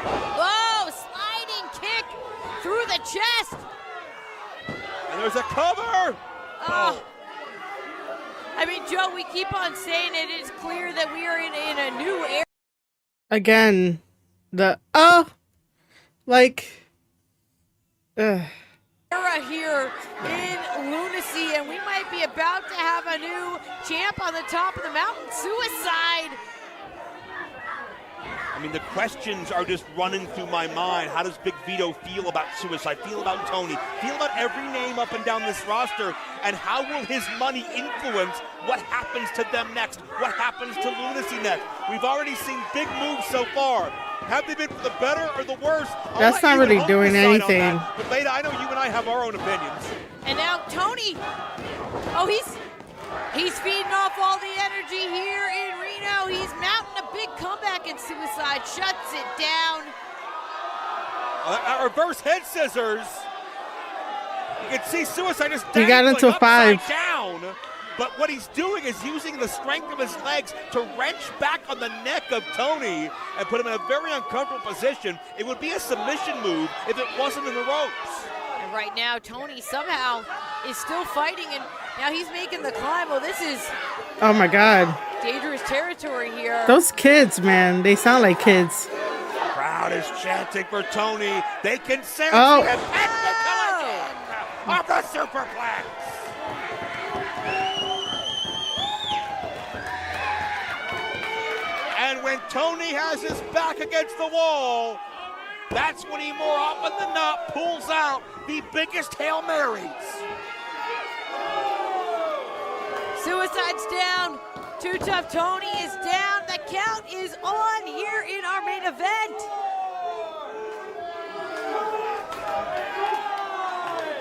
Oh, sliding kick through the chest. And there's a cover. Oh. I mean, Joe, we keep on saying it is clear that we are in a new era. Again, the like Era here in Lunacy, and we might be about to have a new champ on the top of the mountain. Suicide. I mean, the questions are just running through my mind. How does Big Vito feel about Suicide? Feel about Tony? Feel about every name up and down this roster? And how will his money influence what happens to them next? What happens to Lunacy next? We've already seen big moves so far. Have they been for the better or the worse? That's not really doing anything. But Beta, I know you and I have our own opinions. And now Tony. Oh, he's feeding off all the energy here in Reno. He's mounting a big comeback, and Suicide shuts it down. A reverse head scissors. You can see Suicide just he got into a 5 down. But what he's doing is using the strength of his legs to wrench back on the neck of Tony and put him in a very uncomfortable position. It would be a submission move if it wasn't in the ropes. And right now, Tony somehow is still fighting, and now he's making the climb. Well, this is Oh my God. dangerous territory here. Those kids, man, they sound like kids. Crowd is chanting for Tony. They can sense Oh. the technical of the superplex. And when Tony has his back against the wall, that's when he more often than not pulls out the biggest Hail Marys. Suicide's down. Too Tough Tony is down. The count is on here in our main event.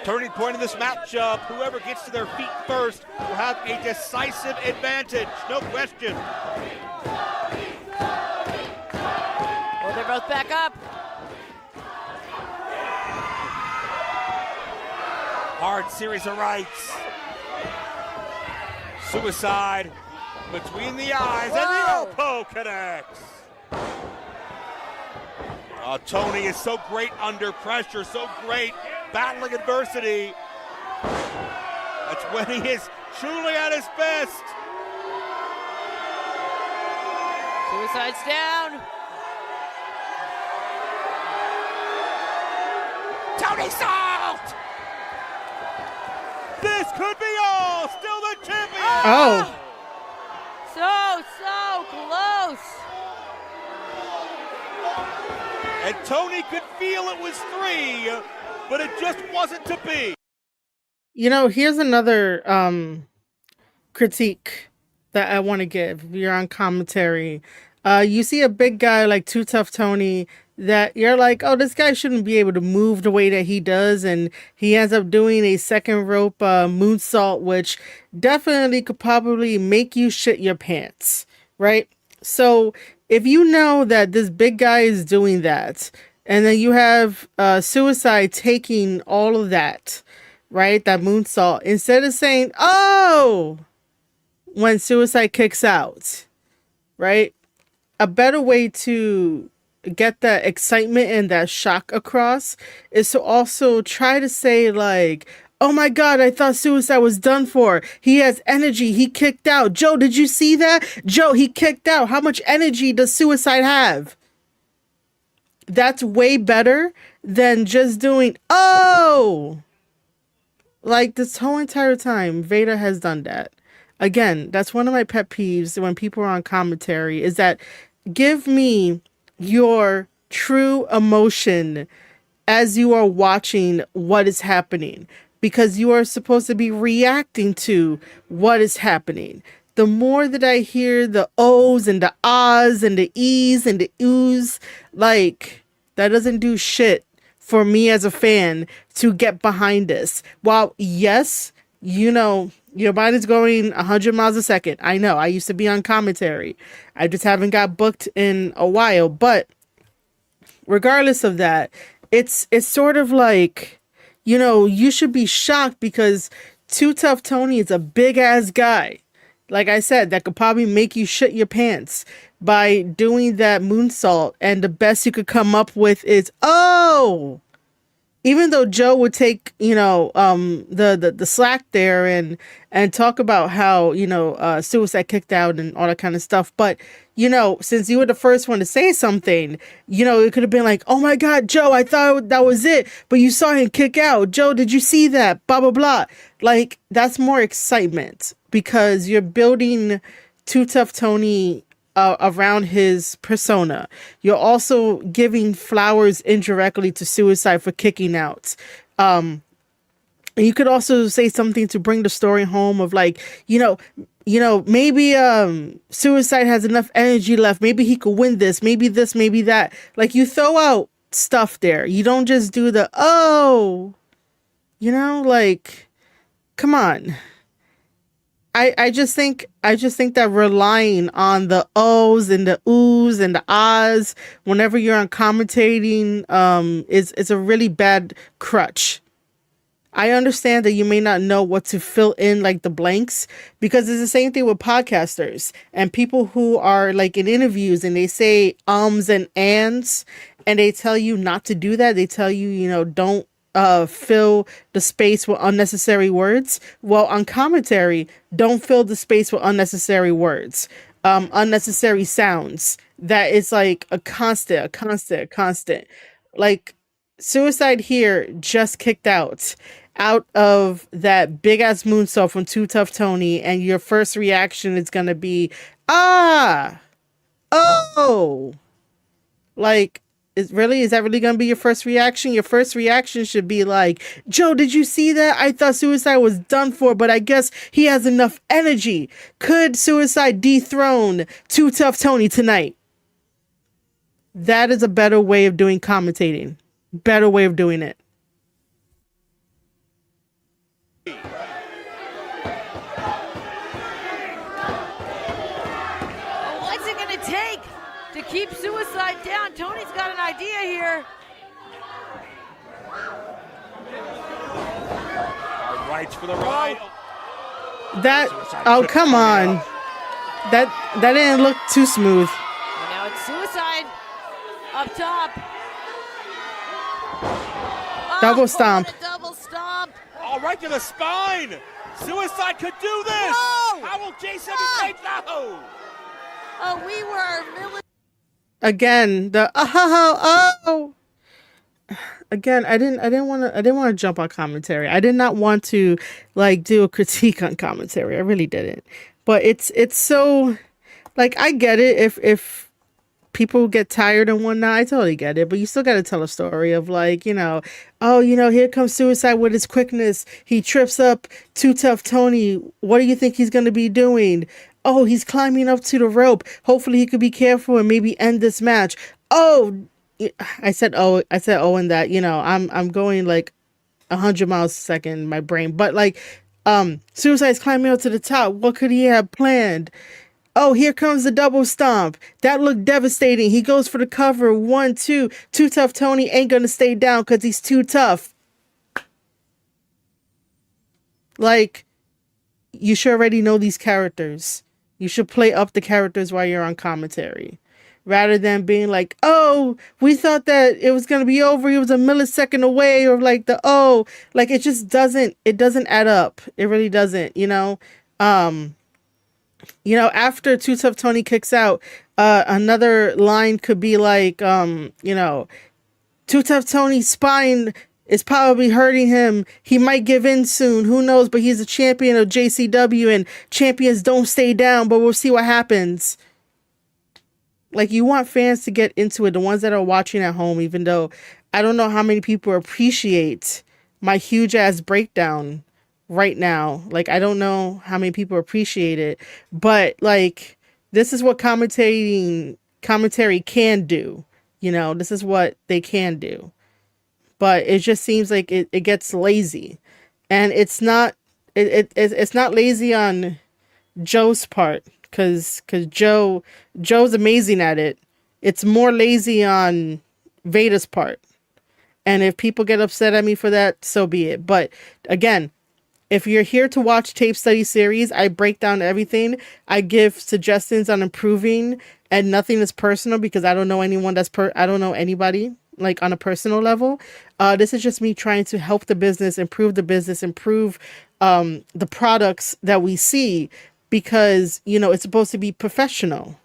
Turning point in this matchup, whoever gets to their feet first will have a decisive advantage, no question. Well, they're both back up. Hard series of rights. Suicide between the eyes, and the elbow connects. Tony is so great under pressure, so great battling adversity. That's when he is truly at his best. Suicide's down. Tony Salt! This could be all. Still the champion. Oh. So close. And Tony could feel it was 3, but it just wasn't to be. You know, here's another critique that I want to give. If you're on commentary, you see a big guy like Too Tough Tony that you're like, oh, this guy shouldn't be able to move the way that he does, and he ends up doing a second rope moonsault, which definitely could probably make you shit your pants, right? So if you know that this big guy is doing that, and then you have Suicide taking all of that, right, that moonsault, instead of saying, oh, when Suicide kicks out, right, a better way to get that excitement and that shock across is to also try to say like, oh my God, I thought Suicide was done for. He has energy. He kicked out. Joe, did you see that? Joe, he kicked out. How much energy does Suicide have? That's way better than just doing, oh, like this whole entire time, Vader has done that. Again, that's one of my pet peeves when people are on commentary is that give me your true emotion as you are watching what is happening, because you are supposed to be reacting to what is happening. The more that I hear the O's and the ahs and the E's and the oohs, like that doesn't do shit for me as a fan to get behind this. While yes, you know, your body's going 100 miles a second. I know. I used to be on commentary. I just haven't got booked in a while. But regardless of that, it's sort of like, you know, you should be shocked because Too Tough Tony is a big ass guy. Like I said, that could probably make you shit your pants by doing that moonsault. And the best you could come up with is, oh, even though Joe would take, the slack there and talk about how, Suicide kicked out and all that kind of stuff. But, since you were the first one to say something, it could have been like, oh my God, Joe, I thought that was it. But you saw him kick out. Joe, did you see that? Blah, blah, blah. Like, that's more excitement because you're building Too Tough Tony around his persona. You're also giving flowers indirectly to Suicide for kicking out. And you could also say something to bring the story home of like, maybe Suicide has enough energy left. Maybe he could win this, maybe that. Like, you throw out stuff there. You don't just do the, like, come on. I just think that relying on the ohs and the oohs and the ahs whenever you're on commentating is a really bad crutch. I understand that you may not know what to fill in like the blanks, because it's the same thing with podcasters and people who are like in interviews and they say ums and ands and they tell you not to do that. They tell you, don't fill the space with unnecessary words. Well, on commentary, don't fill the space with unnecessary words, unnecessary sounds. That is like a constant. Like, Suicide here just kicked out of that big ass moonsault from Too Tough Tony, and your first reaction is gonna be, oh, like, is that really gonna be your first reaction? Your first reaction should be like, Joe, did you see that? I thought Suicide was done for, but I guess he has enough energy. Could Suicide dethrone Too Tough Tony tonight? That is a better way of doing commentating. Better way of doing it. What's it gonna take to keep Suicide down? Tony's got an idea here. Rights for the ride. Come on. That didn't look too smooth. And now it's Suicide up top. Double stomp. Double stomp. All right to the spine. Suicide could do this. No! How will JCW say no? Oh, we were military. Again, Again, I didn't want to jump on commentary. I did not want to like do a critique on commentary. I really didn't. But it's so, like, I get it if people get tired and whatnot. I totally get it. But you still got to tell a story of like, here comes Suicide with his quickness. He trips up Too Tough Tony. What do you think he's going to be doing? Oh, he's climbing up to the rope. Hopefully he could be careful and maybe end this match. Oh, I said in that, I'm going like 100 miles a second in my brain. But like, Suicide's climbing up to the top. What could he have planned? Oh, here comes the double stomp. That looked devastating. He goes for the cover. 1, 2. Too Tough Tony ain't gonna stay down because he's too tough. Like, you should already know these characters. You should play up the characters while you're on commentary. Rather than being like, oh, we thought that it was gonna be over. He was a millisecond away, or like like it just doesn't add up. It really doesn't, after Too Tough Tony kicks out, another line could be like, Too Tough Tony's spine is probably hurting him. He might give in soon. Who knows? But he's a champion of JCW and champions don't stay down, but we'll see what happens. Like, you want fans to get into it, the ones that are watching at home, even though I don't know how many people appreciate my huge ass breakdown right now. Like, I don't know how many people appreciate it, but like, this is what commentary can do. This is what they can do. But it just seems like it gets lazy, and it's not lazy on Joe's part, because Joe's amazing at it. It's more lazy on Veda's part. And if people get upset at me for that, so be it. But again, if you're here to watch Tape Study Series, I break down everything. I give suggestions on improving, and nothing is personal because I don't know anyone I don't know anybody. like on a personal level. This is just me trying to help the business, improve the products that we see, because, you know, it's supposed to be professional.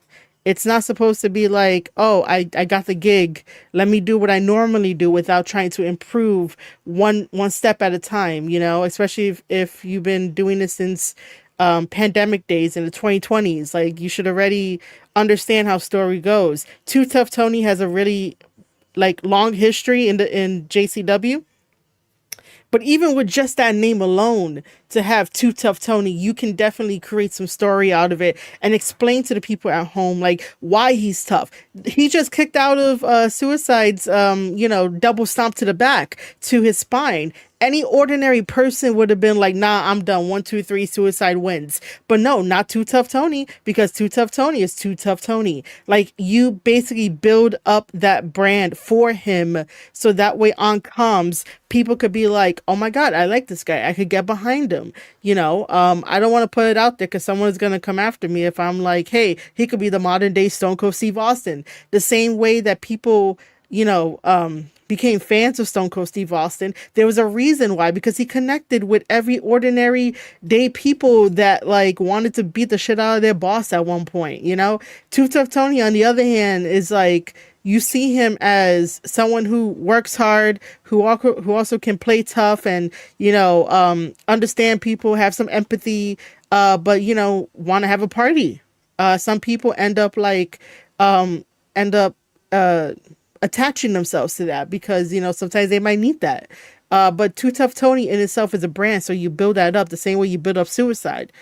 It's not supposed to be like, oh, I got the gig. Let me do what I normally do without trying to improve one step at a time, you know, especially if you've been doing this since pandemic days in the 2020s. Like, you should already understand how story goes. Too Tough Tony has a really like long history in JCW. But even with just that name alone, to have Too Tough Tony, you can definitely create some story out of it and explain to the people at home like why he's tough. He just kicked out of Suicide's double stomp to the back to his spine. Any ordinary person would have been like, nah, I'm done. 1, 2, 3, Suicide wins. But no, not Too Tough Tony, because Too Tough Tony is Too Tough Tony. Like, you basically build up that brand for him, so that way on comms, people could be like, oh my God, I like this guy. I could get behind him. You know, I don't want to put it out there because someone's going to come after me if I'm like, hey, he could be the modern day Stone Cold Steve Austin. The same way that people, became fans of Stone Cold Steve Austin. There was a reason why, because he connected with every ordinary day people that like wanted to beat the shit out of their boss at one point, you know? Too Tough Tony, on the other hand, is like, you see him as someone who works hard, who also can play tough and, understand people, have some empathy, but, want to have a party. Some people end up attaching themselves to that because, sometimes they might need that. But Too Tough Tony in itself is a brand, so you build that up the same way you build up Suicide.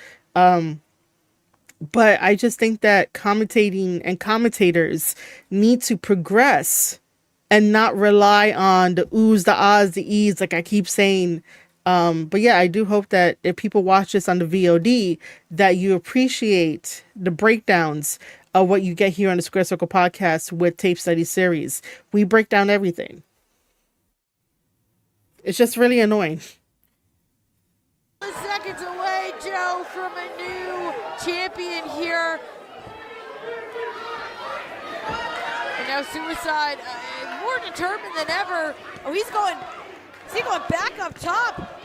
But I just think that commentating and commentators need to progress and not rely on the oohs, the ahs, the e's, like I keep saying. But yeah, I do hope that if people watch this on the VOD, that you appreciate the breakdowns of what you get here on the Square Circle podcast with Tape Study Series. We break down everything. It's just really annoying. Seconds away, Joe, from a new champion here. And now Suicide, more determined than ever. Oh, is he going back up top?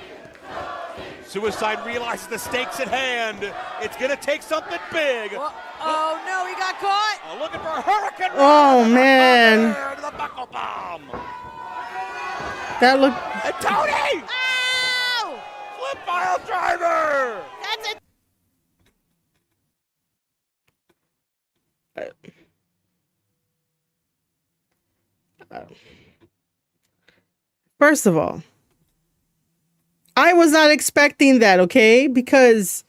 Suicide realizes the stakes at hand. It's going to take something big. Oh, no, he got caught. Looking for a hurricane. Oh, man. To the buckle bomb. That looked... And Tony! Ow! Flip file driver! That's it. First of all, I was not expecting that, okay? Because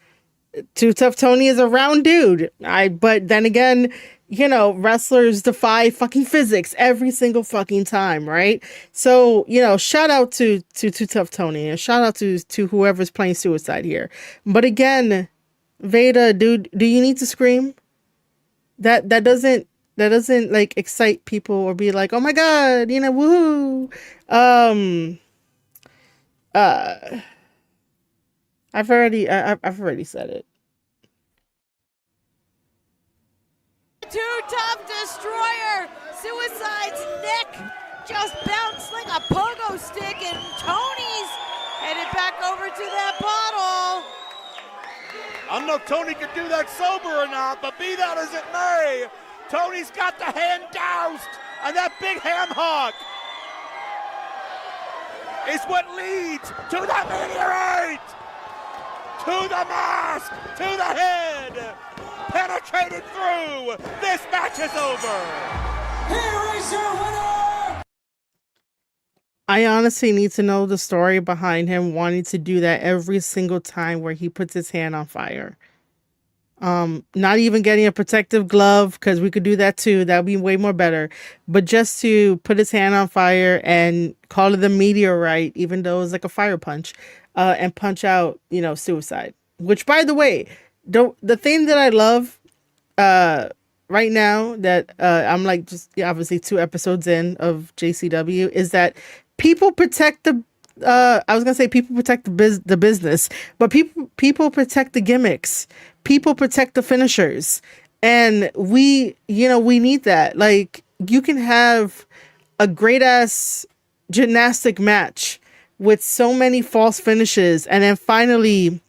Too Tough Tony is a round dude. But then again, wrestlers defy fucking physics every single fucking time, right? So, shout out to Too Tough Tony, and shout out to whoever's playing Suicide here. But again, Veda, dude, do you need to scream? That doesn't like excite people or be like, oh my God, woohoo. I've already said it. Too Tough Destroyer. Suicide's neck just bounced like a pogo stick, and Tony's headed back over to that bottle. I don't know if Tony can do that sober or not, but be that as it may, Tony's got the hand doused, and that big ham hock is what leads to the meteorite, to the mask, to the head, penetrated through. This match is over. Here is your winner. I honestly need to know the story behind him wanting to do that every single time where he puts his hand on fire. Not even getting a protective glove, because we could do that too. That would be way more better. But just to put his hand on fire and call it the meteorite, even though it was like a fire punch, and punch out, Suicide. Which, by the way, the thing that I love right now that I'm like just obviously 2 episodes in of JCW is that people protect the I was gonna say people protect the business, but people protect the gimmicks. People protect the finishers, and we need that. Like, you can have a great ass gymnastic match with so many false finishes, and then finally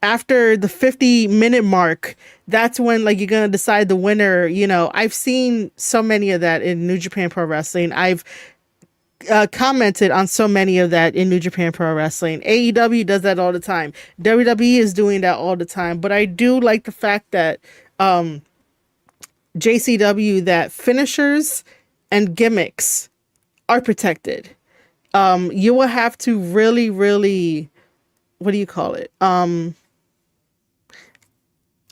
after the 50-minute mark, that's when like you're gonna decide the winner. You know, I've seen so many of that in New Japan Pro Wrestling. I've commented on so many of that in New Japan Pro Wrestling. AEW does that all the time. WWE is doing that all the time. But I do like the fact that JCW, that finishers and gimmicks are protected. You will have to really, really, what do you call it?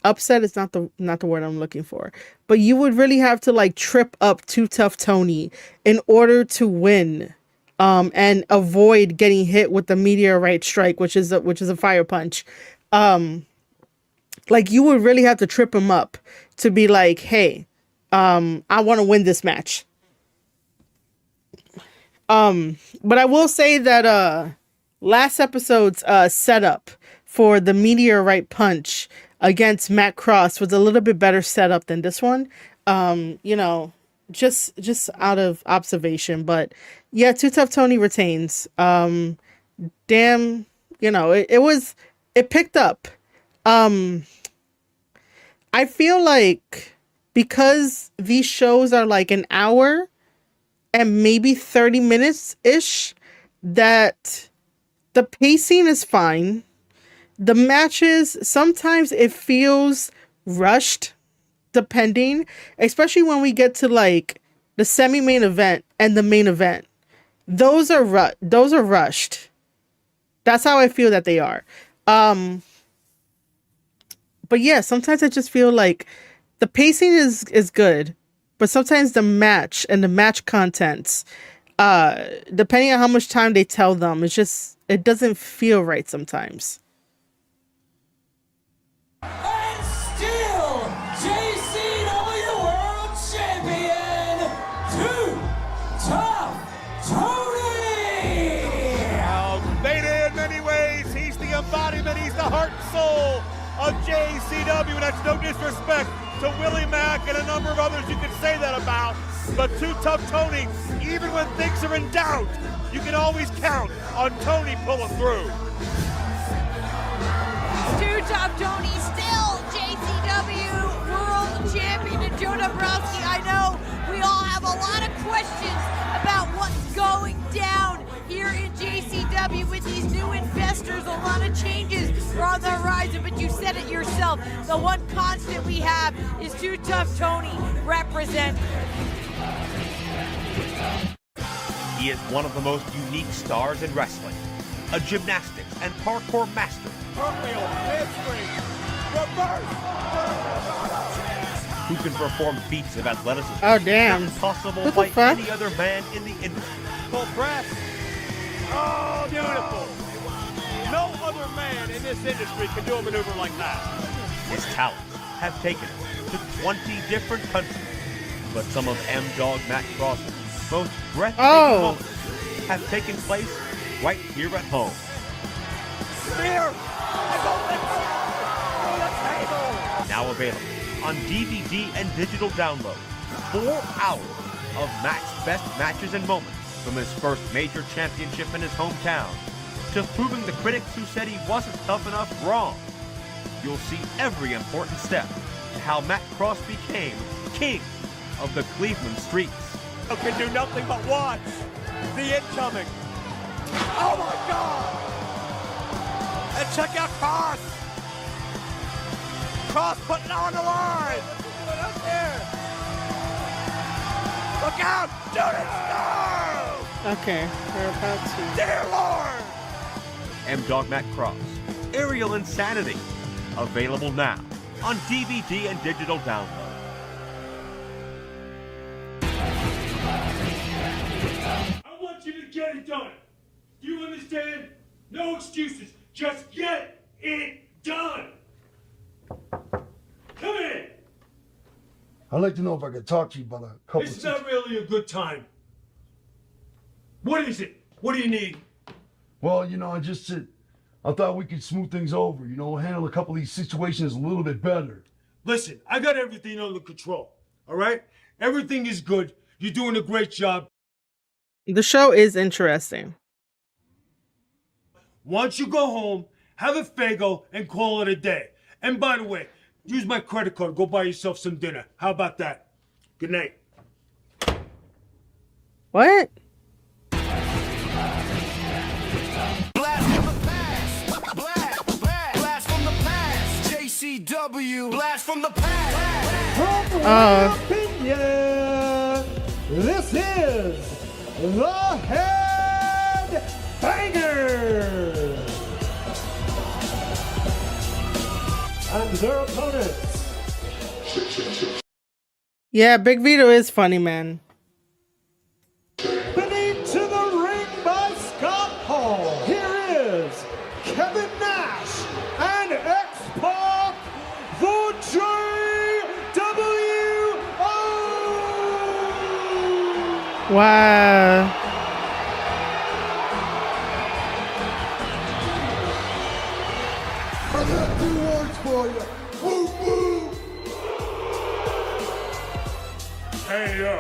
Upset is not the word I'm looking for, but you would really have to like trip up Too Tough Tony in order to win, and avoid getting hit with the meteorite strike, which is a fire punch. Like you would really have to trip him up to be like, hey, I want to win this match. But I will say that last episode's setup for the meteorite punch against Matt Cross was a little bit better setup than this one. You know, just out of observation, but yeah, Too Tough Tony retains. Damn, you know, it picked up. I feel like because these shows are like an hour and maybe 30 minutes ish, that the pacing is fine. The matches, sometimes it feels rushed, depending, especially when we get to like the semi-main event and the main event. Those are rushed. That's how I feel that they are. But yeah, sometimes I just feel like the pacing is good, but sometimes the match and the match contents, depending on how much time they tell them, it doesn't feel right sometimes. And still, JCW World Champion, Too Tough Tony! Beta in many ways, he's the embodiment, he's the heart and soul of JCW, and that's no disrespect to Willie Mack and a number of others you could say that about, but Too Tough Tony, even when things are in doubt, you can always count on Tony pulling through. Too Tough Tony, still JCW World Champion, and Joe Dombrowski. I know we all have a lot of questions about what's going down here in JCW with these new investors. A lot of changes are on the horizon, but you said it yourself. The one constant we have is Too Tough Tony represent. He is one of the most unique stars in wrestling, a gymnastics and parkour master. Who can perform feats of athleticism Oh damn! impossible by any other man in the industry. Full press. Oh, beautiful. No other man in this industry can do a maneuver like that. His talents have taken him to 20 different countries, but some of M-Dog Matt Cross's most breathtaking moments have taken place right here at home. Spear! Now available on DVD and digital download. 4 hours of Matt's best matches and moments from his first major championship in his hometown to proving the critics who said he wasn't tough enough wrong. You'll see every important step to how Matt Cross became king of the Cleveland streets. You can do nothing but watch the incoming. Oh my God! And check out Cross! Cross putting it on the line! Up there! Look out! Dude, Okay, we're about to. Dear Lord! M-Dog Matt Cross, Aerial Insanity. Available now on DVD and digital download. I want you to get it done. Do you understand? No excuses. Just get it done. Come in. I'd like to know if I could talk to you about a couple It's not really a good time. What is it? What do you need? Well, you know, I thought we could smooth things over, you know, handle a couple of these situations a little bit better. Listen, I got everything under control, all right? Everything is good. You're doing a great job. The show is interesting. Why don't you go home, have a Faygo, and call it a day? And by the way, use my credit card. Go buy yourself some dinner. How about that? Good night. What? Blast from the past. JCW. Blast from the past. This is the Head Banger. And their opponents. Yeah, Big Vito is funny, man. Beneath to the ring by Scott Hall. Here is Kevin Nash and X-Pac, the JWO. Wow. I got 2 words for you. Woo woo. Hey, yo.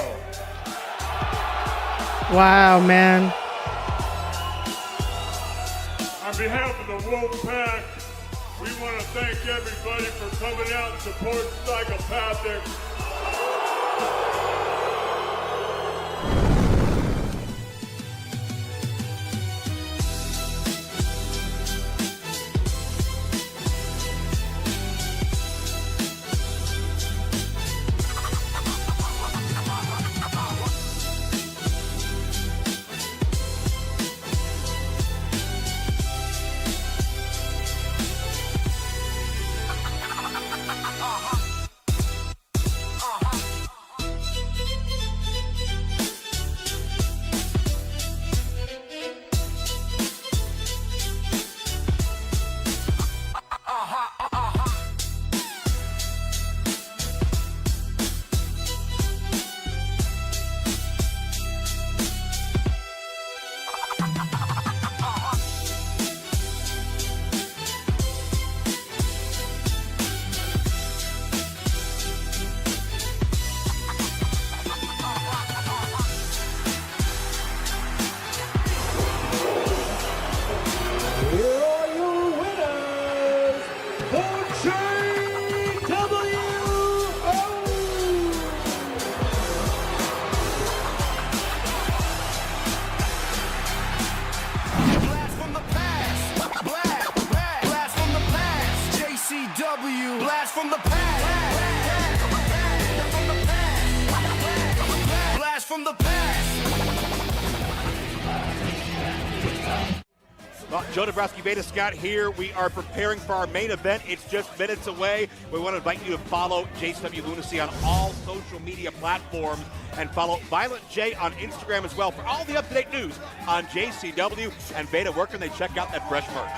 Wow, man. On behalf of the Wolfpack, we want to thank everybody for coming out and supporting Psychopathic. from the past. Blast from the past. Well, Joe Dabrowski, Beta Scout here. We are preparing for our main event. It's just minutes away. We want to invite you to follow JCW Lunacy on all social media platforms and follow Violent J on Instagram as well for all the up-to-date news on JCW. And Beta, where can they check out that fresh merch?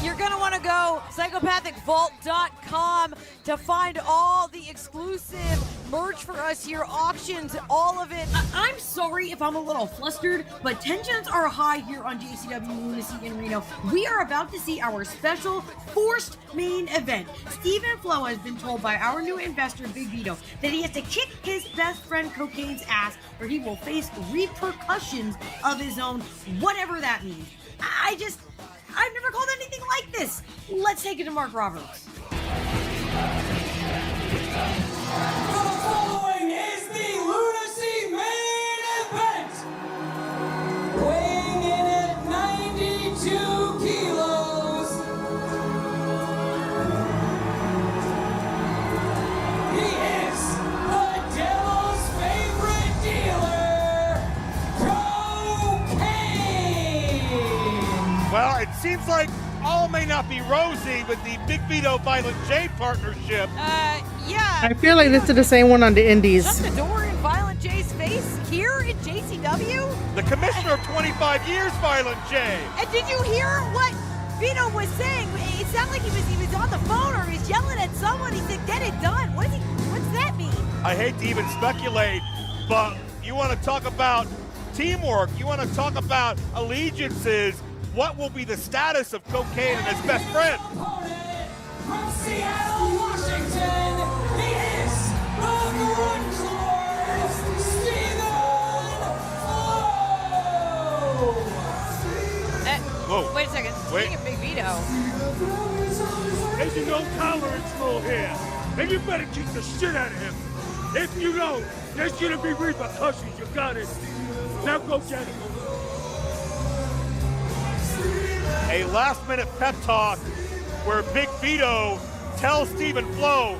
You're going to want to go psychopathicvault.com to find all the exclusive merch for us here, auctions, all of it. I'm sorry if I'm a little flustered, but tensions are high here on JCW Lunacy in Reno. We are about to see our special forced main event. Stephen Flo has been told by our new investor, Big Vito, that he has to kick his best friend Cocaine's ass or he will face repercussions of his own, whatever that means. I've never called anything like this. Let's take it to Mark Roberts. The following is the Lunacy main event. Weighing in at 92 kilos. He is the devil's favorite dealer, Cocaine. Well, it seems like all may not be rosy with the Big Vito Violent J partnership. Yeah. I feel like this is the same one on the Indies. Shut the door in Violent J's face here in JCW? The commissioner of 25 years, Violent J. And did you hear what Vito was saying? It sounded like he was on the phone or he was yelling at someone. He said, "Get it done." What's that mean? I hate to even speculate, but you want to talk about teamwork, you want to talk about allegiances. What will be the status of Cocaine and his best friend? From Seattle, Washington, he is the Grunge Lord, Stephen Flo. Whoa. Wait a second. Speaking of Big Vito. There's a no tolerance rule here, and you better keep the shit out of him. If you don't, there's gonna be repercussions. You got it. Now go get him. A last-minute pep talk where Big Vito tells Stephen Flo,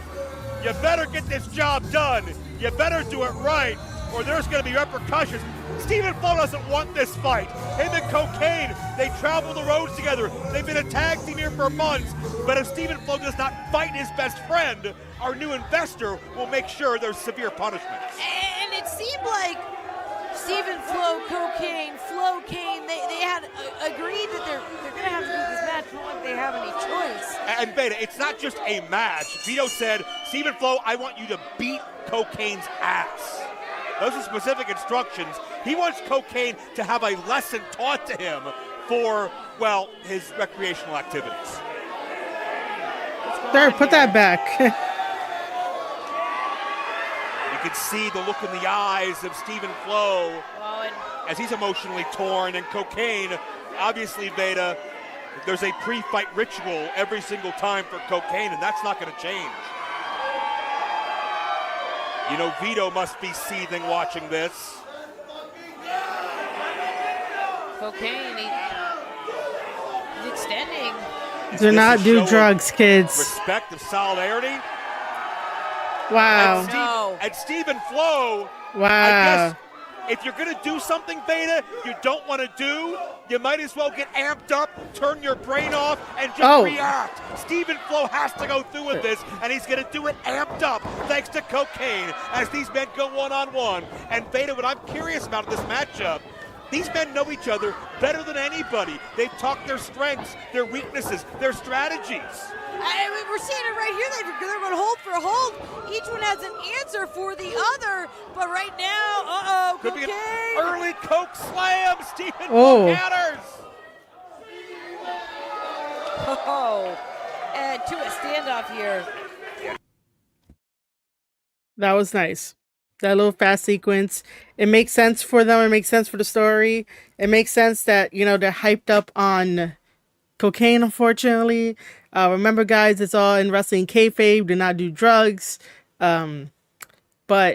you better get this job done. You better do it right, or there's going to be repercussions. Stephen Flo doesn't want this fight. Him and Cocaine, they travel the roads together. They've been a tag team here for months. But if Stephen Flo does not fight his best friend, our new investor will make sure there's severe punishment. And it seemed like Stephen Flo, Cocaine, they had agreed that they're going to have to do this match. It's not like they have any choice. And Beta, it's not just a match. Vito said, Stephen Flo, I want you to beat Cocaine's ass. Those are specific instructions. He wants Cocaine to have a lesson taught to him for, well, his recreational activities. There, put that back. You can see the look in the eyes of Stephen Flo as he's emotionally torn, and Cocaine, obviously, Beta, there's a pre-fight ritual every single time for Cocaine, and that's not going to change. You know, Vito must be seething watching this. Cocaine, he's extending. Do not do drugs, kids. Respect and solidarity. Wow. And Stephen Flo, Wow. I guess if you're going to do something, Beta, you don't want to do, you might as well get amped up, turn your brain off, and just react. Stephen Flo has to go through with this, and he's going to do it amped up thanks to Cocaine as these men go one-on-one. And Beta, what I'm curious about in this matchup, these men know each other better than anybody. They've talked their strengths, their weaknesses, their strategies. I mean, we're seeing it right here. They're going hold for hold. Each one has an answer for the other. But right now, Could Cocaine. be an early Coke slam. Stephen Flo counters. And to a standoff here. That was nice. That little fast sequence. It makes sense for them. It makes sense for the story. It makes sense that, you know, they're hyped up on Cocaine, unfortunately. Remember, guys, it's all in wrestling kayfabe. Do not do drugs. But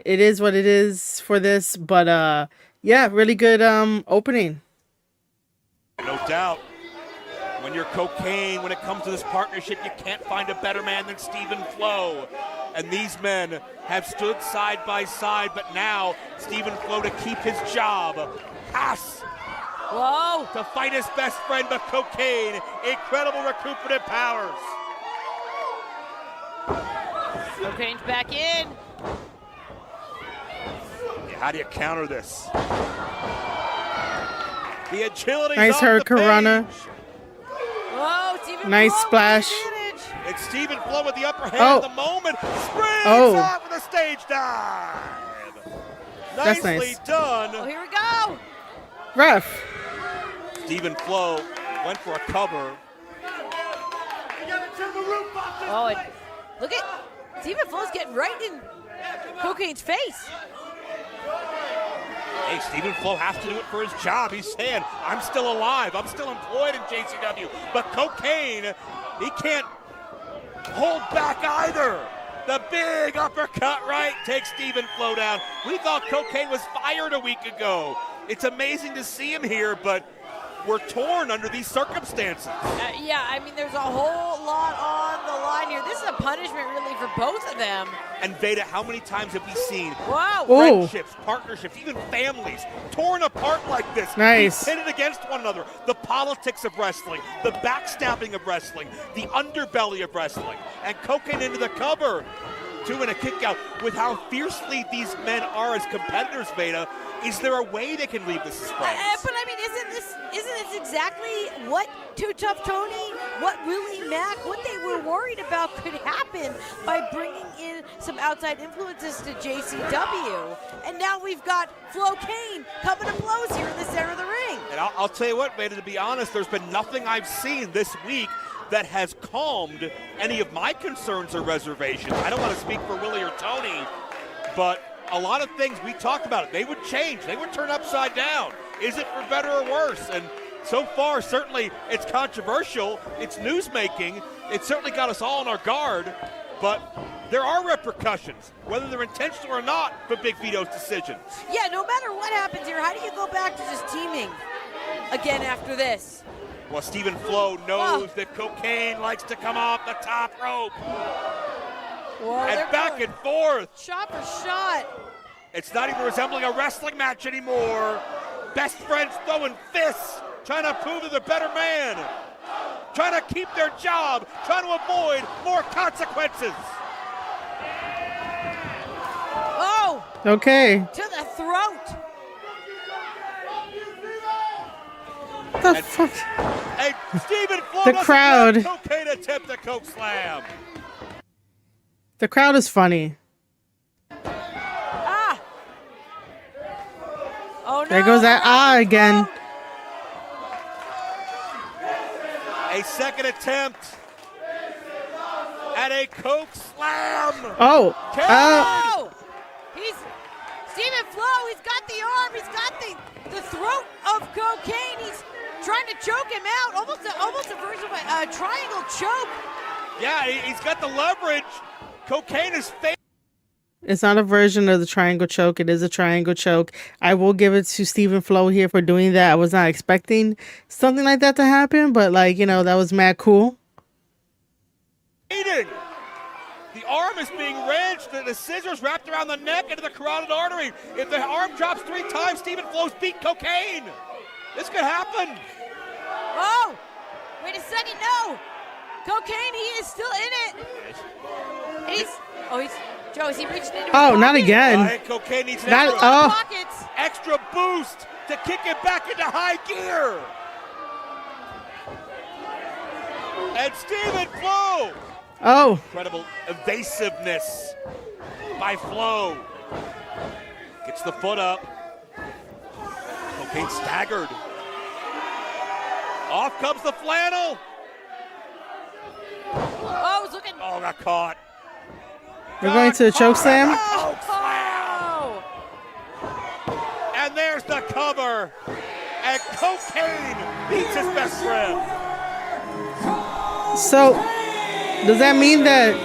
it is what it is for this. But, yeah, really good opening. No doubt. When you're Cocaine, when it comes to this partnership, you can't find a better man than Stephen Flo. And these men have stood side by side, but now Stephen Flo, to keep his job, has to fight his best friend, but Cocaine, incredible recuperative powers. Cocaine's back in. How do you counter this? The agility. Nice hurricanrana. Nice splash. It's Stephen Flo with the upper hand at the moment. Springs out with a stage dive. That's Nicely nice. done. Oh, here we go. Ref. Stephen Flo went for a cover. Oh, and look at Stephen Flo's getting right in Cocaine's face. Hey, Stephen Flo has to do it for his job. He's saying, I'm still alive. I'm still employed in JCW. But Cocaine, he can't hold back either. The big uppercut right takes Stephen Flo down. We thought Cocaine was fired a week ago. It's amazing to see him here, but we're torn under these circumstances. Yeah, I mean, there's a whole lot on the line here. This is a punishment, really, for both of them. And Veda, how many times have we seen friendships, partnerships, even families torn apart like this? Nice. Pitted against one another. The politics of wrestling, the backstabbing of wrestling, the underbelly of wrestling. And Cocaine into the cover. 2 and a kick out. With how fiercely these men are as competitors, Veda, is there a way they can leave this as friends? But I mean, isn't this exactly what Too Tough Tony, what Willie Mack, what they were worried about could happen by bringing in some outside influences to JCW? And now we've got Flo Kane coming to blows here in the center of the ring. And I'll tell you what, Veda, to be honest, there's been nothing I've seen this week that has calmed any of my concerns or reservations. I don't want to speak for Willie or Tony, but a lot of things, we talked about it, they would change. They would turn upside down. Is it for better or worse? And so far, certainly it's controversial. It's news-making. It certainly got us all on our guard. But there are repercussions, whether they're intentional or not, for Big Vito's decisions. Yeah, no matter what happens here, how do you go back to just teaming again after this? Well, Stephen Flo knows that Cocaine likes to come off the top rope. Well, and back and forth. Shot for shot. It's not even resembling a wrestling match anymore. Best friends throwing fists, trying to prove they're the better man. Trying to keep their job, trying to avoid more consequences. Oh! Okay. To the throat. The fuck? Hey, Stephen Flo The crowd. Cocaine attempt a coke slam. The crowd is funny. Ah! Oh no! There goes that again. A second attempt at a coke slam. Oh. He's Stephen Flo. He's got the arm. He's got the throat of Cocaine. He's trying to choke him out. Almost a version of a triangle choke. Yeah, he's got the leverage. Cocaine is fake. It's not a version of the triangle choke. It is a triangle choke. I will give it to Stephen Flo here for doing that. I was not expecting something like that to happen, but like, you know, that was mad cool. The arm is being wrenched. The scissors wrapped around the neck into the carotid artery. If the arm drops 3 times, Stephen Flo's beat Cocaine. This could happen. Oh, wait a second. No. Cocaine, he is still in it. Joe, is he reaching into his Oh, not pocket? again. Cocaine needs Not, extra boost to kick it back into high gear. And Stephen Flo. Oh. Incredible evasiveness by Flo. Gets the foot up. Cocaine staggered. Off comes the flannel. Oh, he's looking. Oh, got caught. We're going to the choke slam. Oh. And there's the cover. And Cocaine beats his best friend. So, does that mean that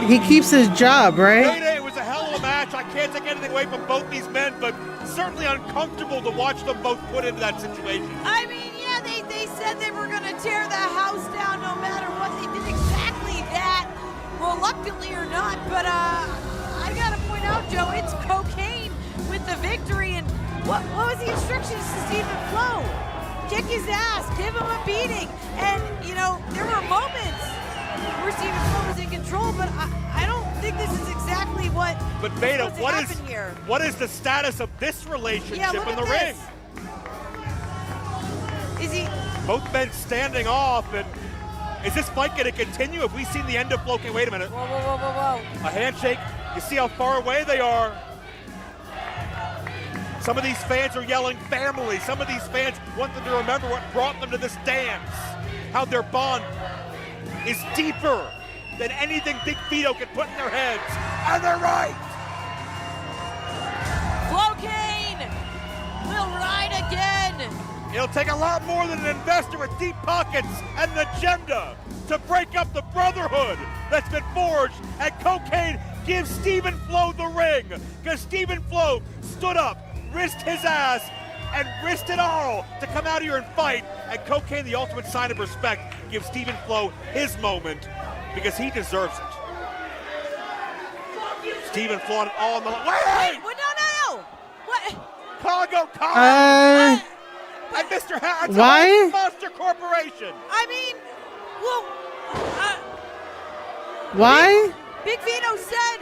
he keeps his job, right? It was a hell of a match. I can't take anything away from both these men, but certainly uncomfortable to watch them both put into that situation. I mean, yeah, they said they were going to tear the house down no matter what. They did exactly that, reluctantly or not. But I got to point out, Joe, it's Cocaine with the victory. And what was the instructions to Stephen Flo? Kick his ass, give him a beating. And, you know, there were moments where Stephen Flo was in control, but I don't think this is exactly what. But Beta, here. what is the status of this relationship in the ring? Is he? Both men standing off, and is this fight going to continue? Have we seen the end of Flo? Okay, wait a minute. Whoa. A handshake. You see how far away they are. Some of these fans are yelling family. Some of these fans want them to remember what brought them to this dance. How their bond is deeper than anything Big Vito can put in their heads. And they're right. Cocaine will ride again. It'll take a lot more than an investor with deep pockets and an agenda to break up the brotherhood that's been forged. And Cocaine gives Stephen Flo the ring, because Stephen Flo stood up, risked his ass, and risked it all to come out here and fight. And Cocaine, the ultimate sign of respect, gives Stephen Flo his moment, because he deserves it. Stephen Flo all on the line. Wait! No. What? Congo Kong! And Mr. Hat's why? Monster Corporation. I mean, well, why? Big Vito said,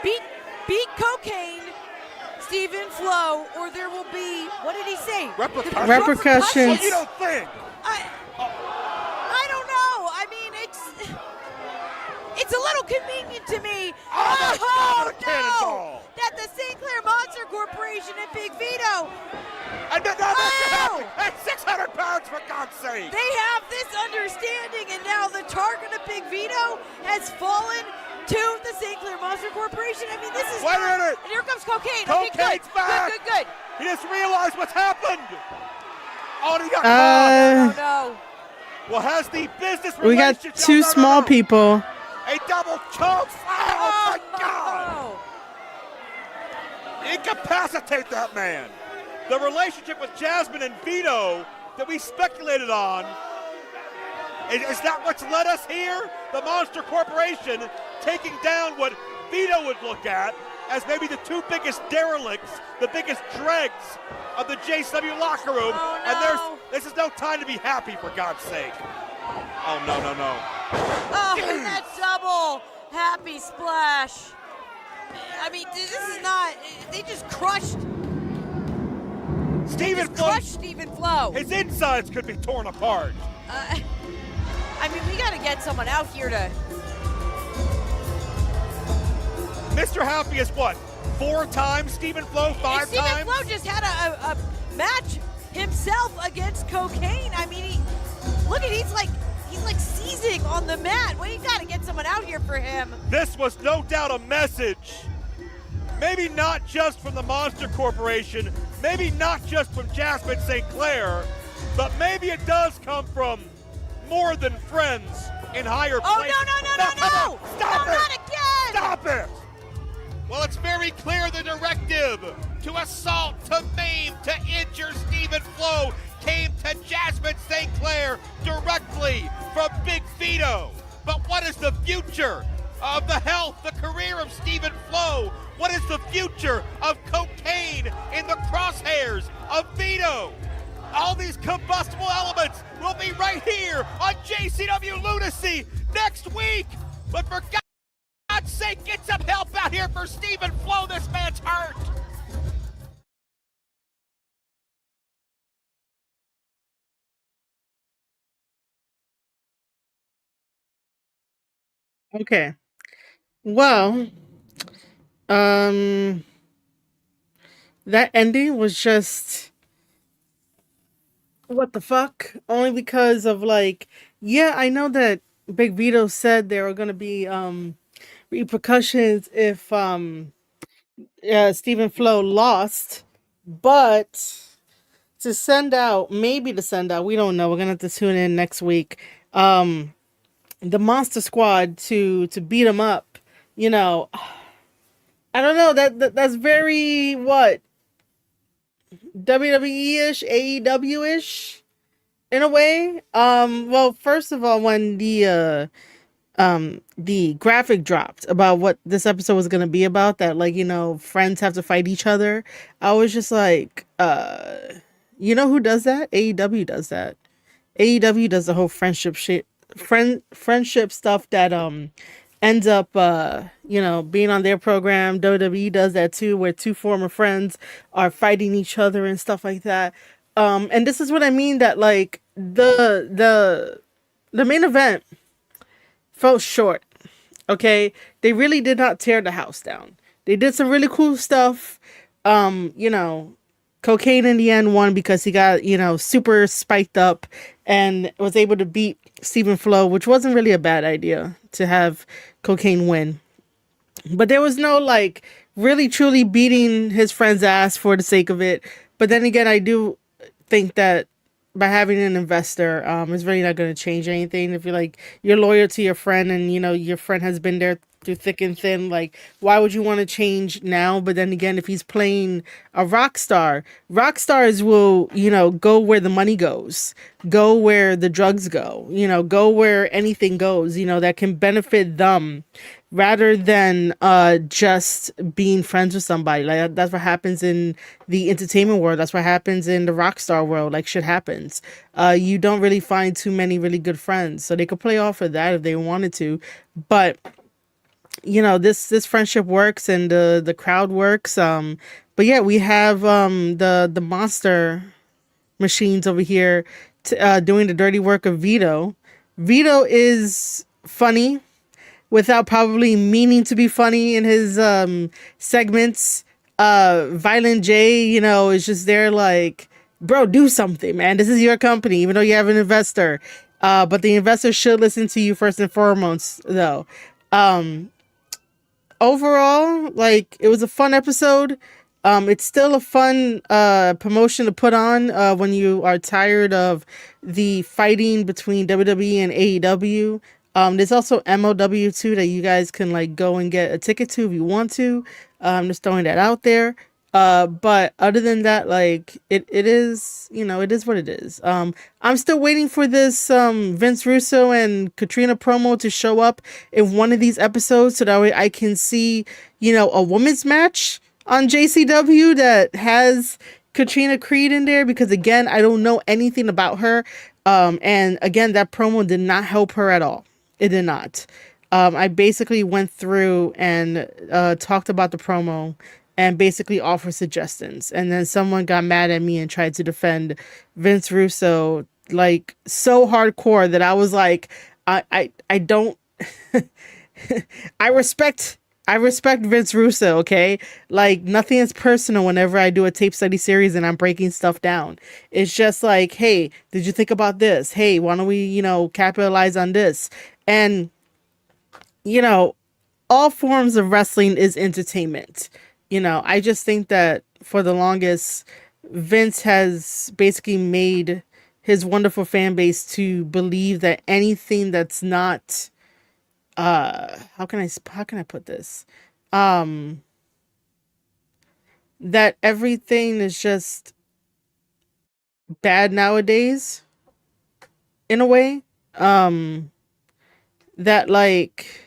beat Cocaine, Stephen Flo, or there will be, what did he say? Repercussions. What you don't think? I don't know. I mean, it's a little convenient to me. Oh, no! That the St. Clair Monster Corporation and Big Vito. And that's 600 pounds, for God's sake. They have this understanding, and now the target of Big Vito has fallen to the St. Clair Monster Corporation. I mean, this is. Wait a minute. And here comes Cocaine. Cocaine's Okay, back. Good. He just realized what's happened. Oh, he got Uh, caught. No. Well, has the business we got relationship... two small people. A double choke slam. Oh, my God. Incapacitate that man. The relationship with Jasmine and Vito that we speculated on, is that what's led us here? The Monster Corporation taking down what Vito would look at as maybe the two biggest derelicts, the biggest dregs of the JCW locker room. Oh, no. And this is no time to be happy, for God's sake. Oh, no. Oh, and that double happy splash. I mean, this is not, they just crushed. Stephen Flo. His insides could be torn apart. I mean, we got to get someone out here to... Mr. Happy is what? 4 times Stephen Flo? 5 times? Stephen Flo just had a match himself against Cocaine. I mean, he's like seizing on the mat. We got to get someone out here for him. This was no doubt a message. Maybe not just from the Monster Corporation, maybe not just from Jasmine St. Clair, but maybe it does come from more than friends in higher places. Oh, no. Stop no, it. Not again. Stop it. Well, it's very clear the directive to assault, to maim, to injure Stephen Flo came to Jasmine St. Clair directly from Big Vito. But what is the future of the health, the career of Stephen Flo? What is the future of Cocaine in the crosshairs of Vito? All these combustible elements will be right here on JCW Lunacy next week. But for God's sake, get some help out here for Stephen Flo. This man's hurt. Okay. Well, that ending was just what the fuck? Only because of yeah, I know that Big Vito said there were gonna be repercussions if Stephen Flo lost, but maybe to send out, we don't know. We're gonna have to tune in next week. The Monster Squad to beat him up. You know, I don't know. That's very what WWE-ish, AEW-ish in a way. Well, first of all, when the graphic dropped about what this episode was gonna be about, that friends have to fight each other, I was just like, you know who does that? AEW does that. AEW does the whole friendship stuff that ends up being on their program. WWE does that too, where two former friends are fighting each other and stuff like that. And this is what I mean, that the main event fell short. Okay, they really did not tear the house down. They did some really cool stuff. Cocaine in the end won because he got, super spiked up and was able to beat Stephen Flo, which wasn't really a bad idea to have Cocaine win. But there was no really truly beating his friend's ass for the sake of it. But then again, I do think that by having an investor, it's really not going to change anything. If you're loyal to your friend and your friend has been there through thick and thin, why would you want to change now? But then again, if he's playing a rock stars will go where the money goes, go where the drugs go, go where anything goes, that can benefit them, rather than just being friends with somebody. That's what happens in the entertainment world. That's what happens in the rock star world. Shit happens. You don't really find too many really good friends, so they could play off of that if they wanted to. But this friendship works and the crowd works. But yeah, we have the monster machines over here doing the dirty work of Vito. Vito is funny without probably meaning to be funny in his segments. Violent J, is just there bro, do something, man. This is your company, even though you have an investor. But the investor should listen to you first and foremost, though. Overall, it was a fun episode. It's still a fun promotion to put on when you are tired of the fighting between WWE and AEW. There's also MLW too that you guys can like go and get a ticket to if you want to. Just throwing that out there. But other than that, like it is, it is what it is. I'm still waiting for this Vince Russo and Katrina promo to show up in one of these episodes so that way I can see, a women's match on JCW that has Katrina Creed in there, because again, I don't know anything about her. And again, that promo did not help her at all. It did not. I basically went through and talked about the promo and basically offer suggestions. And then someone got mad at me and tried to defend Vince Russo like so hardcore that I was like, I don't I respect Vince Russo, okay? Like nothing is personal whenever I do a tape study series and I'm breaking stuff down. It's just like, hey, did you think about this? Hey, why don't we, capitalize on this? And all forms of wrestling is entertainment. I just think that for the longest, Vince has basically made his wonderful fan base to believe that anything that's not, how can I put this? That everything is just bad nowadays, in a way. That like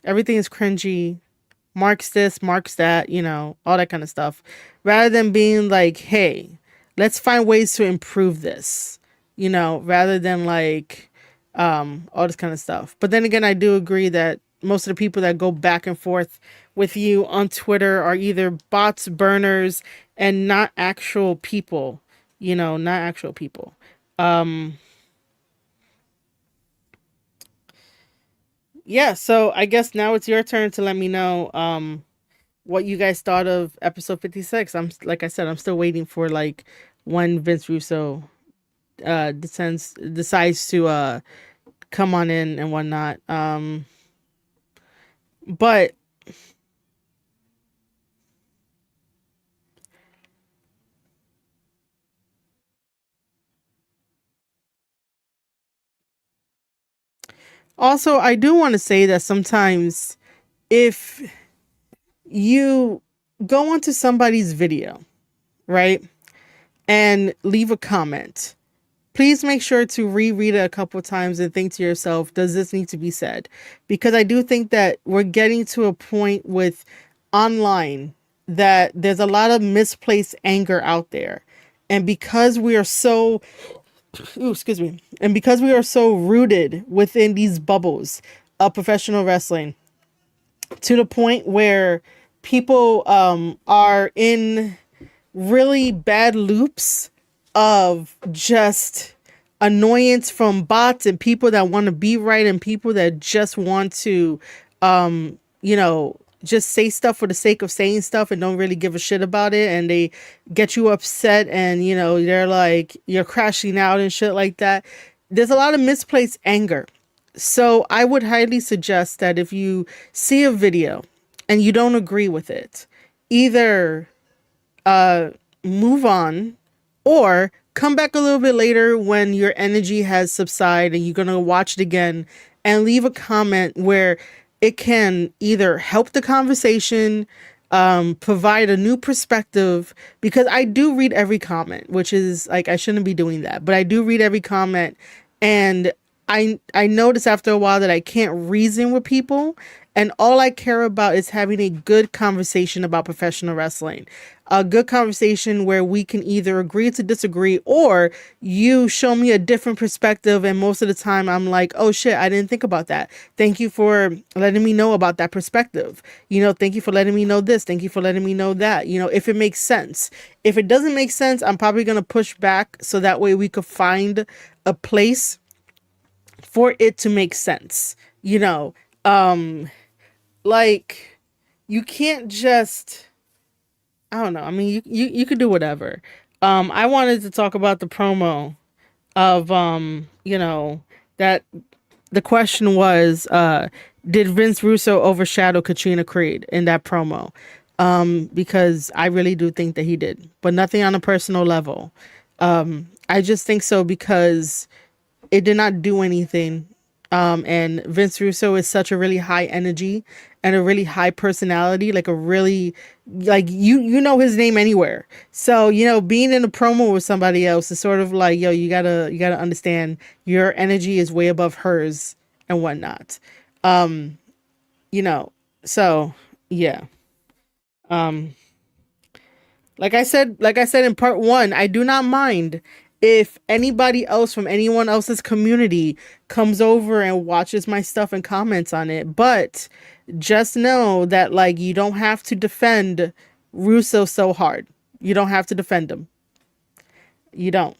everything is cringy, marks this, marks that, all that kind of stuff. Rather than being like, hey, let's find ways to improve this, rather than like all this kind of stuff. But then again, I do agree that most of the people that go back and forth with you on Twitter are either bots, burners, and not actual people, not actual people. Yeah, so I guess now it's your turn to let me know what you guys thought of episode 56. I'm like I said, I'm still waiting for like when Vince Russo decides to come on in and whatnot. But also, I do want to say that sometimes if you go onto somebody's video, right, and leave a comment, please make sure to reread it a couple of times and think to yourself, does this need to be said? Because I do think that we're getting to a point with online that there's a lot of misplaced anger out there. And because we are so and because we are so rooted within these bubbles of professional wrestling, to the point where people are in really bad loops of just annoyance from bots and people that want to be right and people that just want to just say stuff for the sake of saying stuff and don't really give a shit about it, and they get you upset and they're like you're crashing out and shit like that. There's a lot of misplaced anger. So I would highly suggest that if you see a video and you don't agree with it, either move on or come back a little bit later when your energy has subsided and you're going to watch it again and leave a comment where it can either help the conversation, provide a new perspective, because I do read every comment, which is like, I shouldn't be doing that, but I do read every comment, and I notice after a while that I can't reason with people, and all I care about is having a good conversation about professional wrestling. A good conversation where we can either agree to disagree, or you show me a different perspective, and most of the time I'm like, oh shit, I didn't think about that. Thank you for letting me know about that perspective. Thank you for letting me know this. Thank you for letting me know that. If it makes sense. If it doesn't make sense, I'm probably going to push back so that way we could find a place for it to make sense. Like you can't just, I don't know. I mean, you could do whatever. I wanted to talk about the promo of, that the question was, did Vince Russo overshadow Katrina Creed in that promo? Because I really do think that he did, but nothing on a personal level. I just think so because it did not do anything. And Vince Russo is such a really high energy and a really high personality, like a really, like you know his name anywhere. So, you know, being in a promo with somebody else is sort of like, yo, you gotta understand your energy is way above hers and whatnot. You know, so yeah. Um, like I said in part one, I do not mind if anybody else from anyone else's community comes over and watches my stuff and comments on it. But just know that, like, you don't have to defend Russo so hard. You don't have to defend him. You don't.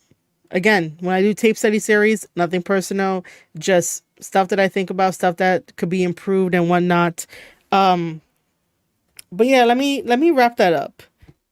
Again, when I do tape study series, nothing personal, just stuff that I think about, stuff that could be improved and whatnot. But yeah, let me wrap that up.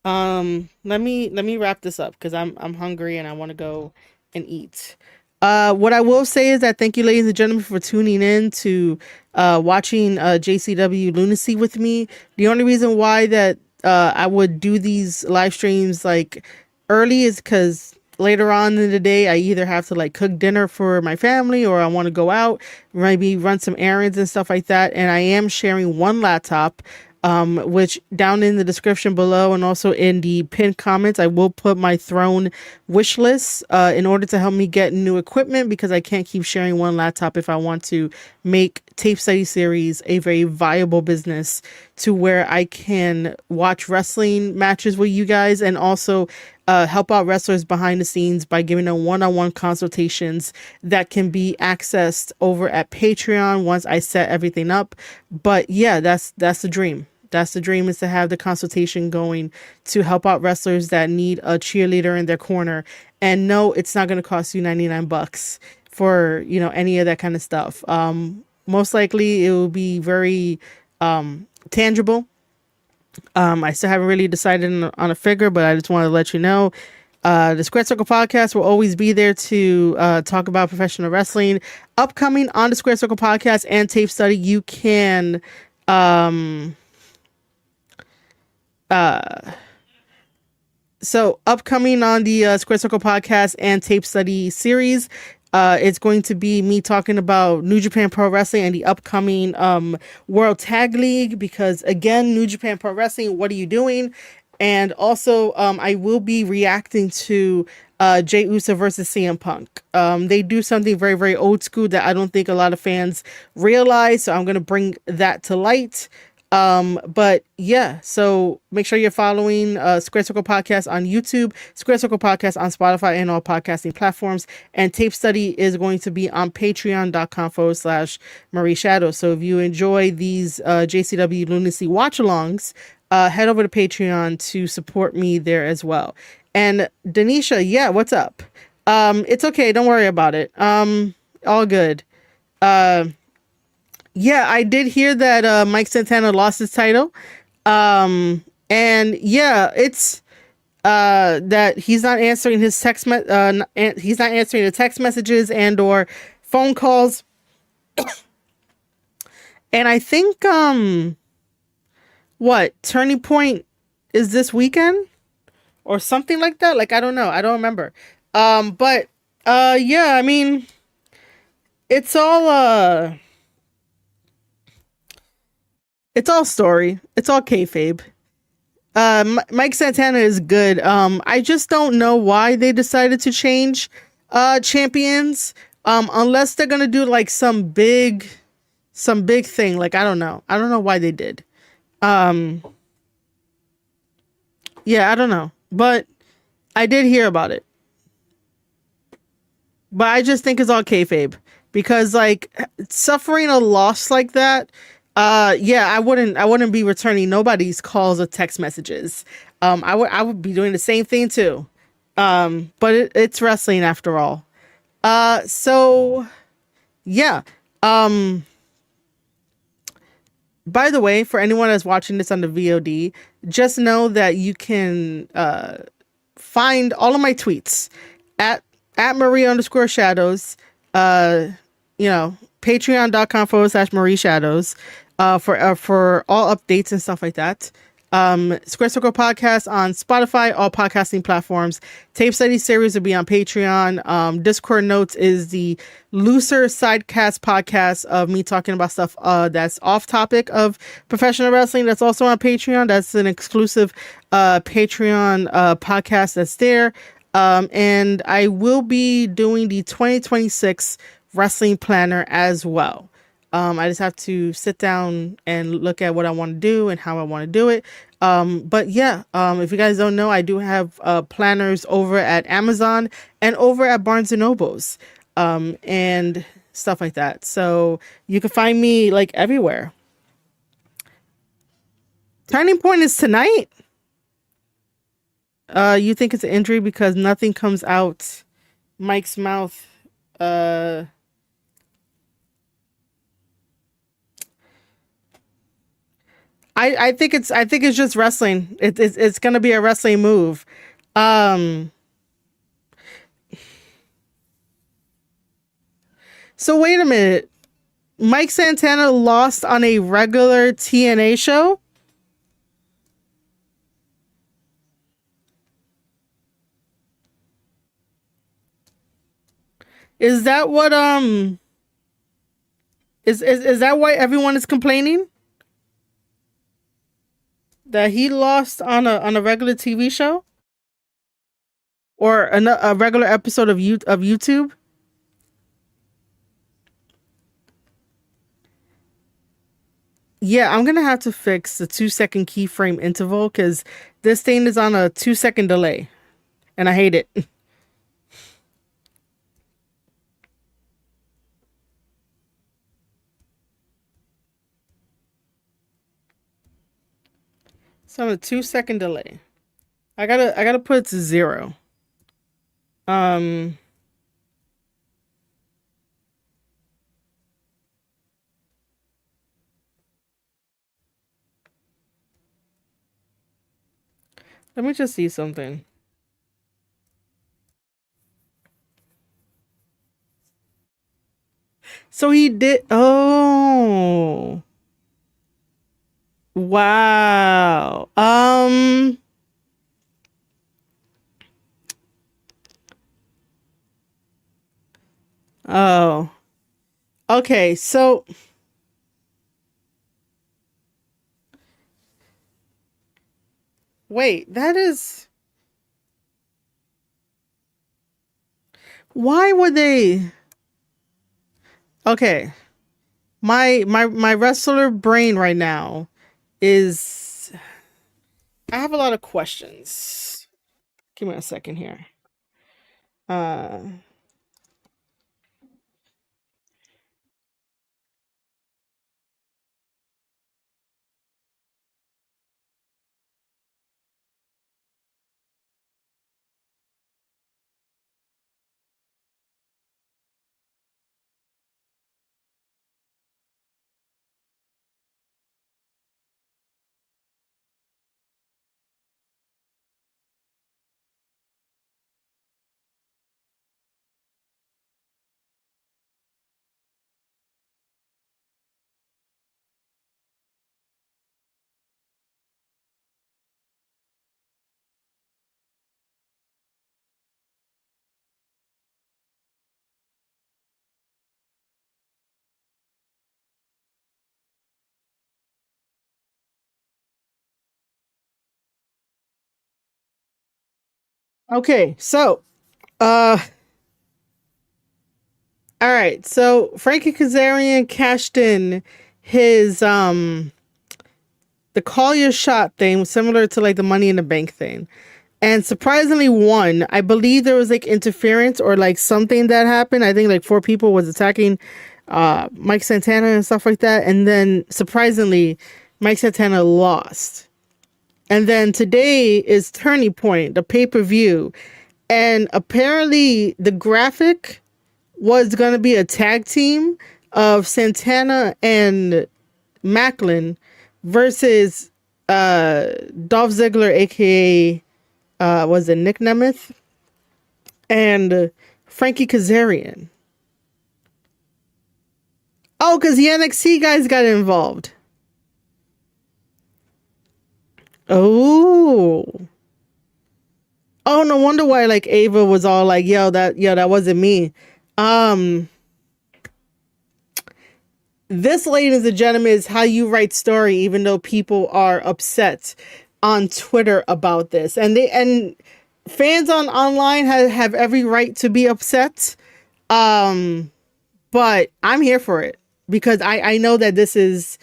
Let me wrap this up because I'm hungry and I want to go and eat. What I will say is that thank you, ladies and gentlemen, for tuning in to watching JCW Lunacy with me. The only reason why that I would do these live streams like early is because later on in the day I either have to like cook dinner for my family or I want to go out, maybe run some errands and stuff like that. And I am sharing one laptop, which down in the description below and also in the pinned comments, I will put my Throne wish list in order to help me get new equipment because I can't keep sharing one laptop if I want to make Tape Study Series a very viable business to where I can watch wrestling matches with you guys and also help out wrestlers behind the scenes by giving them one-on-one consultations that can be accessed over at Patreon once I set everything up. But yeah, that's the dream. That's the dream, is to have the consultation going to help out wrestlers that need a cheerleader in their corner. And no, it's not going to cost you $99 for, you know, any of that kind of stuff. Most likely it will be very tangible. I still haven't really decided on a figure, but I just want to let you know the Square Circle Podcast will always be there to talk about professional wrestling. Upcoming on the Square Circle Podcast and Tape Study, you can so upcoming on the Square Circle Podcast and Tape Study series, it's going to be me talking about New Japan Pro Wrestling and the upcoming World Tag League, because again, New Japan Pro Wrestling, what are you doing? And also I will be reacting to Jey Uso versus CM Punk. They do something very, very old school that I don't think a lot of fans realize, so I'm going to bring that to light. But yeah, so make sure you're following Square Circle Podcast on YouTube, Square Circle Podcast on Spotify and all podcasting platforms, and Tape Study is going to be on patreon.com/Marie Shadow. So if you enjoy these JCW Lunacy watch-alongs, head over to Patreon to support me there as well. And Denisha, yeah, what's up? It's okay, don't worry about it. All good. Yeah, I did hear that Mike Santana lost his title. And yeah, it's that he's not answering his he's not answering the text messages and or phone calls. And I think what Turning Point is this weekend or something like that. Like, I don't know. I don't remember. But yeah, I mean, it's all story. It's all kayfabe. Mike Santana is good. I just don't know why they decided to change champions. Unless they're gonna do like some big thing. Like, I don't know. I don't know why they did. Yeah, I don't know. But I did hear about it. But I just think it's all kayfabe. Because like suffering a loss like that, yeah, I wouldn't be returning nobody's calls or text messages. I would be doing the same thing too. But it's wrestling after all. So yeah. By the way, for anyone that's watching this on the VOD, just know that you can find all of my tweets at Marie_Shadows. You know, patreon.com/Marie Shadows for all updates and stuff like that. Square Circle Podcast on Spotify, all podcasting platforms. Tape Study Series will be on Patreon. Discord Notes is the looser sidecast podcast of me talking about stuff that's off topic of professional wrestling. That's also on Patreon. That's an exclusive Patreon podcast that's there. And I will be doing the 2026 wrestling planner as well. I just have to sit down and look at what I want to do and how I want to do it. But yeah, if you guys don't know, I do have planners over at Amazon and over at Barnes and Nobles, and stuff like that. So you can find me like everywhere. Turning point is tonight. You think it's an injury because nothing comes out Mike's mouth. I think it's just wrestling. It's gonna be a wrestling move. So wait a minute. Mike Santana lost on a regular TNA show? Is that what is that why everyone is complaining? That he lost on a regular TV show? Or a regular episode of YouTube? Yeah, I'm gonna have to fix the 2-second keyframe interval because this thing is on a 2-second delay. And I hate it. It's on a 2-second delay. I gotta put it to 0. Let me just see something. So he did. Oh. Wow. Oh. Okay, so wait, that is why would they? Okay. My wrestler brain right now is I have a lot of questions. Give me a second here. Okay, so uh all right, so Frankie Kazarian cashed in his the call your shot thing, similar to like the Money in the Bank thing. And surprisingly won. I believe there was like interference or like something that happened. I think like 4 people was attacking Mike Santana and stuff like that. And then surprisingly, Mike Santana lost. And then today is Turning Point, the pay-per-view. And apparently the graphic was going to be a tag team of Santana and Macklin versus Dolph Ziggler, aka was it Nick Nemeth, and Frankie Kazarian. Oh, because the NXT guys got involved. Oh. Oh, no wonder why like Ava was all like, that wasn't me. This, ladies and gentlemen, is how you write story, even though people are upset on Twitter about this. And fans online have every right to be upset. But I'm here for it because I know that this is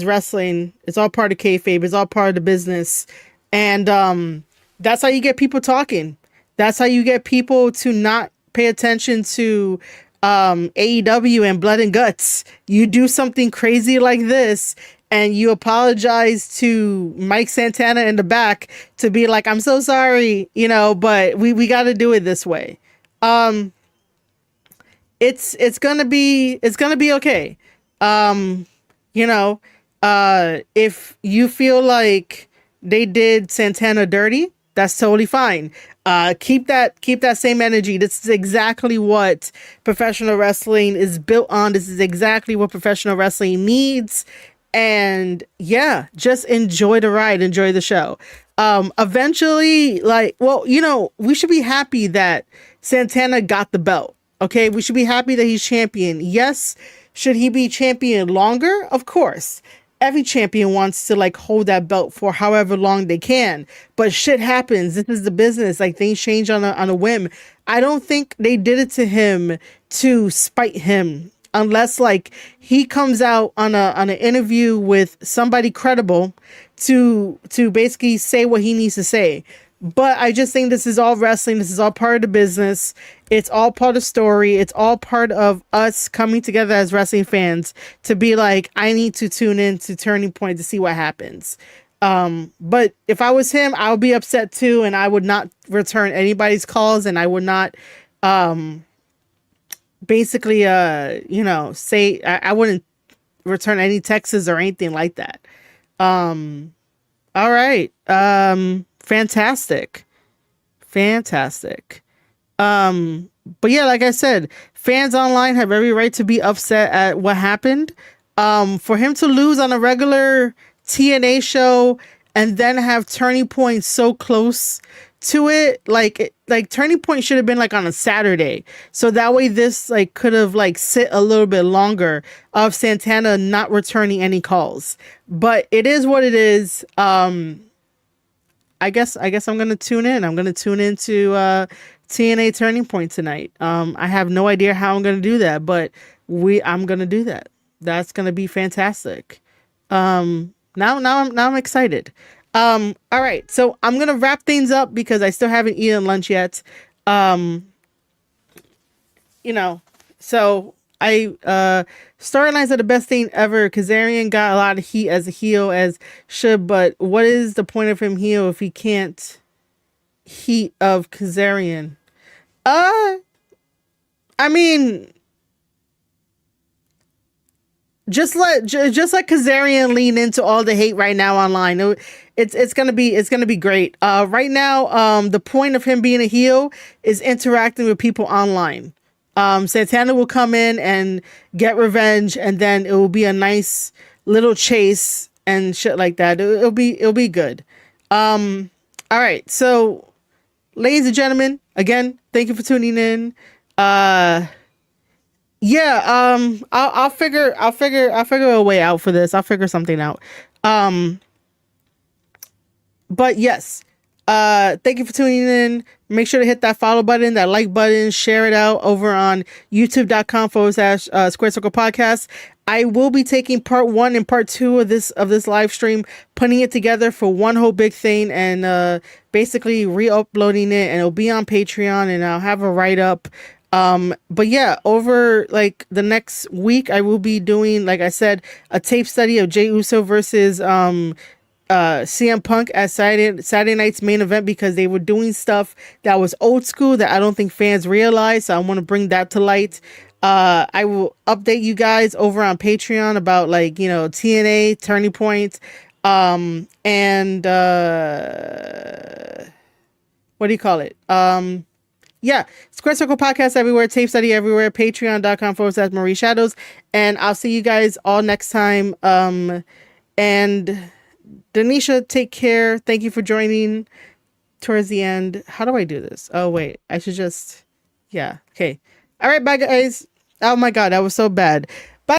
wrestling. It's all part of kayfabe. It's all part of the business. And that's how you get people talking. That's how you get people to not pay attention to AEW and blood and guts. You do something crazy like this and you apologize to Mike Santana in the back to be like, I'm so sorry, but we got to do it this way. It's gonna be okay. If you feel like they did Santana dirty, that's totally fine. Keep that same energy. This is exactly what professional wrestling is built on. This is exactly what professional wrestling needs. And yeah, just enjoy the ride, enjoy the show. Eventually, we should be happy that Santana got the belt. Okay, we should be happy that he's champion. Yes, should he be champion longer? Of course. Every champion wants to hold that belt for however long they can, but shit happens. This is the business. Things change on a whim. I don't think they did it to him to spite him, unless he comes out on an interview with somebody credible to basically say what he needs to say. But I just think this is all wrestling. This is all part of the business. It's all part of the story. It's all part of us coming together as wrestling fans to be like, I need to tune in to Turning Point to see what happens. But if I was him, I would be upset too. And I would not return anybody's calls. And I would not, basically, say, I wouldn't return any texts or anything like that. All right. Fantastic. But yeah, like I said, fans online have every right to be upset at what happened. For him to lose on a regular TNA show and then have Turning Point so close to it, like Turning Point should have been on a Saturday, so that way this could have sit a little bit longer of Santana not returning any calls. But it is what it is. I guess I'm gonna tune in. I'm gonna tune into TNA Turning Point tonight. I have no idea how I'm gonna do that, but I'm gonna do that. That's gonna be fantastic. Now I'm excited. All right, so I'm gonna wrap things up because I still haven't eaten lunch yet. So storylines are the best thing ever. Kazarian got a lot of heat as a heel, as should, but what is the point of him heel if he can't heat of Kazarian? I mean, just let Kazarian lean into all the hate right now online. It's gonna be great. Right now, the point of him being a heel is interacting with people online. Santana will come in and get revenge, and then it will be a nice little chase and shit like that. It'll be good. All right. So, ladies and gentlemen, again, thank you for tuning in. I'll figure a way out for this. I'll figure something out. But yes, thank you for tuning in. Make sure to hit that follow button, that like button, share it out over on youtube.com/Square Circle Podcast. I will be taking part 1 and part 2 of this live stream, putting it together for one whole big thing, and basically re-uploading it, and it'll be on Patreon, and I'll have a write-up. But yeah, over the next week, I will be doing, like I said, a tape study of Jey Uso versus CM Punk at Saturday night's main event, because they were doing stuff that was old school that I don't think fans realize. So I want to bring that to light. I will update you guys over on Patreon about TNA, Turning Point, and what do you call it? yeah, Square Circle Podcast everywhere, Tape Study everywhere, patreon.com/Marie Shadows. And I'll see you guys all next time. And Denisha, take care. Thank you for joining towards the end. How do I do this? Oh, wait, I should just, yeah. Okay. All right, bye, guys. Oh my God, that was so bad.